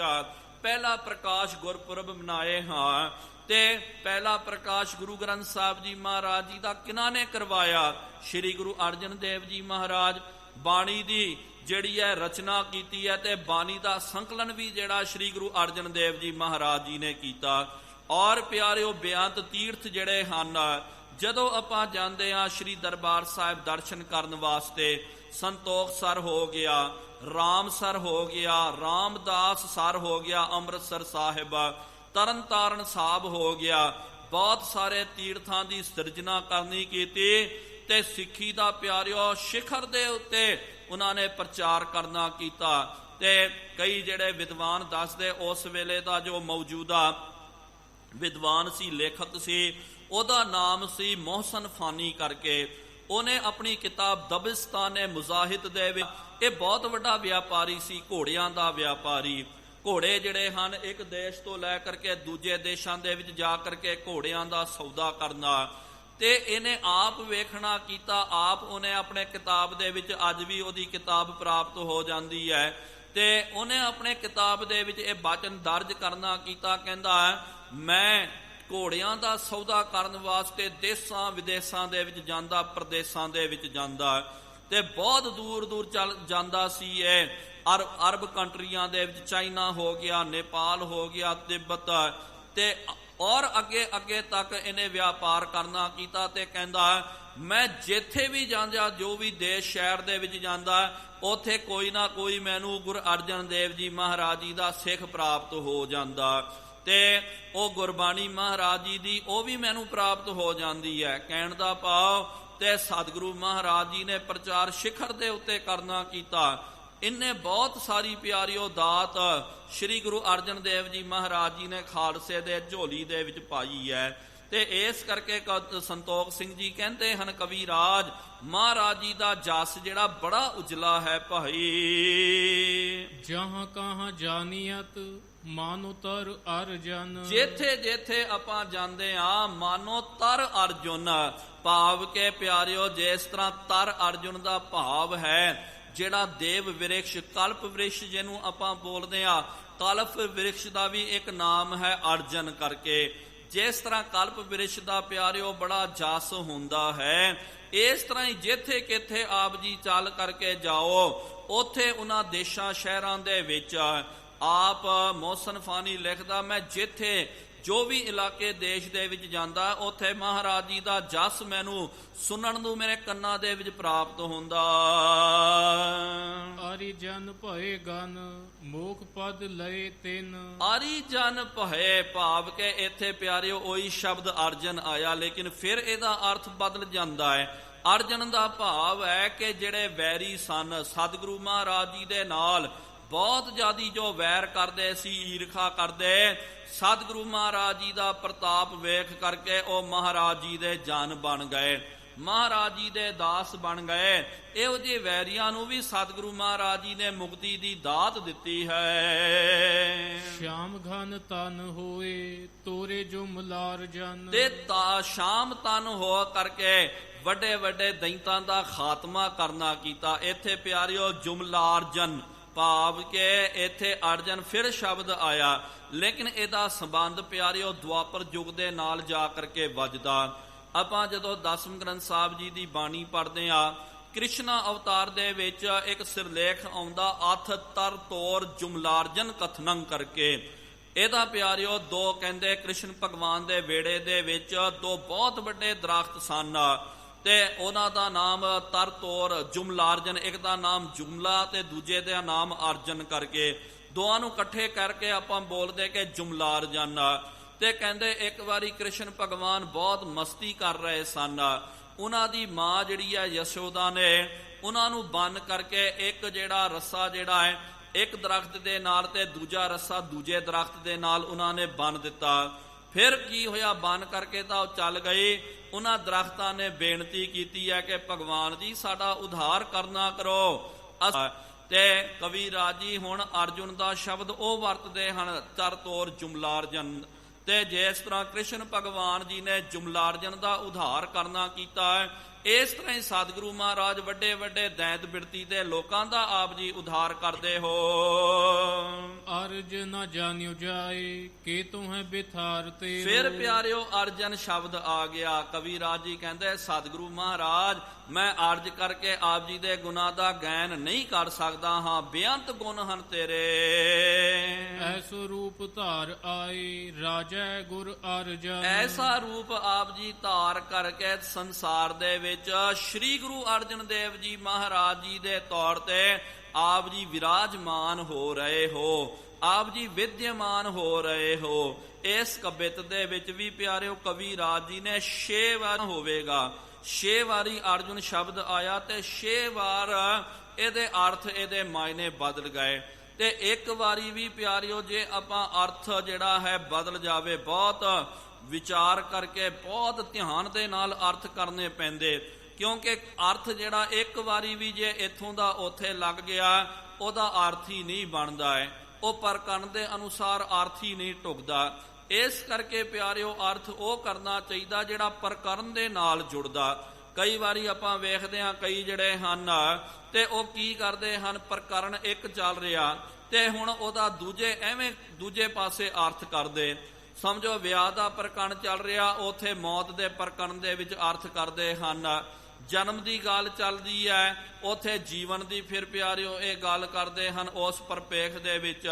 ਪਹਿਲਾ ਪ੍ਰਕਾਸ਼ ਗੁਰਪੁਰਬ ਮਨਾਏ ਹਾਂ। ਤੇ ਪਹਿਲਾ ਪ੍ਰਕਾਸ਼ ਗੁਰੂ ਗ੍ਰੰਥ ਸਾਹਿਬ ਜੀ ਮਹਾਰਾਜ ਜੀ ਦਾ ਕਿਹਨਾਂ ਨੇ ਕਰਵਾਇਆ? ਸ਼੍ਰੀ ਗੁਰੂ ਅਰਜਨ ਦੇਵ ਜੀ ਮਹਾਰਾਜ। ਬਾਣੀ ਦੀ ਜਿਹੜੀ ਹੈ ਰਚਨਾ ਕੀਤੀ ਹੈ ਤੇ ਬਾਣੀ ਦਾ ਸੰਕਲਨ ਵੀ ਜਿਹੜਾ ਸ਼੍ਰੀ ਗੁਰੂ ਅਰਜਨ ਦੇਵ ਜੀ ਮਹਾਰਾਜ ਜੀ ਨੇ ਕੀਤਾ। ਔਰ ਪਿਆਰਿਓ ਬੇਅੰਤ ਤੀਰਥ ਜਿਹੜੇ ਹਨ, ਜਦੋਂ ਆਪਾਂ ਜਾਂਦੇ ਹਾਂ ਸ਼੍ਰੀ ਦਰਬਾਰ ਸਾਹਿਬ ਦਰਸ਼ਨ ਕਰਨ ਵਾਸਤੇ, ਸੰਤੋਖ ਸਰ ਹੋ ਗਿਆ, ਰਾਮਸਰ ਹੋ ਗਿਆ, ਰਾਮਦਾਸ ਸਰ ਹੋ ਗਿਆ, ਅੰਮ੍ਰਿਤਸਰ ਸਾਹਿਬ, ਤਰਨ ਤਾਰਨ ਸਾਹਿਬ ਹੋ ਗਿਆ, ਬਹੁਤ ਸਾਰੇ ਤੀਰਥਾਂ ਦੀ ਸਿਰਜਣਾ ਕਰਨੀ ਕੀਤੀ ਤੇ ਸਿੱਖੀ ਦਾ ਪਿਆਰਿਓ ਸਿਖਰ ਦੇ ਉੱਤੇ ਉਹਨਾਂ ਨੇ ਪ੍ਰਚਾਰ ਕਰਨਾ ਕੀਤਾ। ਤੇ ਕਈ ਜਿਹੜੇ ਵਿਦਵਾਨ ਦੱਸਦੇ ਉਸ ਵੇਲੇ ਦਾ ਜੋ ਮੌਜੂਦਾ ਵਿਦਵਾਨ ਸੀ, ਲੇਖਕ ਸੀ, ਉਹਦਾ ਨਾਮ ਸੀ ਮੋਹਸਨ ਫਾਨੀ ਕਰਕੇ। ਉਹਨੇ ਆਪਣੀ ਕਿਤਾਬ ਦਬਿਸਤਾਨ ਮੁਜ਼ਾਹਿਦ ਦੇ ਵਿੱਚ, ਇਹ ਬਹੁਤ ਵੱਡਾ ਵਿਆਪਾਰੀ ਸੀ, ਘੋੜਿਆਂ ਦਾ ਵਿਆਪਾਰੀ। ਘੋੜੇ ਜਿਹੜੇ ਹਨ ਇੱਕ ਦੇਸ਼ ਤੋਂ ਲੈ ਕਰਕੇ ਦੂਜੇ ਦੇਸ਼ਾਂ ਦੇ ਵਿੱਚ ਜਾ ਕਰਕੇ ਘੋੜਿਆਂ ਦਾ ਸੌਦਾ ਕਰਨਾ। ਤੇ ਇਹਨੇ ਆਪ ਵੇਖਣਾ ਕੀਤਾ, ਆਪ ਉਹਨੇ ਆਪਣੇ ਕਿਤਾਬ ਦੇ ਵਿੱਚ, ਅੱਜ ਵੀ ਉਹਦੀ ਕਿਤਾਬ ਪ੍ਰਾਪਤ ਹੋ ਜਾਂਦੀ ਹੈ, ਤੇ ਉਹਨੇ ਆਪਣੇ ਕਿਤਾਬ ਦੇ ਵਿੱਚ ਇਹ ਬਚਨ ਦਰਜ ਕਰਨਾ ਕੀਤਾ। ਕਹਿੰਦਾ ਮੈਂ ਘੋੜਿਆਂ ਦਾ ਸੌਦਾ ਕਰਨ ਵਾਸਤੇ ਦੇਸ਼ਾਂ ਵਿਦੇਸ਼ਾਂ ਦੇ ਵਿੱਚ ਜਾਂਦਾ, ਪ੍ਰਦੇਸ਼ਾਂ ਦੇ ਵਿੱਚ ਜਾਂਦਾ, ਤੇ ਬਹੁਤ ਦੂਰ ਦੂਰ ਚੱਲ ਜਾਂਦਾ ਸੀ ਇਹ। ਅਰਬ ਕੰਟਰੀਆਂ ਦੇ ਵਿੱਚ ਚਾਈਨਾ ਹੋ ਗਿਆ, ਨੇਪਾਲ ਹੋ ਗਿਆ, ਤਿੱਬਤ, ਤੇ ਔਰ ਅੱਗੇ ਅੱਗੇ ਤੱਕ ਇਹਨੇ ਵਪਾਰ ਕਰਨਾ ਕੀਤਾ ਤੇ ਕਹਿੰਦਾ ਮੈਂ ਜਿੱਥੇ ਵੀ ਜਾਂਦਾ, ਜੋ ਵੀ ਦੇਸ਼ ਸ਼ਹਿਰ ਦੇ ਵਿੱਚ ਜਾਂਦਾ, ਉੱਥੇ ਕੋਈ ਨਾ ਕੋਈ ਮੈਨੂੰ ਗੁਰੂ ਅਰਜਨ ਦੇਵ ਜੀ ਮਹਾਰਾਜ ਜੀ ਦਾ ਸਿੱਖ ਪ੍ਰਾਪਤ ਹੋ ਜਾਂਦਾ ਤੇ ਉਹ ਗੁਰਬਾਣੀ ਮਹਾਰਾਜ ਜੀ ਦੀ ਉਹ ਵੀ ਮੈਨੂੰ ਪ੍ਰਾਪਤ ਹੋ ਜਾਂਦੀ ਹੈ। ਕਹਿਣ ਦਾ ਭਾਵ ਤੇ ਸਤਿਗੁਰੂ ਮਹਾਰਾਜ ਜੀ ਨੇ ਪ੍ਰਚਾਰ ਸਿਖਰ ਦੇ ਉੱਤੇ ਕਰਨਾ ਕੀਤਾ। ਇੰਨੇ ਬਹੁਤ ਸਾਰੀ ਪਿਆਰਿਓ ਦਾਤ ਸ੍ਰੀ ਗੁਰੂ ਅਰਜਨ ਦੇਵ ਜੀ ਮਹਾਰਾਜ ਜੀ ਨੇ ਖਾਲਸੇ ਦੇ ਝੋਲੀ ਦੇ ਵਿੱਚ ਪਾਈ ਹੈ ਤੇ ਇਸ ਕਰਕੇ ਸੰਤੋਖ ਸਿੰਘ ਜੀ ਕਹਿੰਦੇ ਹਨ ਕਵੀ ਰਾਜ ਮਹਾਰਾਜ ਜੀ ਦਾ ਜਸ ਜਿਹੜਾ ਬੜਾ ਉਜਲਾ ਹੈ ਭਾਈ। ਜਹਾਂ ਕਹਾਂ ਜਾਨੀਅਤ ਮਾਨੋ ਤਰ ਅਰਜਨ, ਜਿੱਥੇ ਜਿੱਥੇ ਆਪਾਂ ਜਾਂਦੇ ਆ ਮਾਨੋ ਤਰ ਅਰਜੁਨ, ਭਾਵ ਕੇ ਪਿਆਰਿਓ ਜਿਸ ਤਰ੍ਹਾਂ ਤਰ ਅਰਜੁਨ ਦਾ ਭਾਵ ਹੈ ਜਿਹੜਾ ਦੇਵ ਵਿਰਕਸ਼ ਕਲਪ ਵਿਰਕਸ਼ ਜਿਹਨੂੰ ਆਪਾਂ ਬੋਲਦੇ ਆ, ਕਲਪ ਵਿਰਕਸ਼ ਦਾ ਵੀ ਇੱਕ ਨਾਮ ਹੈ ਅਰਜਨ ਕਰਕੇ। ਜਿਸ ਤਰ੍ਹਾਂ ਕਲਪ ਵਿਰਕਸ਼ ਦਾ ਪਿਆਰਿਓ ਬੜਾ ਜਸ ਹੁੰਦਾ ਹੈ, ਇਸ ਤਰ੍ਹਾਂ ਹੀ ਜਿੱਥੇ ਕਿੱਥੇ ਆਪ ਜੀ ਚੱਲ ਕਰਕੇ ਜਾਓ ਉੱਥੇ ਉਹਨਾਂ ਦੇਸ਼ਾਂ ਸ਼ਹਿਰਾਂ ਦੇ ਵਿੱਚ ਆਪ ਮੋਹਸਨ ਫਾਨੀ ਲਿਖਦਾ ਮੈਂ ਜਿੱਥੇ ਜੋ ਵੀ ਇਲਾਕੇ ਦੇਸ਼ ਦੇ ਵਿੱਚ ਜਾਂਦਾ ਉੱਥੇ ਮਹਾਰਾਜ ਜੀ ਦਾ ਜਸ ਮੈਨੂੰ ਸੁਣਨ ਨੂੰ ਮੇਰੇ ਕੰਨਾਂ ਦੇ ਵਿੱਚ ਪ੍ਰਾਪਤ ਹੁੰਦਾ। ਆਰੀ ਜਨ ਭਏ ਗਨ ਮੋਖ ਪਦ ਲਏ ਤਿਨ, ਆਰੀ ਜਨ ਭਏ ਭਾਵ ਕੇ ਇੱਥੇ ਪਿਆਰਿਓ ਉਹੀ ਸ਼ਬਦ ਅਰਜਨ ਆਇਆ, ਲੇਕਿਨ ਫਿਰ ਇਹਦਾ ਅਰਥ ਬਦਲ ਜਾਂਦਾ ਹੈ। ਅਰਜਨ ਦਾ ਭਾਵ ਹੈ ਕਿ ਜਿਹੜੇ ਵੈਰੀ ਸਨ ਸਤਿਗੁਰੂ ਮਹਾਰਾਜ ਜੀ ਦੇ ਨਾਲ ਬਹੁਤ ਜ਼ਿਆਦੀ ਜੋ ਵੈਰ ਕਰਦੇ ਸੀ, ਈਰਖਾ ਕਰਦੇ, ਸਤਿਗੁਰੂ ਮਹਾਰਾਜ ਜੀ ਦਾ ਪ੍ਰਤਾਪ ਵੇਖ ਕਰਕੇ ਉਹ ਮਹਾਰਾਜ ਜੀ ਦੇ ਜਨ ਬਣ ਗਏ, ਮਹਾਰਾਜ ਜੀ ਦੇ ਦਾਸ ਬਣ ਗਏ। ਇਹੋ ਜਿਹੇ ਵੈਰੀਆਂ ਨੂੰ ਵੀ ਸਤਿਗੁਰੂ ਮਹਾਰਾਜ ਜੀ ਨੇ ਮੁਕਤੀ ਦੀ ਦਾਤ ਦਿੱਤੀ ਹੈ। ਸ਼ਾਮ ਘਨ ਤਨ ਹੋਏ ਤੋਰੇ ਜੋ ਮਲਾਰ ਜਨ, ਤੇ ਸ਼ਾਮ ਤਨ ਹੋ ਕਰਕੇ ਵੱਡੇ ਵੱਡੇ ਦੈਂਤਾਂ ਦਾ ਖਾਤਮਾ ਕਰਨਾ ਕੀਤਾ। ਇੱਥੇ ਪਿਆਰਿਓ ਜੁਮਲਾਰ ਜਨ ਭਾਵ ਕਿ ਇੱਥੇ ਅਰਜਨ ਫਿਰ ਸ਼ਬਦ ਆਇਆ, ਲੇਕਿਨ ਇਹਦਾ ਸੰਬੰਧ ਪਿਆਰਿਓ ਦੁਆਪਰ ਯੁੱਗ ਦੇ ਨਾਲ ਜਾ ਕਰਕੇ ਵੱਜਦਾ। ਆਪਾਂ ਜਦੋਂ ਦਸਮ ਗ੍ਰੰਥ ਸਾਹਿਬ ਜੀ ਦੀ ਬਾਣੀ ਪੜ੍ਹਦੇ ਆ, ਕ੍ਰਿਸ਼ਨਾ ਅਵਤਾਰ ਦੇ ਵਿੱਚ ਇੱਕ ਸਿਰਲੇਖ ਆਉਂਦਾ ਅਥ ਤਰ ਤੋਰ ਜੁਮਲਾਰਜਨ ਕਥਨੰ ਕਰਕੇ। ਇਹਦਾ ਪਿਆਰਿਓ ਦੋ ਕਹਿੰਦੇ ਕ੍ਰਿਸ਼ਨ ਭਗਵਾਨ ਦੇ ਵੇੜੇ ਦੇ ਵਿੱਚ ਦੋ ਬਹੁਤ ਵੱਡੇ ਦਰਖਤ ਸਨ ਤੇ ਉਹਨਾਂ ਦਾ ਨਾਮ ਤਰ ਤੋਰ ਜੁਮਲਾਰਜਨ, ਇੱਕ ਦਾ ਨਾਮ ਜੁਮਲਾ ਤੇ ਦੂਜੇ ਦਾ ਨਾਮ ਅਰਜਨ ਕਰਕੇ, ਦੋਵਾਂ ਨੂੰ ਇਕੱਠੇ ਕਰਕੇ ਆਪਾਂ ਬੋਲਦੇ ਕਿ ਜੁਮਲਾਰਜਨ। ਤੇ ਕਹਿੰਦੇ ਇੱਕ ਵਾਰੀ ਕ੍ਰਿਸ਼ਨ ਭਗਵਾਨ ਬਹੁਤ ਮਸਤੀ ਕਰ ਰਹੇ ਸਨ, ਉਹਨਾਂ ਦੀ ਮਾਂ ਜਿਹੜੀ ਹੈ ਯਸ਼ੋਦਾ ਨੇ ਉਹਨਾਂ ਨੂੰ ਬੰਨ ਕਰਕੇ ਇੱਕ ਜਿਹੜਾ ਰੱਸਾ ਜਿਹੜਾ ਹੈ ਇੱਕ ਦਰਖਤ ਦੇ ਨਾਲ ਤੇ ਦੂਜਾ ਰੱਸਾ ਦੂਜੇ ਦਰਖਤ ਦੇ ਨਾਲ ਉਹਨਾਂ ਨੇ ਬੰਨ ਦਿੱਤਾ। ਫਿਰ ਕੀ ਹੋਇਆ, ਬੰਨ ਕਰਕੇ ਤਾਂ ਉਹ ਚੱਲ ਗਏ। ਉਹਨਾਂ ਦਰਖਤਾਂ ਨੇ ਬੇਨਤੀ ਕੀਤੀ ਹੈ ਕਿ ਭਗਵਾਨ ਜੀ ਸਾਡਾ ਉਧਾਰ ਕਰਨਾ ਕਰੋ। ਤੇ ਕਵੀ ਰਾਜੀ ਹੁਣ ਅਰਜੁਨ ਦਾ ਸ਼ਬਦ ਉਹ ਵਰਤਦੇ ਹਨ ਤਰ ਤੋਰ ਜੁਮਲਾਰਜਨ, ਤੇ ਜਿਸ ਤਰ੍ਹਾਂ ਕ੍ਰਿਸ਼ਨ ਭਗਵਾਨ ਜੀ ਨੇ ਜੁਮਲਾਰਜਨ ਦਾ ਉਧਾਰ ਕਰਨਾ ਕੀਤਾ ਹੈ, ਇਸ ਤਰ੍ਹਾਂ ਹੀ ਸਤਿਗੁਰੂ ਮਹਾਰਾਜ ਵੱਡੇ ਵੱਡੇ ਦੈਂਤ ਬਿਰਤੀ ਦੇ ਲੋਕਾਂ ਦਾ ਆਪ ਜੀ ਉਧਾਰ ਕਰਦੇ ਹੋ। ਅਰਜ ਨਾ ਜਾਣਿਓ ਜਾਏ ਕਿ ਤੂੰ ਹੈ ਬਿਥਾਰ ਤੇ। ਫਿਰ ਪਿਆਰਿਓ ਅਰਜਨ ਸ਼ਬਦ ਆ ਗਿਆ। ਕਵੀ ਰਾਜ ਜੀ ਕਹਿੰਦੇ ਸਤਿਗੁਰੂ ਮਹਾਰਾਜ ਮੈਂ ਅਰਜ ਕਰਕੇ ਆਪ ਜੀ ਦੇ ਗੁਨਾਹ ਦਾ ਗੈਨ ਨਹੀਂ ਕਰ ਸਕਦਾ ਹਾਂ, ਬੇਅੰਤ ਗੁਣ ਹਨ ਤੇਰੇ। ਐਸੋ ਰੂਪ ਧਾਰ ਆਏ ਰਾਜਾ ਗੁਰ ਅਰਜਨ, ਐਸਾ ਰੂਪ ਆਪ ਜੀ ਧਾਰ ਕਰਕੇ ਸੰਸਾਰ ਦੇ ਵਿੱਚ ਸ਼੍ਰੀ ਗੁਰੂ ਅਰਜਨ ਦੇਵ ਜੀ ਮਹਾਰਾਜ ਜੀ ਦੇ ਤੌਰ ਤੇ ਆਪ ਜੀ ਵਿਰਾਜਮਾਨ ਹੋ ਰਹੇ ਹੋ, ਆਪ ਜੀ ਵਿਦਿਆਮਾਨ ਹੋ ਰਹੇ ਹੋ। ਇਸ ਕਵਿਤ ਦੇ ਵਿੱਚ ਵੀ ਪਿਆਰਿਓ ਕਵੀ ਰਾਜ ਜੀ ਨੇ 6 ਵਾਰ ਹੋਵੇਗਾ, 6 ਵਾਰੀ ਅਰਜੁਨ ਸ਼ਬਦ ਆਇਆ ਤੇ 6 ਵਾਰ ਇਹਦੇ ਅਰਥ ਇਹਦੇ ਮਾਇਨੇ ਬਦਲ ਗਏ। ਤੇ ਇੱਕ ਵਾਰੀ ਵੀ ਪਿਆਰਿਓ ਜੇ ਆਪਾਂ ਅਰਥ ਜਿਹੜਾ ਹੈ ਬਦਲ ਜਾਵੇ, ਬਹੁਤ ਵਿਚਾਰ ਕਰਕੇ ਬਹੁਤ ਧਿਆਨ ਦੇ ਨਾਲ ਅਰਥ ਕਰਨੇ ਪੈਂਦੇ, ਕਿਉਂਕਿ ਅਰਥ ਜਿਹੜਾ ਇੱਕ ਵਾਰੀ ਵੀ ਜੇ ਇੱਥੋਂ ਦਾ ਉੱਥੇ ਲੱਗ ਗਿਆ ਉਹਦਾ ਅਰਥ ਹੀ ਨਹੀਂ ਬਣਦਾ ਹੈ, ਉਹ ਪ੍ਰਕਰਨ ਦੇ ਅਨੁਸਾਰ ਅਰਥ ਹੀ ਨਹੀਂ ਢੁਕਦਾ। ਇਸ ਕਰਕੇ ਪਿਆਰਿਓ ਅਰਥ ਉਹ ਕਰਨਾ ਚਾਹੀਦਾ ਜਿਹੜਾ ਪ੍ਰਕਰਨ ਦੇ ਨਾਲ ਜੁੜਦਾ। ਕਈ ਵਾਰੀ ਆਪਾਂ ਵੇਖਦੇ ਹਾਂ ਕਈ ਜਿਹੜੇ ਹਨ ਤੇ ਉਹ ਕੀ ਕਰਦੇ ਹਨ, ਪ੍ਰਕਰਨ ਇੱਕ ਚੱਲ ਰਿਹਾ ਤੇ ਹੁਣ ਉਹਦਾ ਦੂਜੇ ਪਾਸੇ ਅਰਥ ਕਰਦੇ। ਸਮਝੋ ਵਿਆਹ ਦਾ ਪ੍ਰਕਰਨ ਚੱਲ ਰਿਹਾ, ਉਥੇ ਮੌਤ ਦੇ ਪ੍ਰਕਰਨ ਦੇ ਵਿੱਚ ਅਰਥ ਕਰਦੇ ਹਨ। ਜਨਮ ਦੀ ਗੱਲ ਚੱਲਦੀ ਹੈ, ਉਥੇ ਜੀਵਨ ਦੀ ਫਿਰ ਪਿਆਰਿਓ ਇਹ ਗੱਲ ਕਰਦੇ ਹਨ ਉਸ ਪਰਪੇਖ ਦੇ ਵਿੱਚ।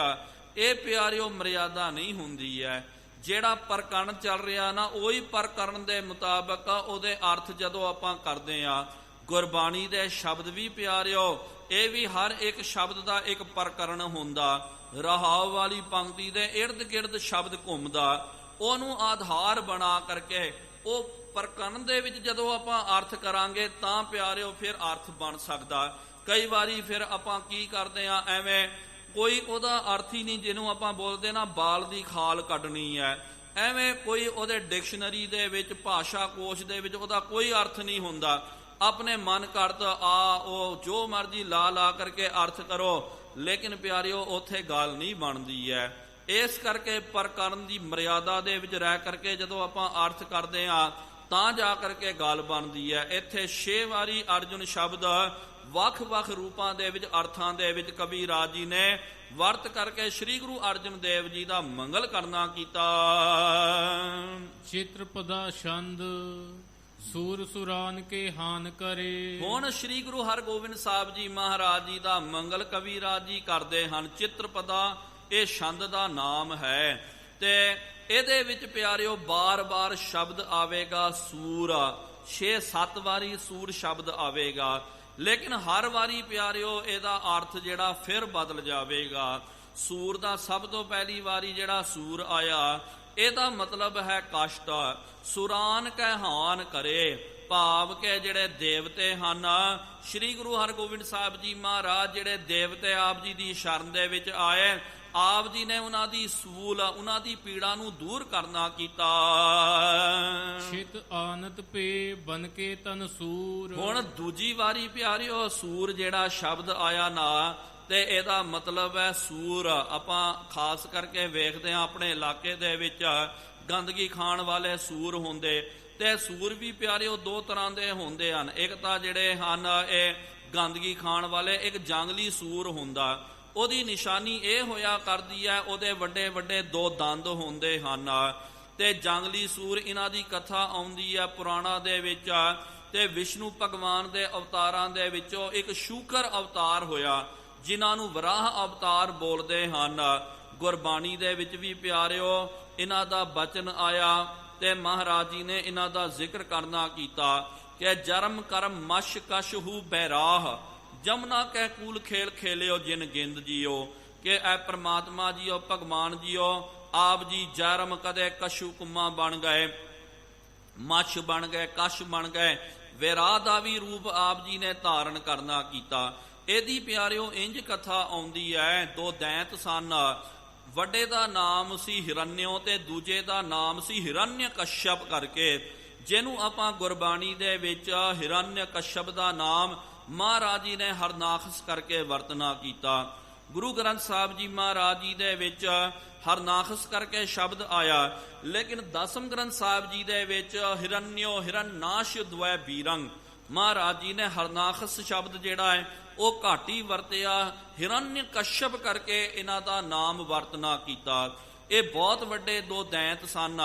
ਇਹ ਪਿਆਰਿਓ ਮਰਿਆਦਾ ਨਹੀਂ ਹੁੰਦੀ ਹੈ। ਜਿਹੜਾ ਪ੍ਰਕਰਨ ਚੱਲ ਰਿਹਾ ਨਾ ਉਹੀ ਪ੍ਰਕਰਨ ਦੇ ਮੁਤਾਬਕ ਉਹਦੇ ਅਰਥ ਜਦੋਂ ਆਪਾਂ ਕਰਦੇ ਆ। ਗੁਰਬਾਣੀ ਦੇ ਸ਼ਬਦ ਵੀ ਪਿਆਰਿਓ, ਇਹ ਵੀ ਹਰ ਇੱਕ ਸ਼ਬਦ ਦਾ ਇੱਕ ਪ੍ਰਕਰਨ ਹੁੰਦਾ। ਰਹਾਉ ਵਾਲੀ ਪੰਕਤੀ ਦੇ ਇਰਦ ਗਿਰਦ ਸ਼ਬਦ ਘੁੰਮਦਾ, ਉਹਨੂੰ ਆਧਾਰ ਬਣਾ ਕਰਕੇ ਉਹ ਪ੍ਰਕਰਨ ਦੇ ਵਿੱਚ ਜਦੋਂ ਆਪਾਂ ਅਰਥ ਕਰਾਂਗੇ ਤਾਂ ਪਿਆਰਿਓ ਫਿਰ ਅਰਥ ਬਣ ਸਕਦਾ। ਕਈ ਵਾਰੀ ਫਿਰ ਆਪਾਂ ਕੀ ਕਰਦੇ ਆ, ਐਵੇਂ ਕੋਈ ਉਹਦਾ ਅਰਥ ਹੀ ਨਹੀਂ, ਜਿਹਨੂੰ ਆਪਾਂ ਬੋਲਦੇ ਨਾ ਬਾਲ ਦੀ ਖਾਲ ਕੱਢਣੀ ਹੈ, ਐਵੇਂ ਕੋਈ ਉਹਦੇ ਡਿਕਸ਼ਨਰੀ ਦੇ ਵਿੱਚ, ਭਾਸ਼ਾ ਕੋਸ਼ ਦੇ ਵਿੱਚ ਉਹਦਾ ਕੋਈ ਅਰਥ ਨਹੀਂ ਹੁੰਦਾ। ਆਪਣੇ ਮਨ ਕਰਤ ਆ ਉਹ ਜੋ ਮਰਜ਼ੀ ਲਾ ਕਰਕੇ ਅਰਥ ਕਰੋ, ਲੇਕਿਨ ਪਿਆਰਿਓ ਉੱਥੇ ਗੱਲ ਨਹੀਂ ਬਣਦੀ ਹੈ। ਇਸ ਕਰਕੇ ਪ੍ਰਕਰਨ ਦੀ ਮਰਿਆਦਾ ਦੇ ਵਿੱਚ ਰਹਿ ਕਰਕੇ ਜਦੋਂ ਆਪਾਂ ਅਰਥ ਕਰਦੇ ਆ ਤਾਂ ਜਾ ਕਰਕੇ ਗੱਲ ਬਣਦੀ ਹੈ। ਇੱਥੇ 6 ਵਾਰੀ ਅਰਜੁਨ ਸ਼ਬਦ ਵੱਖ-ਵੱਖ ਰੂਪਾਂ ਦੇ ਵਿੱਚ, ਅਰਥਾਂ ਦੇ ਵਿੱਚ ਕਵੀ ਰਾਜ ਜੀ ਨੇ ਵਰਤ ਕਰਕੇ ਸ੍ਰੀ ਗੁਰੂ ਅਰਜਨ ਦੇਵ ਜੀ ਦਾ ਮੰਗਲ ਕਰਨਾ ਕੀਤਾ। ਚਿਤ੍ਰਪਦਾ ਛੰਦ ਸੂਰ ਸੁਰਾਨ ਕੇ ਹਾਨ ਕਰੇ। ਹੁਣ ਸ੍ਰੀ ਗੁਰੂ ਹਰਗੋਬਿੰਦ ਸਾਹਿਬ ਜੀ ਮਹਾਰਾਜ ਜੀ ਦਾ ਮੰਗਲ ਕਵੀ ਰਾਜ ਜੀ ਕਰਦੇ ਹਨ। ਚਿਤ੍ਰਪਦਾ ਇਹ ਛੰਦ ਦਾ ਨਾਮ ਹੈ ਤੇ ਇਹਦੇ ਵਿੱਚ ਪਿਆਰਿਓ ਬਾਰ-ਬਾਰ ਸ਼ਬਦ ਆਵੇਗਾ ਸੂਰ। 6-7 ਵਾਰੀ ਸੂਰ ਸ਼ਬਦ ਆਵੇਗਾ, ਲੇਕਿਨ ਹਰ ਵਾਰੀ ਪਿਆਰਿਓ ਇਹਦਾ ਅਰਥ ਜਿਹੜਾ ਫਿਰ ਬਦਲ ਜਾਵੇਗਾ। ਸੂਰ ਦਾ ਸਭ ਤੋਂ ਪਹਿਲੀ ਵਾਰੀ ਜਿਹੜਾ ਸੂਰ ਆਇਆ, ਇਹਦਾ ਮਤਲਬ ਹੈ ਕਸ਼ਟ। ਸੁਰਾਨ ਕੈ ਹਾਨ ਕਰੇ, ਭਾਵ ਕਿ ਜਿਹੜੇ ਦੇਵਤੇ ਹਨ, ਸ੍ਰੀ ਗੁਰੂ ਹਰਗੋਬਿੰਦ ਸਾਹਿਬ ਜੀ ਮਹਾਰਾਜ ਜਿਹੜੇ ਦੇਵਤੇ ਆਪ ਜੀ ਦੀ ਸ਼ਰਨ ਦੇ ਵਿੱਚ ਆਏ, ਆਪ ਜੀ ਨੇ ਉਹਨਾਂ ਦੀ ਸੂਲ, ਉਹਨਾਂ ਦੀ ਪੀੜਾ ਨੂੰ ਦੂਰ ਕਰਨਾ ਕੀਤਾ। ਛਿਤ ਆਨਤ ਪੇ ਬਨ ਕੇ ਤਨ ਸੂਰ। ਹੁਣ ਦੂਜੀ ਵਾਰੀ ਪਿਆਰਿਓ ਸੂਰ ਜਿਹੜਾ ਸ਼ਬਦ ਆਇਆ ਨਾ, ਤੇ ਇਹਦਾ ਮਤਲਬ ਹੈ ਸੂਰ। ਆਪਾਂ ਖਾਸ ਕਰਕੇ ਵੇਖਦੇ ਹਾਂ ਆਪਣੇ ਇਲਾਕੇ ਦੇ ਵਿੱਚ ਗੰਦਗੀ ਖਾਣ ਵਾਲੇ ਸੂਰ ਹੁੰਦੇ, ਤੇ ਸੂਰ ਵੀ ਪਿਆਰਿਓ 2 ਤਰ੍ਹਾਂ ਦੇ ਹੁੰਦੇ ਹਨ। ਇੱਕ ਤਾਂ ਜਿਹੜੇ ਹਨ ਇਹ ਗੰਦਗੀ ਖਾਣ ਵਾਲੇ, ਇੱਕ ਜੰਗਲੀ ਸੂਰ ਹੁੰਦਾ। ਉਹਦੀ ਨਿਸ਼ਾਨੀ ਇਹ ਹੋਇਆ ਕਰਦੀ ਹੈ, ਉਹਦੇ ਵੱਡੇ ਵੱਡੇ 2 ਦੰਦ ਹੁੰਦੇ ਹਨ। ਤੇ ਜੰਗਲੀ ਸੂਰ, ਇਹਨਾਂ ਦੀ ਕਥਾ ਆਉਂਦੀ ਹੈ ਪੁਰਾਣਾ ਦੇ ਵਿੱਚ, ਤੇ ਵਿਸ਼ਨੂੰ ਭਗਵਾਨ ਦੇ ਅਵਤਾਰਾਂ ਦੇ ਵਿੱਚੋਂ ਇੱਕ ਸ਼ੂਕਰ ਅਵਤਾਰ ਹੋਇਆ, ਜਿਨ੍ਹਾਂ ਨੂੰ ਵਰਾਹ ਅਵਤਾਰ ਬੋਲਦੇ ਹਨ। ਗੁਰਬਾਣੀ ਦੇ ਵਿੱਚ ਵੀ ਪਿਆਰਿਓ ਇਹਨਾਂ ਦਾ ਬਚਨ ਆਇਆ, ਤੇ ਮਹਾਰਾਜ ਜੀ ਨੇ ਇਹਨਾਂ ਦਾ ਜ਼ਿਕਰ ਕਰਨਾ ਕੀਤਾ ਕਿ ਜਰਮ ਕਰਮ ਮਸ਼ ਕਸ਼ਹੂ ਬੈਰਾਹ, ਜਮਨਾ ਕਹਿ ਕੂਲ ਖੇਲ ਖੇਲਿਓ ਜਿਨ ਗਿੰਦ ਜੀਓ। ਕਿ ਐ ਪ੍ਰਮਾਤਮਾ ਜੀਓ, ਭਗਵਾਨ ਜੀਓ, ਆਪ ਜੀ ਜਰਮ ਕਦੇ ਕਸ਼ੂ ਕੁੰਮਾ ਬਣ ਗਏ, ਮਛ ਬਣ ਗਏ, ਕਸ਼ ਬਣ ਗਏ, ਵਿਰਾਹ ਦਾ ਵੀ ਰੂਪ ਆਪ ਜੀ ਨੇ ਧਾਰਨ ਕਰਨਾ ਕੀਤਾ। ਇਹਦੀ ਪਿਆਰਿਓ ਇੰਜ ਕਥਾ ਆਉਂਦੀ ਹੈ, 2 ਦੈਂਤ ਸਨ। ਵੱਡੇ ਦਾ ਨਾਮ ਸੀ ਹਿਰਨਿਓ ਤੇ ਦੂਜੇ ਦਾ ਨਾਮ ਸੀ ਹਿਰण्य ਕਸ਼ਯਪ ਕਰਕੇ, ਜਿਹਨੂੰ ਆਪਾਂ ਗੁਰਬਾਣੀ ਦੇ ਵਿੱਚ ਹਿਰण्य ਕਸ਼ਯਪ ਦਾ ਨਾਮ ਮਹਾਰਾਜ ਜੀ ਨੇ ਹਰਨਾਖਸ ਕਰਕੇ ਵਰਤਨਾ ਕੀਤਾ। ਗੁਰੂ ਗ੍ਰੰਥ ਸਾਹਿਬ ਜੀ ਮਹਾਰਾਜ ਜੀ ਦੇ ਵਿੱਚ ਹਰਨਾਖਸ ਕਰਕੇ ਸ਼ਬਦ ਆਇਆ, ਲੇਕਿਨ ਦਸਮ ਗ੍ਰੰਥ ਸਾਹਿਬ ਜੀ ਦੇ ਵਿੱਚ ਹਿਰण्यो ਹਿਰਨਾਸ਼ ਦਵੈ ਬੀਰੰਗ, ਮਹਾਰਾਜ ਜੀ ਨੇ ਹਰਨਾਖਸ ਸ਼ਬਦ ਜਿਹੜਾ ਹੈ ਉਹ ਘੱਟ ਹੀ ਵਰਤਿਆ, ਹਿਰण्य ਕਸ਼ਯਪ ਕਰਕੇ ਇਹਨਾਂ ਦਾ ਨਾਮ ਵਰਤਨਾ ਕੀਤਾ। ਇਹ ਬਹੁਤ ਵੱਡੇ 2 ਦੈਂਤ ਸਨ,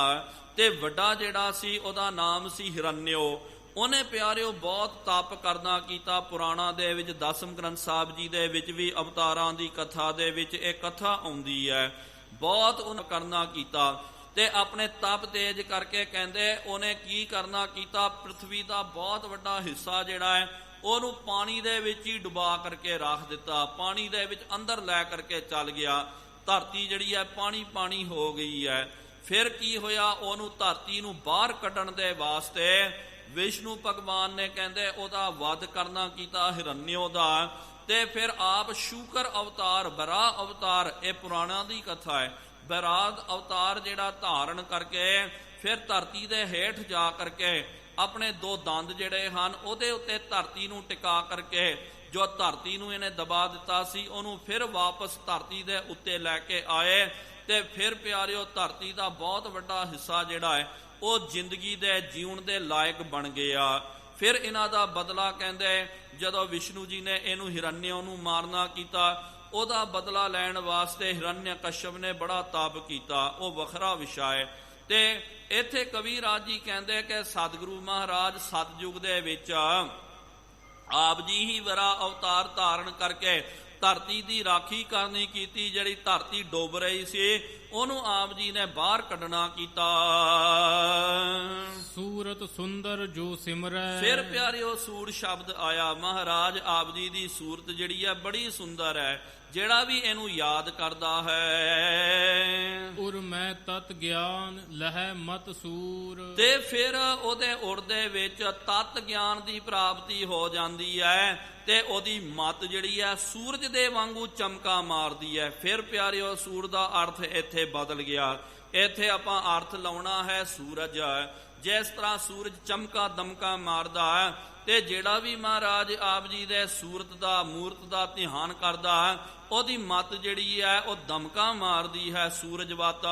ਤੇ ਵੱਡਾ ਜਿਹੜਾ ਸੀ ਉਹਦਾ ਨਾਮ ਸੀ ਹਿਰण्यो। ਉਹਨੇ ਪਿਆਰਿਓ ਬਹੁਤ ਤਪ ਕਰਨਾ ਕੀਤਾ। ਪੁਰਾਣਾ ਦੇ ਵਿੱਚ ਦਸਮ ਗ੍ਰੰਥ ਸਾਹਿਬ ਜੀ ਦੇ ਵਿੱਚ ਵੀ ਅਵਤਾਰਾਂ ਦੀ ਕਥਾ ਦੇ ਵਿੱਚ ਇਹ ਕਥਾ ਆਉਂਦੀ ਹੈ। ਬਹੁਤ ਉਹਨੇ ਕਰਨਾ ਕੀਤਾ, ਤੇ ਆਪਣੇ ਤਪ ਤੇਜ ਕਰਕੇ ਕਹਿੰਦੇ ਉਹਨੇ ਕੀ ਕਰਨਾ ਕੀਤਾ, ਪ੍ਰithvi ਦਾ ਬਹੁਤ ਵੱਡਾ ਹਿੱਸਾ ਜਿਹੜਾ ਹੈ ਉਹਨੂੰ ਪਾਣੀ ਦੇ ਵਿੱਚ ਹੀ ਡੁਬਾ ਕਰਕੇ ਰੱਖ ਦਿੱਤਾ, ਪਾਣੀ ਦੇ ਵਿੱਚ ਅੰਦਰ ਲੈ ਕਰਕੇ ਚੱਲ ਗਿਆ। ਧਰਤੀ ਜਿਹੜੀ ਹੈ ਪਾਣੀ ਪਾਣੀ ਹੋ ਗਈ ਹੈ। ਫਿਰ ਕੀ ਹੋਇਆ, ਉਹਨੂੰ ਧਰਤੀ ਨੂੰ ਬਾਹਰ ਕੱਢਣ ਦੇ ਵਾਸਤੇ ਵਿਸ਼ਨੂੰ ਭਗਵਾਨ ਨੇ ਕਹਿੰਦੇ ਉਹਦਾ ਵਧ ਕਰਨਾ ਕੀਤਾ, ਹਿਰण्यो ਦਾ। ਤੇ ਫਿਰ ਆਪ ਸ਼ੂਕਰ ਅਵਤਾਰ, ਬਰਾਹ ਅਵਤਾਰ, ਇਹ ਪੁਰਾਣਾ ਦੀ ਕਥਾ ਹੈ, ਬਰਾਹ ਅਵਤਾਰ ਜਿਹੜਾ ਧਾਰਨ ਕਰਕੇ ਫਿਰ ਧਰਤੀ ਦੇ ਹੇਠ ਜਾ ਕਰਕੇ ਆਪਣੇ 2 ਦੰਦ ਜਿਹੜੇ ਹਨ ਉਹਦੇ ਉੱਤੇ ਧਰਤੀ ਨੂੰ ਟਿਕਾ ਕਰਕੇ, ਜੋ ਧਰਤੀ ਨੂੰ ਇਹਨੇ ਦਬਾ ਦਿੱਤਾ ਸੀ, ਉਹਨੂੰ ਫਿਰ ਵਾਪਸ ਧਰਤੀ ਦੇ ਉੱਤੇ ਲੈ ਕੇ ਆਏ। ਤੇ ਫਿਰ ਪਿਆਰਿਓ ਧਰਤੀ ਦਾ ਬਹੁਤ ਵੱਡਾ ਹਿੱਸਾ ਜਿਹੜਾ ਹੈ ਉਹ ਜ਼ਿੰਦਗੀ ਦੇ ਜੀਉਣ ਦੇ ਲਾਇਕ ਬਣ ਗਿਆ। ਫਿਰ ਇਹਨਾਂ ਦਾ ਬਦਲਾ ਕਹਿੰਦੇ ਜਦੋਂ ਵਿਸ਼ਨੂੰ ਜੀ ਨੇ ਇਹਨੂੰ ਹਿਰण्यो ਨੂੰ ਮਾਰਨਾ ਕੀਤਾ, ਉਹਦਾ ਬਦਲਾ ਲੈਣ ਵਾਸਤੇ ਹਿਰण्य ਕਸ਼ਯਪ ਨੇ ਬੜਾ ਤਪ ਕੀਤਾ, ਉਹ ਵੱਖਰਾ ਵਿਸ਼ਾ ਹੈ। ਤੇ ਇੱਥੇ ਕਵੀ ਰਾਜ ਜੀ ਕਹਿੰਦੇ ਕਿ ਸਤਿਗੁਰੂ ਮਹਾਰਾਜ ਸਤਿਯੁਗ ਦੇ ਵਿੱਚ ਆਪ ਜੀ ਹੀ ਵਰਾ ਅਵਤਾਰ ਧਾਰਨ ਕਰਕੇ ਧਰਤੀ ਦੀ ਰਾਖੀ ਕਰਨੀ ਕੀਤੀ। ਜਿਹੜੀ ਧਰਤੀ ਡੁੱਬ ਰਹੀ ਸੀ ਉਹਨੂੰ ਆਪ ਜੀ ਨੇ ਬਾਹਰ ਕੱਢਣਾ ਕੀਤਾ। ਸੂਰਤ ਸੁੰਦਰ ਜੋ ਸਿਮਰੈ। ਫਿਰ ਪਿਆਰਿਓ ਸੂਰ ਸ਼ਬਦ ਆਇਆ। ਮਹਾਰਾਜ ਆਪ ਜੀ ਦੀ ਸੂਰਤ ਜਿਹੜੀ ਹੈ ਬੜੀ ਸੁੰਦਰ ਹੈ। ਜਿਹੜਾ ਵੀ ਇਹਨੂੰ ਯਾਦ ਕਰਦਾ ਹੈ ਉਰ ਮੈਂ ਤਤ ਗਿਆਨ ਲਹੈ ਮਤ ਸੂਰ। ਤੇ ਫਿਰ ਉਹਦੇ ਉਰਦੇ ਵਿੱਚ ਤਤ ਗਿਆਨ ਦੀ ਪ੍ਰਾਪਤੀ ਹੋ ਜਾਂਦੀ ਹੈ ਤੇ ਉਹਦੀ ਮਤ ਜਿਹੜੀ ਹੈ ਸੂਰਜ ਦੇ ਵਾਂਗੂ ਚਮਕਾ ਮਾਰਦੀ ਹੈ। ਫਿਰ ਪਿਆਰਿਓ ਸੂਰ ਦਾ ਅਰਥ ਇੱਥੇ ਬਦਲ ਗਿਆ। ਇੱਥੇ ਆਪਾਂ ਅਰਥ ਲਾਉਣਾ ਹੈ ਸੂਰਜ। ਜਿਸ ਤਰ੍ਹਾਂ ਸੂਰਜ ਚਮਕਾ ਦਮਕਾ ਮਾਰਦਾ ਹੈ ਤੇ ਜਿਹੜਾ ਵੀ ਮਹਾਰਾਜ ਆਪ ਜੀ ਦੇ ਸੂਰਤ ਦਾ ਮੂਰਤ ਦਾ ਧਿਆਨ ਕਰਦਾ ਉਹਦੀ ਮਤ ਜਿਹੜੀ ਹੈ ਉਹ ਦਮਕਾ ਮਾਰਦੀ ਹੈ ਸੂਰਜਵਤ।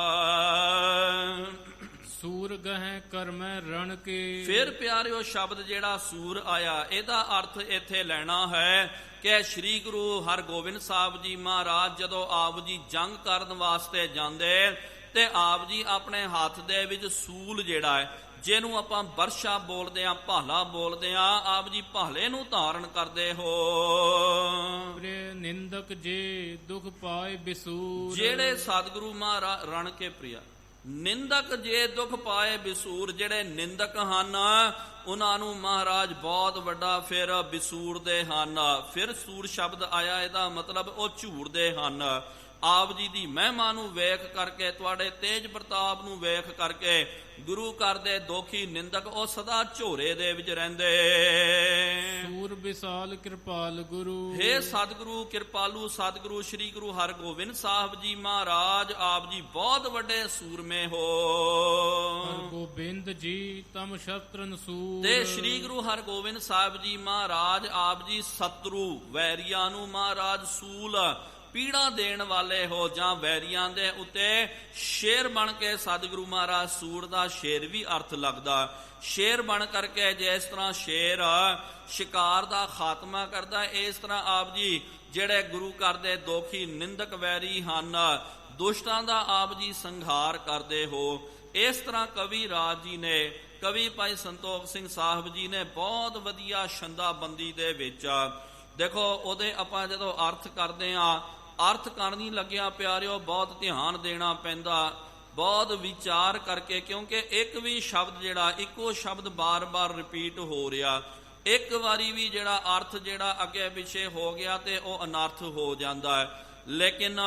ਸੂਰ ਗਹਿ ਕਰਮੈ ਰਣ ਕੇ। ਫਿਰ ਪਿਆਰਿਓ ਸ਼ਬਦ ਜਿਹੜਾ ਸੂਰ ਆਇਆ ਇਹਦਾ ਅਰਥ ਇੱਥੇ ਲੈਣਾ ਹੈ ਕਿ ਸ੍ਰੀ ਗੁਰੂ ਹਰਗੋਬਿੰਦ ਸਾਹਿਬ ਜੀ ਮਹਾਰਾਜ ਜਦੋਂ ਆਪ ਜੀ ਜੰਗ ਕਰਨ ਵਾਸਤੇ ਜਾਂਦੇ ਤੇ ਆਪ ਜੀ ਆਪਣੇ ਹੱਥ ਦੇ ਵਿੱਚ ਸੂਲ ਜਿਹੜਾ ਹੈ ਜਿਹਨੂੰ ਆਪਾਂ ਵਰਸ਼ਾ ਬੋਲਦੇ ਆਂ ਭਾਲਾ ਬੋਲਦੇ ਆਂ ਆਪ ਜੀ ਭਾਲੇ ਨੂੰ ਧਾਰਨ ਕਰਦੇ ਹੋ। ਨਿੰਦਕ ਜੇ ਦੁਖ ਪਾਏ ਬਿਸੂਰ। ਜਿਹੜੇ ਸਤਿਗੁਰੂ ਮਹਾਰਾਜ ਰਣ ਕੇ ਪ੍ਰਿਆ ਨਿੰਦਕ ਜੇ ਦੁਖ ਪਾਏ ਬਿਸੂਰ। ਜਿਹੜੇ ਨਿੰਦਕ ਹਨ ਉਹਨਾਂ ਨੂੰ ਮਹਾਰਾਜ ਬਹੁਤ ਵੱਡਾ ਫਿਰ ਬਿਸੂਰਦੇ ਹਨ। ਫਿਰ ਸੂਰ ਸ਼ਬਦ ਆਇਆ ਇਹਦਾ ਮਤਲਬ ਉਹ ਝੂਰਦੇ ਹਨ। ਆਪ ਜੀ ਦੀ ਮਹਿਮਾ ਨੂੰ ਵੇਖ ਕਰਕੇ ਤੁਹਾਡੇ ਤੇਜ ਪ੍ਰਤਾਪ ਨੂੰ ਵੇਖ ਕਰਕੇ ਗੁਰੂ ਘਰ ਦੇ ਦੋਖੀ ਨਿੰਦਕ ਉਹ ਸਦਾ ਝੋਰੇ ਦੇ ਵਿੱਚ ਰਹਿੰਦੇ। ਸੂਰ ਵਿਸਾਲ ਕਿਰਪਾਲ ਗੁਰੂ। ਹੇ ਸਤਿਗੁਰੂ ਕਿਰਪਾਲੂ ਸਤਿਗੁਰੂ ਸ੍ਰੀ ਗੁਰੂ ਹਰਗੋਬਿੰਦ ਸਾਹਿਬ ਜੀ ਮਹਾਰਾਜ ਆਪ ਜੀ ਬਹੁਤ ਵੱਡੇ ਸੂਰਮੇ ਹੋ। ਹਰਗੋਬਿੰਦ ਜੀ ਤਮ ਸ਼ਸਤਰਨ ਸੂਰ। ਤੇ ਸ੍ਰੀ ਗੁਰੂ ਹਰਗੋਬਿੰਦ ਸਾਹਿਬ ਜੀ ਮਹਾਰਾਜ ਆਪ ਜੀ ਸਤਰੂ ਵੈਰੀਆਂ ਨੂੰ ਮਹਾਰਾਜ ਸੂਲ ਪੀੜਾ ਦੇਣ ਵਾਲੇ ਹੋ ਜਾਂ ਵੈਰੀਆਂ ਦੇ ਉੱਤੇ ਸ਼ੇਰ ਬਣ ਕੇ ਸਤਿਗੁਰੂ ਮਹਾਰਾਜ ਸੂਰ ਦਾ ਸ਼ੇਰ ਵੀ ਅਰਥ ਲੱਗਦਾ। ਸ਼ੇਰ ਬਣ ਕਰਕੇ ਜਿਸ ਤਰ੍ਹਾਂ ਸ਼ੇਰ ਸ਼ਿਕਾਰ ਦਾ ਖਾਤਮਾ ਕਰਦਾ ਇਸ ਤਰ੍ਹਾਂ ਆਪ ਜੀ ਜਿਹੜੇ ਗੁਰੂ ਘਰ ਦੇ ਦੋਖੀ ਨਿੰਦਕ ਵੈਰੀ ਹਨ ਦੁਸ਼ਟਾਂ ਦਾ ਆਪ ਜੀ ਸੰਘਾਰ ਕਰਦੇ ਹੋ। ਇਸ ਤਰ੍ਹਾਂ ਕਵੀ ਰਾਜ ਜੀ ਨੇ ਕਵੀ ਭਾਈ ਸੰਤੋਖ ਸਿੰਘ ਸਾਹਿਬ ਜੀ ਨੇ ਬਹੁਤ ਵਧੀਆ ਛੰਦਾਬੰਦੀ ਦੇ ਵਿੱਚ ਦੇਖੋ ਉਹਦੇ ਆਪਾਂ ਜਦੋਂ ਅਰਥ ਕਰਦੇ ਹਾਂ ਅਰਥ ਕਰਨੀ ਲੱਗਿਆ ਪਿਆਰਿਓ ਬਹੁਤ ਧਿਆਨ ਦੇਣਾ ਪੈਂਦਾ ਬਹੁਤ ਵਿਚਾਰ ਕਰਕੇ ਕਿਉਂਕਿ ਇੱਕ ਵੀ ਸ਼ਬਦ ਜਿਹੜਾ ਇੱਕੋ ਸ਼ਬਦ ਬਾਰ-ਬਾਰ ਰਿਪੀਟ ਹੋ ਰਿਹਾ ਇੱਕ ਵਾਰੀ ਵੀ ਜਿਹੜਾ ਅਰਥ ਜਿਹੜਾ ਅੱਗੇ ਪਿੱਛੇ ਹੋ ਗਿਆ ਤੇ ਉਹ ਅਨਰਥ ਹੋ ਜਾਂਦਾ ਹੈ। ਲੇਕਿਨ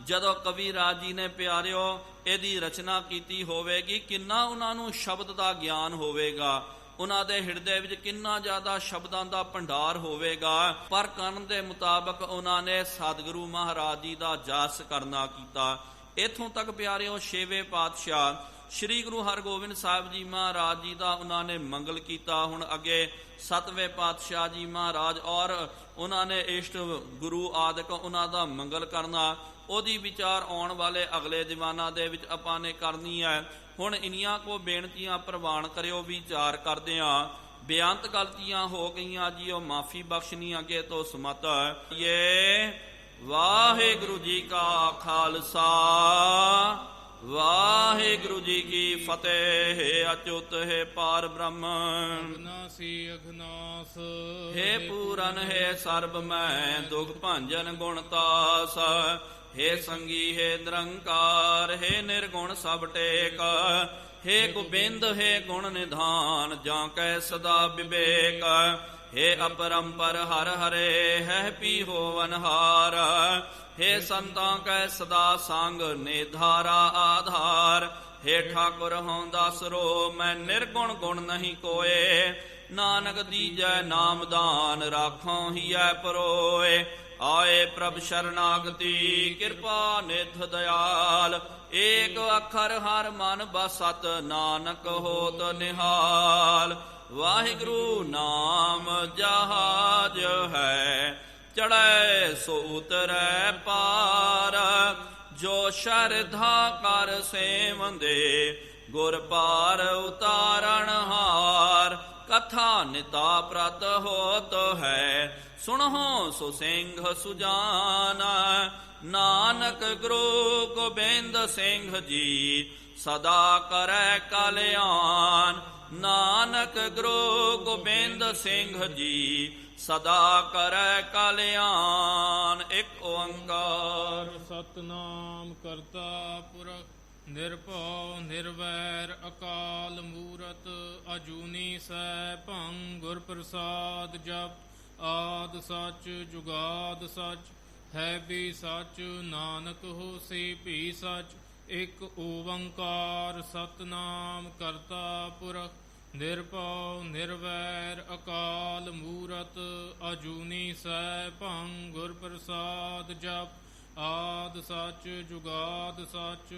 ਜਦੋਂ ਕਵੀ ਰਾਜ ਜੀ ਨੇ ਪਿਆਰਿਓ ਇਹਦੀ ਰਚਨਾ ਕੀਤੀ ਹੋਵੇਗੀ ਕਿੰਨਾ ਉਹਨਾਂ ਨੂੰ ਸ਼ਬਦ ਦਾ ਗਿਆਨ ਹੋਵੇਗਾ ਉਹਨਾਂ ਦੇ ਹਿਰਦੇ ਵਿੱਚ ਕਿੰਨਾ ਜ਼ਿਆਦਾ ਸ਼ਬਦਾਂ ਦਾ ਭੰਡਾਰ ਹੋਵੇਗਾ। ਪਰ ਕਰਨ ਦੇ ਮੁਤਾਬਕ ਉਹਨਾਂ ਨੇ ਸਤਿਗੁਰੂ ਮਹਾਰਾਜ ਜੀ ਦਾ ਜਸ ਕਰਨਾ ਕੀਤਾ। ਇੱਥੋਂ ਤੱਕ ਪਿਆਰਿਓ ਛੇਵੇਂ ਪਾਤਸ਼ਾਹ ਸ੍ਰੀ ਗੁਰੂ ਹਰਗੋਬਿੰਦ ਸਾਹਿਬ ਜੀ ਮਹਾਰਾਜ ਜੀ ਦਾ ਉਹਨਾਂ ਨੇ ਮੰਗਲ ਕੀਤਾ। ਹੁਣ ਅੱਗੇ ਸਤਵੇਂ ਪਾਤਸ਼ਾਹ ਜੀ ਮਹਾਰਾਜ ਔਰ ਉਹਨਾਂ ਨੇ ਇਸ਼ਟ ਗੁਰੂ ਆਦਿਕ ਉਹਨਾਂ ਦਾ ਮੰਗਲ ਕਰਨਾ ਉਹਦੀ ਵਿਚਾਰ ਆਉਣ ਵਾਲੇ ਅਗਲੇ ਦੀਵਾਨਾਂ ਦੇ ਵਿੱਚ ਆਪਾਂ ਨੇ ਕਰਨੀ ਹੈ। ਹੁਣ ਇੰਨੀਆਂ ਕੋ ਬੇਨਤੀਆਂ ਪ੍ਰਵਾਨ ਕਰਿਓ ਵਿਚਾਰ ਕਰਦੇ ਆਂ। ਬੇਅੰਤ ਗਲਤੀਆਂ ਹੋ ਗਈਆਂ ਜੀ ਉਹ ਮਾਫੀ ਬਖਸ਼ਣੀ ਅੱਗੇ ਤੋਂ ਸਮਤ। ਇਹ ਵਾਹਿਗੁਰੂ ਜੀ ਕਾ ਖਾਲਸਾ ਵਾਹਿਗੁਰੂ ਜੀ ਕੀ ਫਤਿਹ। ਅਚੁੱਤ ਹੈ ਪਾਰ ਬ੍ਰਹਮ ਅਗਨਾਸੀ ਅਗਨਾਸ। ਹੇ ਪੂਰਨ ਹੈ ਸਰਬ ਮੈਂ ਦੁਖ ਭੰਜਨ ਗੁਣਤਾਸ। ਹੇ ਸੰਗੀ ਹੈ ਨਿਰੰਕਾਰ ਹੈ ਨਿਰਗੁਣ ਸਭ ਟੇਕ। ਹੇ ਗੋਬਿੰਦ ਹੈ ਗੁਣ ਨਿਧਾਨ ਜਾਂ ਕੈ ਸਦਾ ਵਿਵੇਕ। ਹੇ ਅਪਰੰਪਰ ਹਰ ਹਰੇ ਹੈ ਪੀ ਹੋਵਨਹਾਰ। ਹੇ ਸੰਤਾਂ ਕੈ ਸਦਾ ਸੰਗ ਨਿਧਾਰਾ ਆਧਾਰ। ਹੇ ਠਾਕੁਰ ਹਉ ਦਾਸਰੋ ਮੈਂ ਨਿਰਗੁਣ ਗੁਣ ਨਹੀਂ ਕੋਏ। ਨਾਨਕ ਦੀਜੈ ਨਾਮਦਾਨ ਰਾਖੋਂ ਹੀਐ ਪਰੋਏ। ਆਏ ਪ੍ਰਭ ਸ਼ਰਨਾਗਤੀ ਕਿਰਪਾ ਨਿਧ ਦਿਆਲ। ਏਕ ਅੱਖਰ ਹਰ ਮਨ ਬਸਤ ਨਾਨਕ ਹੋਤ ਨਿਹਾਲ। ਵਾਹਿਗੁਰੂ ਨਾਮ ਜਹਾਜ ਹੈ ਚੜ੍ਹੈ ਸੋ ਉਤਰੈ ਪਾਰ। ਜੋ ਸ਼ਰਧਾ ਕਰ ਸੇਵੰਦੇ ਗੁਰ ਪਾਰ ਉਤਾਰਨ ਹਾਰ। ਕਥਾ ਨਿਤਾ ਪ੍ਰਤ ਹੋਤ ਹੈ ਸੁਣਹੁ ਸੋ ਸਿੰਘ ਸੁਜਾਨ। ਨਾਨਕ ਗੁਰੂ ਗੋਬਿੰਦ ਸਿੰਘ ਜੀ ਸਦਾ ਕਰੈ ਕਲਿਆਣ। ਨਾਨਕ ਗੁਰੂ ਗੋਬਿੰਦ ਸਿੰਘ ਜੀ ਸਦਾ ਕਰੈ ਕਲਿਆਣ। ਇੱਕ ਓੰਕਾਰ ਸਤਨਾਮ ਕਰਤਾ ਪੁਰਖ ਨਿਰਭਉ ਨਿਰਵੈਰ ਅਕਾਲ ਮੂਰਤ ਅਜੂਨੀ ਸੈਭੰ ਗੁਰ ਪ੍ਰਸਾਦ ਜਪ ਆਦ ਸੱਚ ਜੁਗਾਦ ਸੱਚ ਹੈ ਵੀ ਸੱਚ ਨਾਨਕ ਹੋਸੀ ਭੀ ਸੱਚ ਇਕ ਓੰਕਾਰ ਸਤਨਾਮ ਕਰਤਾ ਪੁਰਖ ਨਿਰਭਉ ਨਿਰਵੈਰ ਅਕਾਲ ਮੂਰਤ ਅਜੂਨੀ ਸੈਭੰ ਗੁਰ ਪ੍ਰਸਾਦ ਜਪ ਆਦ ਸੱਚ ਜੁਗਾਦ ਸੱਚ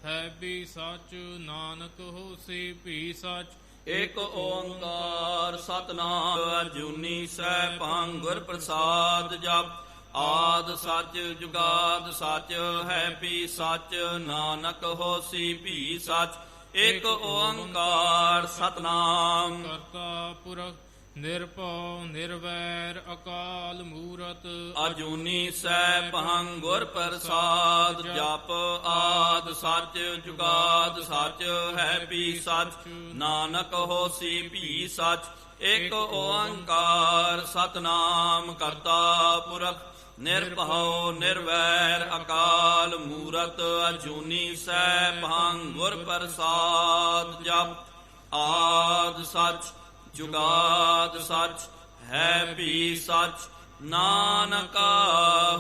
ਹੈ ਵੀ ਸੱਚ ਨਾਨਕ ਹੋਸੀ ਭੀ ਸੱਚ ਇਕ ਓੰਕਾਰ ਸਤਨਾਮ ਅਜੂਨੀ ਸੈਭੰ ਗੁਰ ਪ੍ਰਸਾਦ ਜਪ ਆਦ ਸੱਚ ਜੁਗਾਦ ਸੱਚ ਹੈ ਵੀ ਸੱਚ ਨਾਨਕ ਹੋਸੀ ਭੀ ਸੱਚ ਇਕ ਓੰਕਾਰ ਸਤਨਾਮ ਕਰਤਾ ਪੁਰਖ ਨਿਰਭਉ ਨਿਰਵੈਰ ਅਕਾਲ ਮੂਰਤ ਅਜੂਨੀ ਸੈਭੰ ਗੁਰ ਪ੍ਰਸਾਦ ਜਪ ਆਦ ਸੱਚ ਜੁਗਾਦ ਸੱਚ ਹੈ ਵੀ ਸੱਚ ਨਾਨਕ ਹੋਸੀ ਭੀ ਸੱਚ ਇਕ ਓੰਕਾਰ ਸਤਨਾਮ ਕਰਤਾ ਪੁਰਖ ਨਿਰਭਉ ਨਿਰਵੈਰ ਅਕਾਲ ਮੂਰਤ ਅਜੂਨੀ ਸੈਭੰ ਗੁਰ ਪ੍ਰਸਾਦ ਜਪ ਆਦ ਸੱਚ ਜੁਗਾਦ ਸੱਚ ਹੈ ਵੀ ਸੱਚ ਨਾਨਕ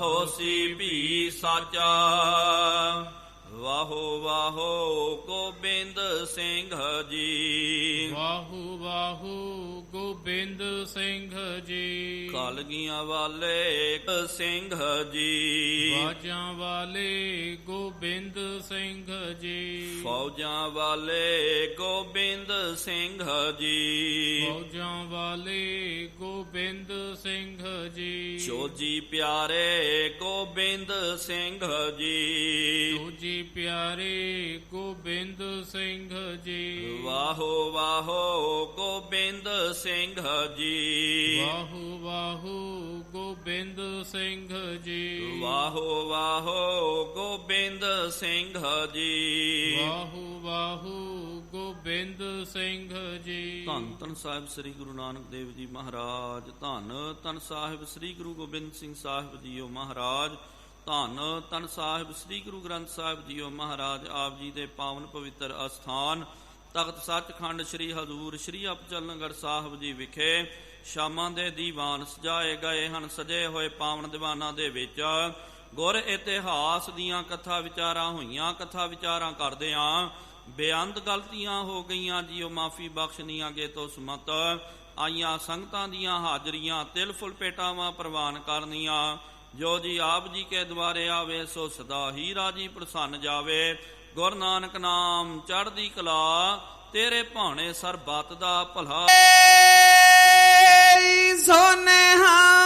ਹੋਸੀ ਭੀ ਸੱਚ ਵਾਹੋ ਵਾਹੋ ਗੋਬਿੰਦ ਸਿੰਘ ਜੀ ਵਾਹੂ ਵਾਹੂ ਗੋਬਿੰਦ ਸਿੰਘ ਜੀ ਕਲਗੀਆਂ ਵਾਲੇ ਸਿੰਘ ਜੀ ਬਾਜਾਂ ਵਾਲੇ ਗੋਬਿੰਦ ਸਿੰਘ ਜੀ ਫੌਜਾਂ ਵਾਲੇ ਗੋਬਿੰਦ ਸਿੰਘ ਜੀ ਫੌਜਾਂ ਵਾਲੇ ਗੋਬਿੰਦ ਸਿੰਘ ਜੀ ਚੋਜੀ ਪਿਆਰੇ ਗੋਬਿੰਦ ਸਿੰਘ ਜੀ ਜੀ ਪਿਆਰੇ ਗੋਬਿੰਦ ਸਿੰਘ ਜੀ ਵਾਹੋ ਵਾਹੋ ਗੋਬਿੰਦ ਸਿੰਘ ਜੀ ਵਾਹੂ ਵਾਹੂ ਗੋਬਿੰਦ ਸਿੰਘ ਜੀ ਵਾਹੋ ਵਾਹੋ ਗੋਬਿੰਦ ਸਿੰਘ ਜੀ ਵਾਹੂ ਵਾਹੂ ਗੋਬਿੰਦ ਸਿੰਘ ਜੀ ਧੰਨ ਧੰਨ ਸਾਹਿਬ ਸ੍ਰੀ ਗੁਰੂ ਨਾਨਕ ਦੇਵ ਜੀ ਮਹਾਰਾਜ ਧੰਨ ਧੰਨ ਸਾਹਿਬ ਸ੍ਰੀ ਗੁਰੂ ਗੋਬਿੰਦ ਸਿੰਘ ਸਾਹਿਬ ਜੀਓ ਮਹਾਰਾਜ ਧੰਨ ਧੰਨ ਸਾਹਿਬ ਸ੍ਰੀ ਗੁਰੂ ਗ੍ਰੰਥ ਸਾਹਿਬ ਜੀਓ ਮਹਾਰਾਜ ਆਪ ਜੀ ਦੇ ਪਾਵਨ ਪਵਿੱਤਰ ਅਸਥਾਨ ਤਖਤ ਸੱਚਖੰਡ ਸ੍ਰੀ ਹਜ਼ੂਰ ਸ੍ਰੀ ਅਬਚਲਨਗੜ੍ਹ ਸਾਹਿਬ ਜੀ ਵਿਖੇ ਸ਼ਾਮਾਂ ਦੇ ਦੀਵਾਨ ਸਜਾਏ ਗਏ ਹਨ। ਸਜੇ ਹੋਏ ਪਾਵਨ ਦੀਵਾਨਾਂ ਦੇ ਵਿੱਚ ਗੁਰ ਇਤਿਹਾਸ ਦੀਆਂ ਕਥਾ ਵਿਚਾਰਾਂ ਹੋਈਆਂ। ਕਥਾ ਵਿਚਾਰਾਂ ਕਰਦਿਆਂ ਬੇਅੰਤ ਗਲਤੀਆਂ ਹੋ ਗਈਆਂ ਜੀਓ ਮਾਫੀ ਬਖਸ਼ਣੀਆਂ ਗੇ ਤੋਂ ਸਮਤ ਆਈਆਂ ਸੰਗਤਾਂ ਦੀਆਂ ਹਾਜ਼ਰੀਆਂ ਤਿਲ ਫੁੱਲ ਪੇਟਾਵਾਂ ਪ੍ਰਵਾਨ ਕਰਨੀਆਂ। ਜੋ ਜੀ ਆਪ ਜੀ ਕੇ ਦੁਆਰੇ ਆਵੇ ਸੋ ਸਦਾ ਹੀ ਰਾਜੀ ਪ੍ਰਸੰਨ ਜਾਵੇ। ਗੁਰੂ ਨਾਨਕ ਨਾਮ ਚੜ੍ਹਦੀ ਕਲਾ ਤੇਰੇ ਭਾਣੇ ਸਰਬੱਤ ਦਾ ਭਲਾ ਸੋਨੇਹਾ